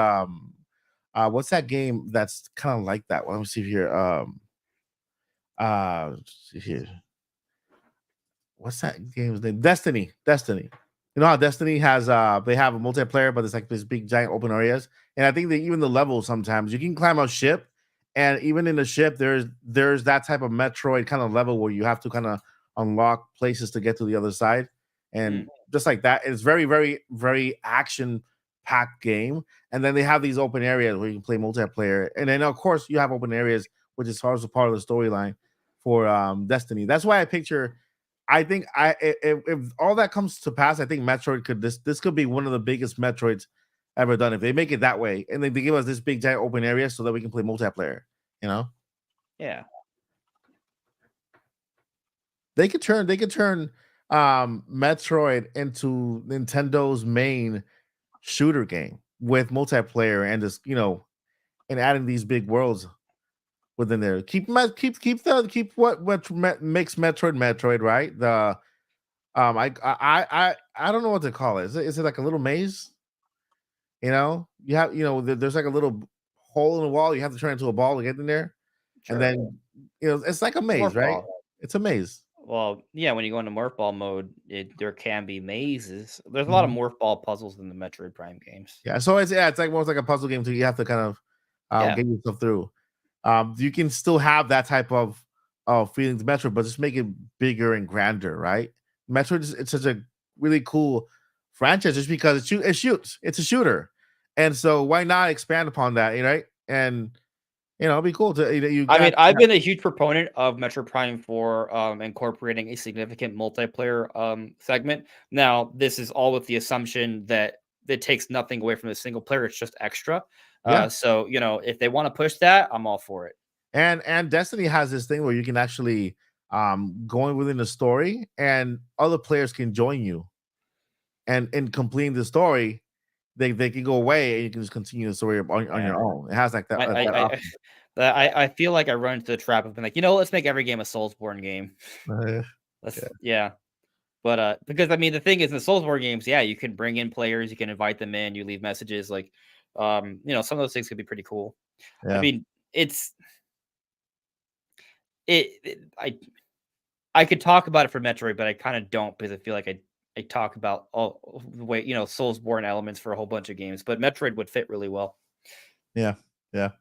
what's that game that's kind of like that? Well, let me see here. Here. What's that game's name? Destiny. You know how Destiny has they have a multiplayer, but it's like this big giant open areas. And I think that even the levels sometimes you can climb a ship, and even in the ship, there's that type of Metroid kind of level where you have to kind of unlock places to get to the other side. And just like that, it's very, very, very action-packed game. And then they have these open areas where you can play multiplayer. And then of course you have open areas, which is also part of the storyline for Destiny. That's why I think if all that comes to pass, I think Metroid this could be one of the biggest Metroids ever done. If they make it that way, and they give us this big giant open area so that we can play multiplayer, Yeah. they could turn Metroid into Nintendo's main shooter game with multiplayer and just and adding these big worlds within there. Keep what makes Metroid, right? The I don't know what to call it. Is it like a little maze? You have there's like a little hole in the wall. You have to turn into a ball to get in there, and then it's like a maze, right? Morph Ball. It's a maze. Well, yeah, when you go into Morph Ball mode, there can be mazes. There's a lot of Morph Ball puzzles in the Metroid Prime games. Yeah, so it's like more like a puzzle game too. You have to kind of get yourself through. You can still have that type of feelings Metroid, but just make it bigger and grander, right? Metroid it's such a really cool franchise just because it shoots. It's a shooter, and so why not expand upon that, right? And it'd be cool to I've been a huge proponent of Metroid Prime 4 incorporating a significant multiplayer segment. Now, this is all with the assumption that it takes nothing away from the single player; it's just extra. So if they want to push that, I'm all for it. And Destiny has this thing where you can actually go in within the story, and other players can join you. And in completing the story, they can go away and you can just continue the story on your own. It has like that. I feel like I run into the trap of being like, let's make every game a Soulsborne game. Uh, Yeah. But because I mean the thing is in the Soulsborne games, yeah, you can bring in players, you can invite them in, you leave messages like some of those things could be pretty cool. I yeah. mean, it's it I could talk about it for Metroid, but I kind of don't because I feel like I talk about all the way, Soulsborne elements for a whole bunch of games, but Metroid would fit really well. Yeah. Yeah.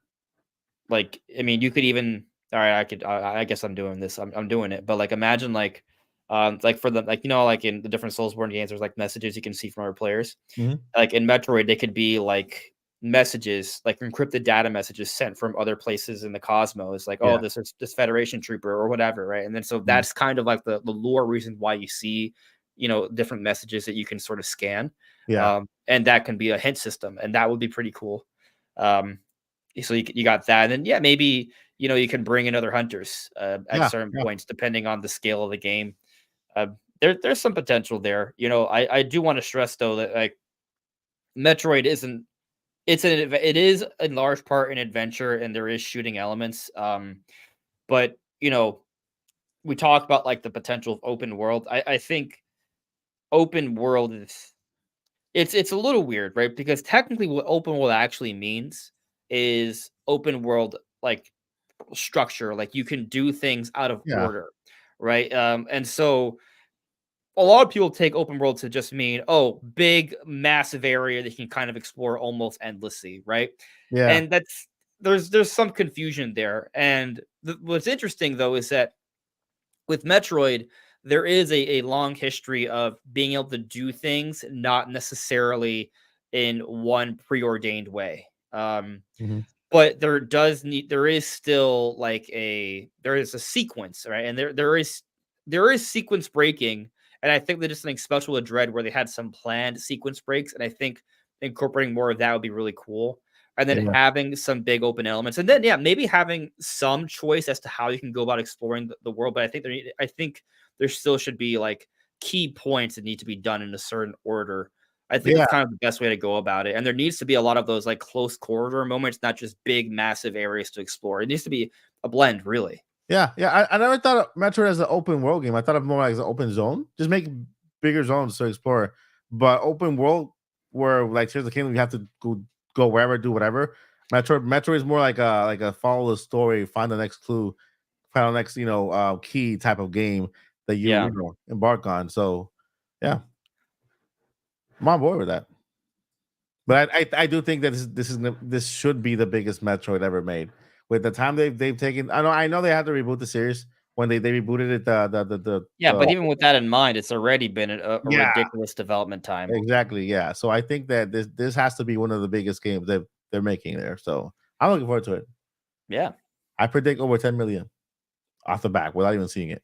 Like, I mean, you could even all right, I guess I'm doing this. I'm doing it. But like imagine like for the like in the different Soulsborne games, there's like messages you can see from other players. Mhm. Like in Metroid, they could be like messages, like encrypted data messages sent from other places in the cosmos, like, oh, Yeah. this is this Federation trooper or whatever, right? And then so Mhm. that's kind of like the lore reason why you see, different messages that you can sort of scan. Yeah. And that can be a hint system, and that would be pretty cool. Um, so you got that, and then yeah, maybe you can bring in other hunters at Yeah. certain Yeah. points depending on the scale of the game. There's some potential there. I do want to stress though that like Metroid isn't it is in large part an adventure and there is shooting elements. But we talked about like the potential of open world. I think open world is it's a little weird, right? Because technically what open world actually means is open world like structure, like you can do things out of Yeah. order, right? And so a lot of people take open world to just mean, oh, big, massive area that you can kind of explore almost endlessly, right? Yeah. And that's there's some confusion there. And what's interesting though is that with Metroid, there is a long history of being able to do things not necessarily in one preordained way. Mhm. But there is still there is a sequence, right? And there is sequence breaking, and I think that it's something special with Dread where they had some planned sequence breaks, and I think incorporating more of that would be really cool. And then Yeah. having some big open elements, and then yeah, maybe having some choice as to how you can go about exploring the world. But I think there still should be like key points that need to be done in a certain order. I think Yeah. it's kind of the best way to go about it. And there needs to be a lot of those like close corridor moments, not just big, massive areas to explore. It needs to be a blend, really. Yeah. Yeah. I never thought of Metroid as an open world game. I thought of more like as an open zone. Just make bigger zones to explore. But open world where like here's the kingdom, you have to go wherever, do whatever. Metroid is more like a follow the story, find the next clue, find the next key type of game that you, Yeah. embark on. So yeah, I'm on board with that. But I do think that this should be the biggest Metroid ever made. With the time they've taken, I know they had to reboot the series when they rebooted it. Yeah, but even with that in mind, it's already been a Yeah. ridiculous development time. Exactly, yeah. So I think that this has to be one of the biggest games that they're making there. So I'm looking forward to it. Yeah. I predict over 10 million off the back without even seeing it.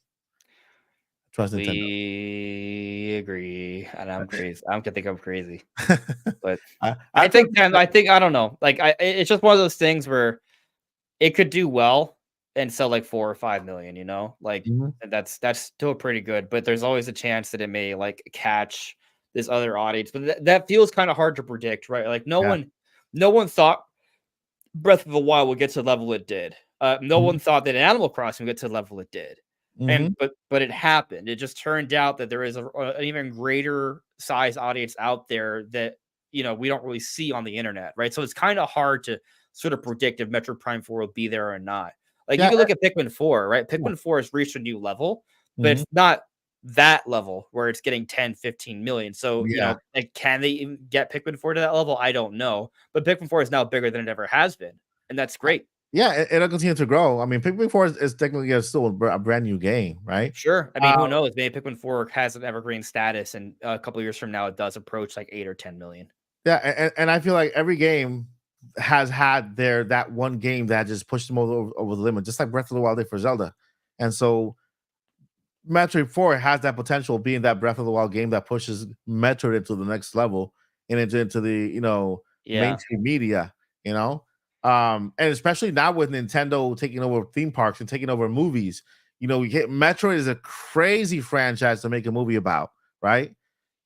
Trust Nintendo. We agree. And I'm crazy. I don't think I'm crazy. But I I think I don't know. Like it's just one of those things where it could do well and sell like 4 or 5 million, like Mhm. that's still pretty good, but there's always a chance that it may like catch this other audience. But that feels kind of hard to predict, right? Like no one thought Breath of the Wild would get to the level it did. No Mhm. one thought that Animal Crossing would get to the level it did. Mhm. And but it happened. It just turned out that there is an even greater size audience out there that we don't really see on the internet, right? So it's kind of hard to sort of predict if Metro Prime 4 will be there or not. Like you Yeah, can look at Pikmin 4, right? Pikmin 4 has reached a new level, but Mhm. it's not that level where it's getting 10, 15 million. So, Yeah. like can they even get Pikmin 4 to that level? I don't know. But Pikmin 4 is now bigger than it ever has been. And that's great. Yeah, it'll continue to grow. I mean, Pikmin 4 is technically still a brand new game, right? Sure. I mean, who knows? Maybe Pikmin 4 has an evergreen status, and a couple years from now, it does approach like 8 or 10 million. Yeah, and I feel like every game has had that one game that just pushed them over the limit, just like Breath of the Wild did for Zelda. And so Metroid 4 has that potential of being that Breath of the Wild game that pushes Metroid into the next level and into the Yeah. mainstream media, and especially now with Nintendo taking over theme parks and taking over movies, we get Metroid is a crazy franchise to make a movie about, right?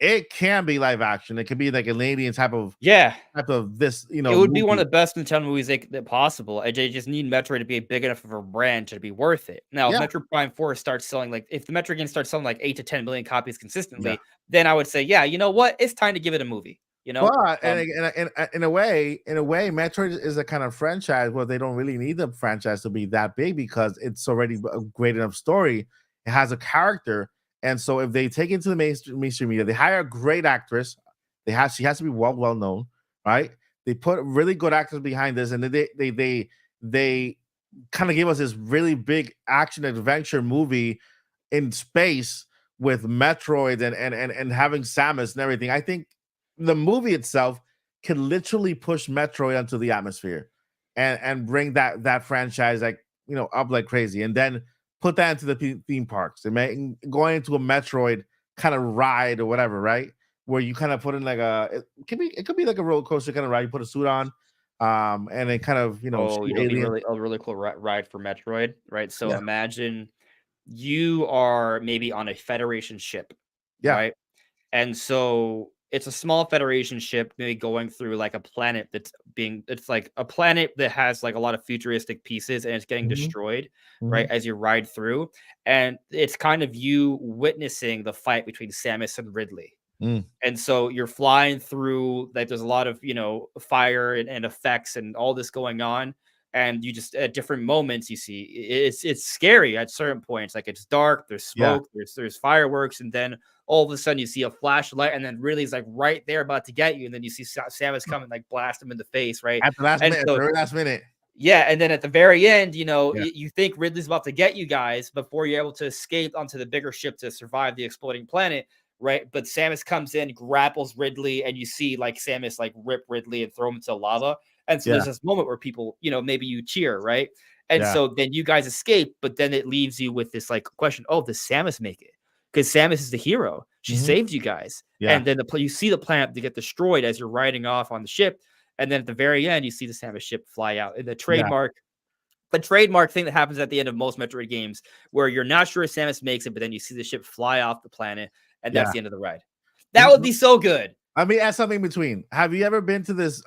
it can be live action. It could be like an alien type of this, you know. It would be one movie. of the best Nintendo movies that possible. They just need Metroid to be big enough of a brand to be worth it. Now, Yeah. if Metroid Prime 4 starts selling if the Metroid game starts selling like 8 to 10 million copies consistently, then I would say, yeah, you know what? It's time to give it a movie. You know, But in a way, Metroid is a kind of franchise where they don't really need the franchise to be that big because it's already a great enough story. It has a character, and so if they take it to the mainstream media, they hire a great actress. She has to be well known, right? They put really good actors behind this, and they kind of give us this really big action adventure movie in space with Metroid and having Samus and everything. I think the movie itself can literally push Metroid onto the atmosphere and bring that franchise like up like crazy, and then put that into the theme parks and going into a Metroid kind of ride or whatever, right? Where you kind of put in like it could be like a roller coaster kind of ride. You put a suit on, and then kind of be a really cool ride for Metroid, right? So imagine you are maybe on a Federation ship, right? And so it's a small Federation ship, maybe going through like a planet it's like a planet that has like a lot of futuristic pieces and it's getting destroyed, right? As you ride through. And it's kind of you witnessing the fight between Samus and Ridley. And so you're flying through, like there's a lot of, fire and effects and all this going on. And you just at different moments you see it's scary at certain points. Like it's dark, there's smoke, there's fireworks, and then all of a sudden you see a flashlight, and then Ridley's like right there about to get you, and then you see Samus come and like blast him in the face, right? At the last minute. Yeah, and then at the very end, you think Ridley's about to get you guys before you're able to escape onto the bigger ship to survive the exploding planet, right? But Samus comes in, grapples Ridley, and you see like Samus like rip Ridley and throw him into lava. And so there's this moment where people, maybe you cheer, right? And so then you guys escape, but then it leaves you with this like question: oh, does Samus make it? Because Samus is the hero. She saved you guys. And then you see the planet to get destroyed as you're riding off on the ship. And then at the very end, you see the Samus ship fly out. And the trademark thing that happens at the end of most Metroid games, where you're not sure if Samus makes it, but then you see the ship fly off the planet, and that's the end of the ride. That would be so good. Let me add something in between. Have you ever been to this?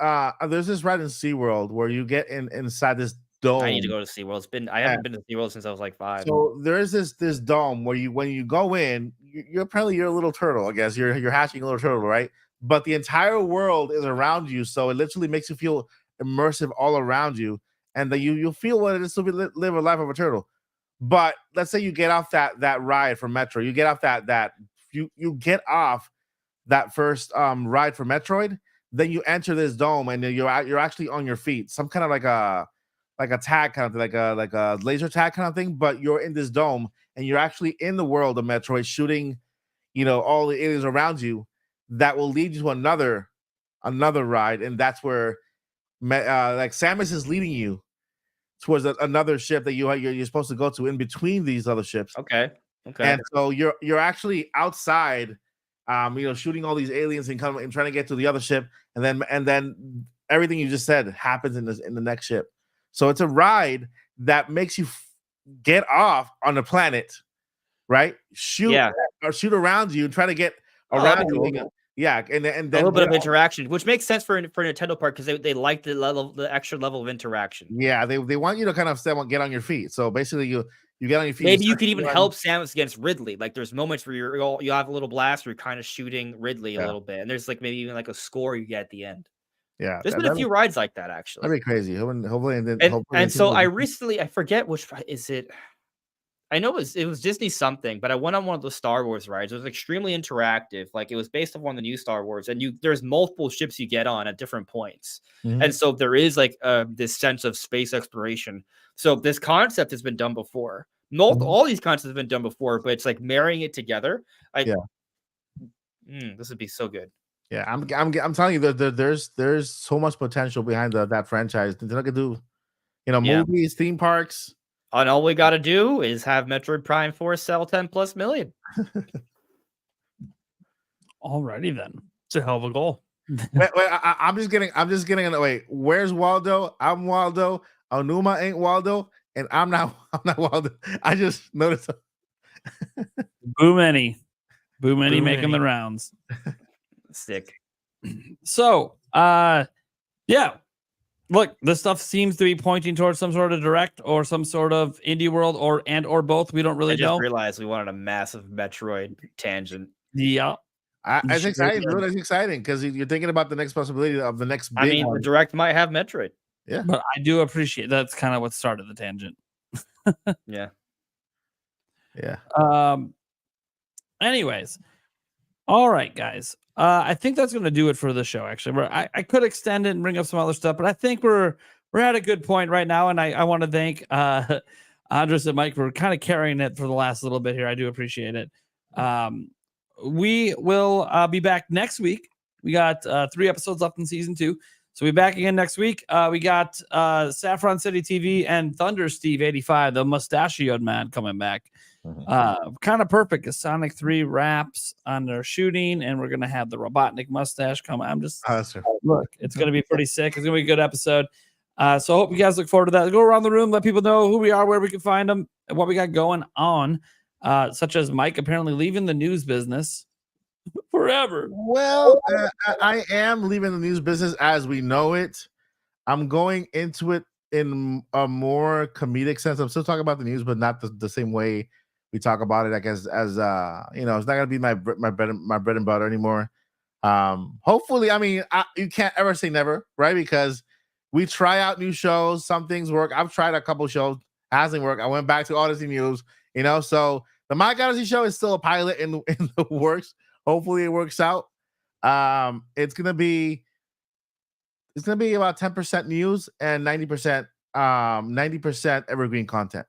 There's this ride in SeaWorld where you get inside this dome. I need to go to SeaWorld. I haven't been to SeaWorld since I was like 5. So there is this dome where when you go in, you're a little turtle, I guess. You're hatching a little turtle, right? But the entire world is around you, so it literally makes you feel immersive all around you, and that you feel what it is to live a life of a turtle. But let's say you get off that ride from Metro, you get off you get off that first ride for Metroid, then you enter this dome and you're actually on your feet, some kind of like a tag kind of thing, like a laser tag kind of thing, but you're in this dome and you're actually in the world of Metroid shooting, all the aliens around you. That will lead you to another ride, and that's where like Samus is leading you towards another ship that you're supposed to go to in between these other ships. Okay. And so you're actually outside, shooting all these aliens and trying to get to the other ship, and then everything you just said happens in the next ship. So it's a ride that makes you get off on the planet, right? Shoot around you, try to get around you. Cool. Yeah, and then a little bit of interaction, which makes sense for Nintendo part because they like the extra level of interaction. Yeah, they want you to kind of get on your feet. So basically, you get on your feet. Maybe you could even help Samus against Ridley. Like there's moments where you have a little blast where you're kind of shooting Ridley a little bit, and there's like maybe even like a score you get at the end. Yeah, there's been a few rides like that actually. That'd be crazy. Hopefully, and so I forget which is it. I know it was Disney something, but I went on one of the Star Wars rides. It was extremely interactive. Like it was based off one of the new Star Wars, and there's multiple ships you get on at different points. And so there is like this sense of space exploration. So this concept has been done before. All these concepts have been done before, but it's like marrying it together. This would be so good. Yeah, I'm telling you that there's so much potential behind that franchise. Nintendo could do, movies, theme parks. And all we got to do is have Metroid Prime 4 sell 10+ million. Alrighty then. It's a hell of a goal. wait, I'm just getting. Wait, where's Waldo? I'm Waldo. Onuma ain't Waldo, and I'm not Waldo. I just noticed. Boo many. Boo Mini Boo making Mini. the rounds. Sick. So, yeah. Look, this stuff seems to be pointing towards some sort of direct or some sort of indie world or both. We don't I really just know. realized we wanted a massive Metroid tangent. Yeah. It's Sure exciting, did. dude. It's exciting because you're thinking about the next possibility of the next big I mean, one. the direct might have Metroid. But I do appreciate that's kind of what started the tangent. Yeah. Yeah. Anyways, all right, guys. I think that's going to do it for the show. Actually, I could extend it and bring up some other stuff, but I think we're at a good point right now, and I want to thank Andres and Mike for kind of carrying it for the last little bit here. I do appreciate it. We will be back next week. We got 3 episodes left in season 2. So we'll be back again next week. We got Saffron City TV and Thunder Steve 85, the mustachioed man, coming back. Kind of perfect because Sonic 3 wraps on their shooting, and we're gonna have the Robotnik mustache come. I'm just look, it's gonna be pretty sick. It's gonna be a good episode. So I hope you guys look forward to that. Go around the room, let people know who we are, where we can find them, and what we got going on. Such as Mike apparently leaving the news business forever. Well, I am leaving the news business as we know it. I'm going into it in a more comedic sense. I'm still talking about the news, but not the same way we talk about it. I guess as you know, it's not gonna be my bread and butter anymore. Hopefully, I mean, you can't ever say never, right? Because we try out new shows. Some things work. I've tried a couple shows, hasn't worked. I went back to Odyssey News, you know. So the Mike Odyssey show is still a pilot in the works. Hopefully, it works out. It's gonna be about 10% news and 90% evergreen content.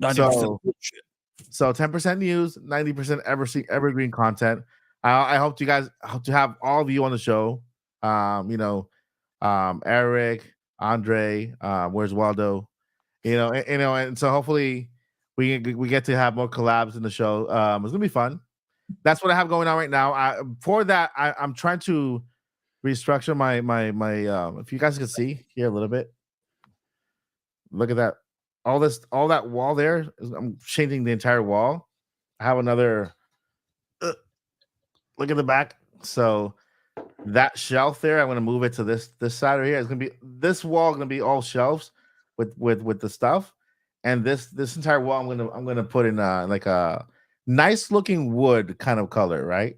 90%. So 10% news, 90% evergreen content. I hope to have all of you on the show. Eric, Andre, where's Waldo? And so hopefully we get to have more collabs in the show. It's gonna be fun. That's what I have going on right now. I'm trying to restructure my if you guys can see here a little bit. Look at that. All that wall there. I'm changing the entire wall. I have another look at the back. So that shelf there, I'm gonna move it to this side right here. It's gonna be this wall gonna be all shelves with the stuff. And this entire wall I'm gonna put in like a nice looking wood kind of color, right?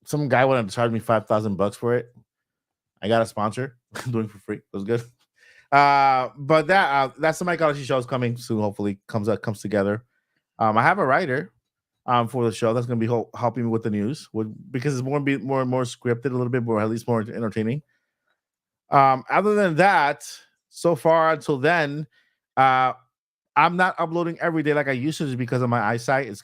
Some guy wanted to charge me $5,000 for it. I got a sponsor. I'm doing it for free. It was good. But that's the mycology show is coming soon. Hopefully comes together. I have a writer for the show that's going to be helping me with the news because it's more and more scripted, a little bit more, at least more entertaining. Other than that, so far until then, I'm not uploading every day like I used to just because of my eyesight. It's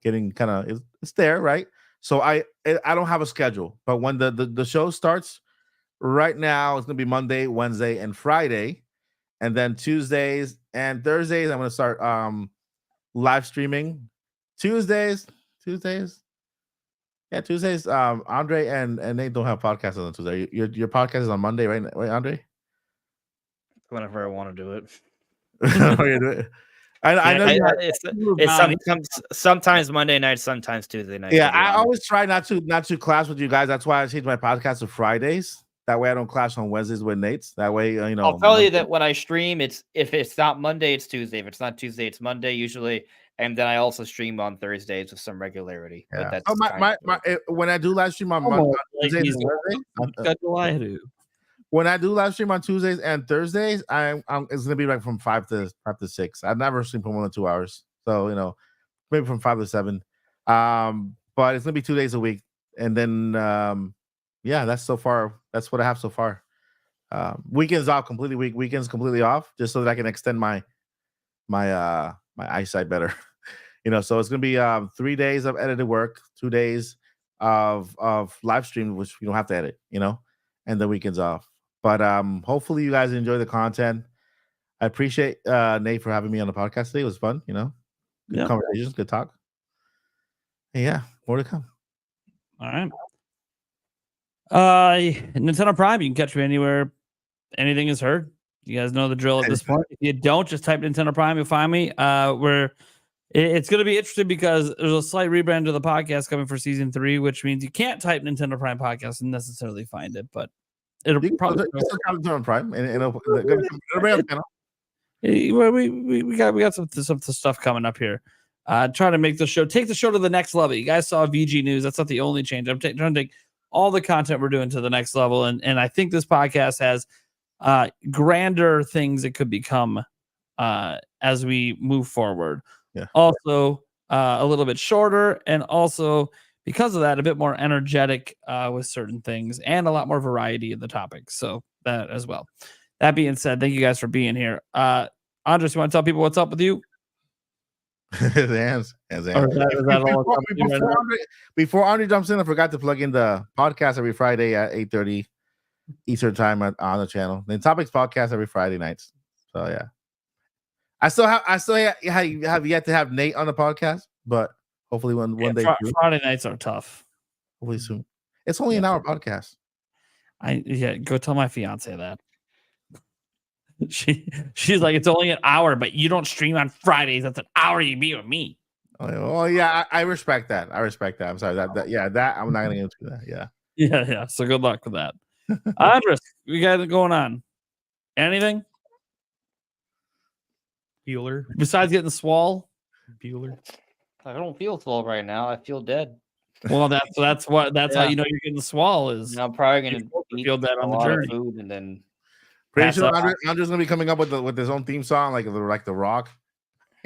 it's there, right? So I don't have a schedule, but when the show starts right now, it's gonna be Monday, Wednesday, and Friday, and then Tuesdays and Thursdays I'm gonna start live streaming. Tuesdays. Yeah, Tuesdays. Andre and Nate don't have podcasts on Tuesday. Your podcast is on Monday, right, Andre? Whenever I want to do it. I know it's sometimes Monday night, sometimes Tuesday night. Yeah, I always try not to clash with you guys. That's why I changed my podcast to Fridays. That way I don't clash on Wednesdays with Nate's. That way, I'll tell you that when I stream, if it's not Monday, it's Tuesday. If it's not Tuesday, it's Monday usually. And then I also stream on Thursdays with some regularity. Yeah. But that's when I do live stream on Monday, Tuesdays, and Thursdays, when I do live stream on Tuesdays and Thursdays, it's gonna be like from 5 to 6. I've never streamed for more than 2 hours, so maybe from 5 to 7. But it's gonna be 2 days a week, and then that's what I have so far. Weekends off completely. Weekends completely off, just so that I can extend my eyesight better. So it's gonna be 3 days of edited work, 2 days of live stream, which you don't have to edit, and the weekends off. But hopefully you guys enjoy the content. I appreciate Nate for having me on the podcast today. It was fun, good conversations, good talk. And yeah, more to come. All right. Nintendo Prime, you can catch me anywhere anything is heard. You guys know the drill at this point. If you don't, just type Nintendo Prime, you'll find me. We're It's going to be interesting because there's a slight rebrand of the podcast coming for season 3, which means you can't type Nintendo Prime podcast and necessarily find it, but it'll You can probably. still count it on Prime, and it'll bring up the channel. We got some stuff coming up here. Trying to make the show, take the show to the next level. You guys saw VG News. That's not the only change. I'm trying to take all the content we're doing to the next level, and I think this podcast has grander things it could become as we move forward. Yeah. Also, a little bit shorter, and also because of that, a bit more energetic with certain things, and a lot more variety in the topics. So that as well. That being said, thank you guys for being here. Andres, you want to tell people what's up with you? Hands. Or is that all it's up to right now? Before Andre jumps in, I forgot to plug in the podcast every Friday at 8:30 Eastern time on the channel. Then Topics podcast every Friday nights. So yeah, I still have yet to have Nate on the podcast, but hopefully one day. Friday nights are tough. Hopefully soon. It's only an hour podcast. Go tell my fiance that. She's like, it's only an hour, but you don't stream on Fridays. That's an hour you be with me. Oh yeah, I respect that. I'm sorry that I'm not gonna get into that. Yeah. So good luck with that. Andres, we got it going on. Anything Bueller. besides getting swole? Bueller. I don't feel 12 right now. I feel dead. Well, that's how you know you're getting the swole is. I'm probably gonna feel that on the lot of journey. food and then Pretty Pass sure up. Andre's gonna be coming up with his own theme song, like the Rock.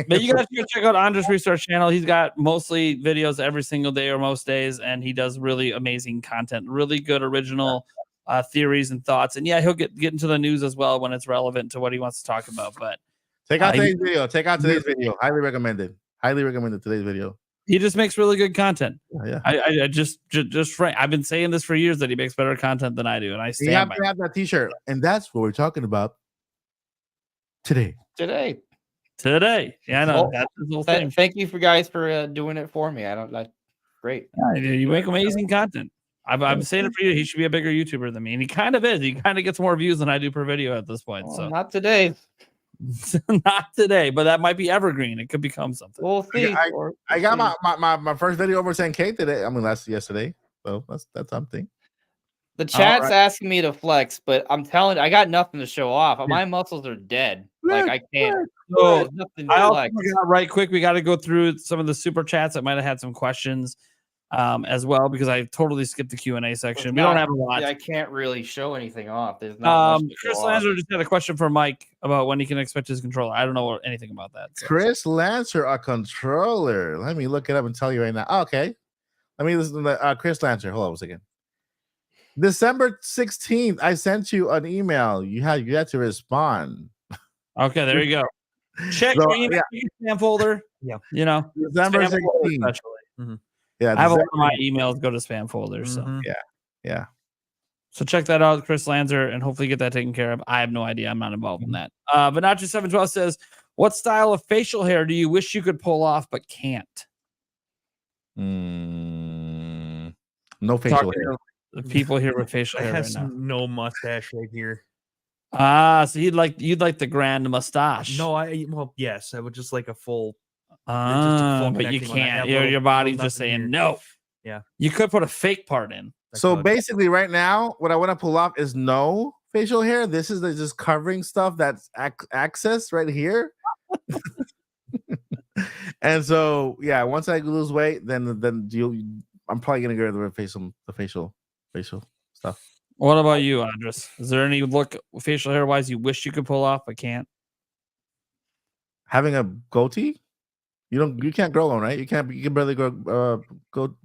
But you guys can check out Andres Research channel. He's got mostly videos every single day or most days, and he does really amazing content, really good original theories and thoughts. And yeah, he'll get into the news as well when it's relevant to what he wants to talk about. But Check out today's video. Highly recommended. Today's video. he just makes really good content. Yeah. I just frank. I've been saying this for years that he makes better content than I do, and I You stand have by. to have that T-shirt, and that's what we're talking about today. today. Today. Yeah, I know. Well, That's his whole thing. Thank you for guys for doing it for me. I don't like great. Yeah, you make amazing content. I've saying it for you. He should be a bigger YouTuber than me, and he kind of is. He kind of gets more views than I do per video at this point. Well, So not today. not today, but that might be evergreen. It could become something. We'll see. I got my first video over 10K today. I mean, that's yesterday. So that's something. The chat's right. asking me to flex, but I'm telling you, I got nothing to show off. My muscles are dead. Like I can't. So There's nothing to I also flex. forgot right quick. We got to go through some of the super chats that might have had some questions as well, because I totally skipped the Q&A section. We don't have a lot. I can't really show anything off. There's not much to Chris show off. Lancer just had a question for Mike about when he can expect his controller. I don't know anything about that. So. Chris Lancer, a controller. Let me look it up and tell you right now. Okay. Let me listen to Chris Lancer. Hold on a second. December 16th, I sent you an email. You had to respond. Okay, there you go. Check So, your email spam folder. Yeah. You know, December spam folder 16th. especially. Yeah, I have a lot December- of my emails go to spam folders. So. Mhm. yeah. So check that out, Chris Lanzer, and hopefully get that taken care of. I have no idea. I'm not involved in that. Vanatra712 says, what style of facial hair do you wish you could pull off but can't? No facial Talk hair. to the people here with facial I hair have right now. no mustache right here. So you'd like the grand mustache. No, yes, I would just like a full. But you connecting one. I can't. have Your little body's nothing just saying here. no. Yeah. You could put a fake part in. I So could. basically, right now, what I want to pull off is no facial hair. This is just covering stuff that's access right here. And so, yeah, once I lose weight, then I'm probably gonna get rid of the facial stuff. What about you, Andres? Is there any look facial hair wise you wish you could pull off but can't? Having a goatee, you can't grow one, right? You can barely grow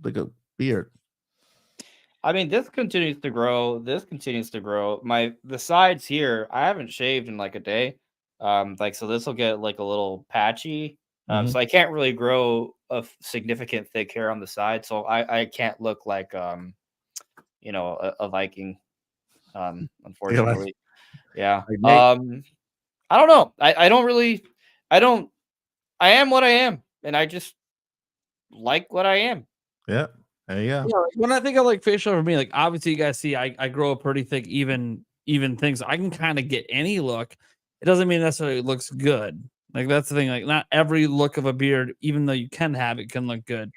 like a beard. I mean, this continues to grow. The sides here, I haven't shaved in like a day. So this will get like a little patchy. So I can't really grow a significant thick hair on the side. So I can't look like a Viking. Unfortunately. Yeah. Like I don't know. I am what I am, and I just like what I am. Yeah. There you go. Yeah, when I think of like facial for me, like obviously you guys see I grow a pretty thick, even things. I can kind of get any look. It doesn't mean necessarily it looks good. Like that's the thing. Like not every look of a beard, even though you can have it, can look good.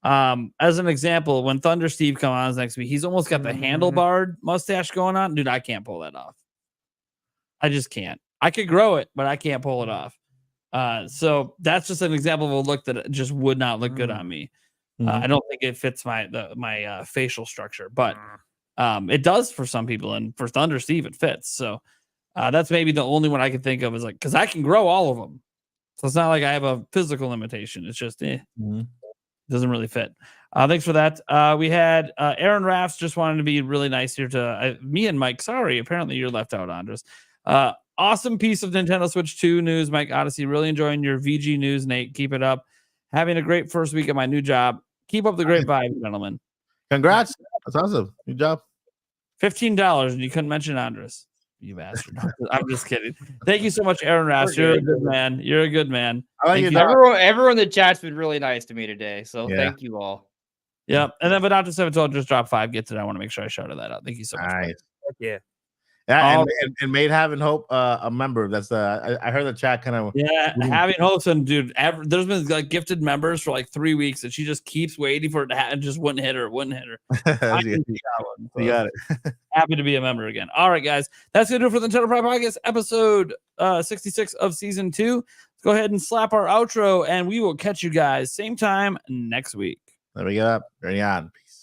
As an example, when Thunder Steve comes on next week, he's almost got the handlebar mustache going on. Dude, I can't pull that off. I just can't. I could grow it, but I can't pull it off. So that's just an example of a look that just would not look good on me. I don't think it fits my facial structure, but it does for some people, and for Thunder Steve, it fits. So that's maybe the only one I can think of is like because I can grow all of them, so it's not like I have a physical limitation. It's just doesn't really fit. Thanks for that. We had Aaron Rafts just wanted to be really nice here to me and Mike. Sorry, apparently you're left out, Andres. Awesome piece of Nintendo Switch 2 news, Mike Odyssey. Really enjoying your VG news, Nate. Keep it up. Having a great first week at my new job. Keep up the great vibe, gentlemen. Congrats. That's awesome. Good job. $15, and you couldn't mention Andres. You bastard. I'm just kidding. Thank you so much, Aaron Rafts. You're a good man. You're a good man. I like Thank your you. dog. Everyone in the chat's been really nice to me today. So Yeah. thank you all. Yep. And then Vanata 712 just dropped 5 gets it. I want to make sure I shouted that out. Thank you so much. Nice. Yeah. Yeah, Oh. and Made Having Hope, a member. That's I heard the chat kind of. Yeah, having hopes, and dude, there's been like gifted members for like 3 weeks, and she just keeps waiting for it to happen. Just wouldn't hit her. I You can see that one, so got it. happy to be a member again. All right, guys, that's gonna do it for the Nintendo Pride Podcast, episode 66 of season 2. Let's go ahead and slap our outro, and we will catch you guys same time next week. Let me get up. Ready on. Peace.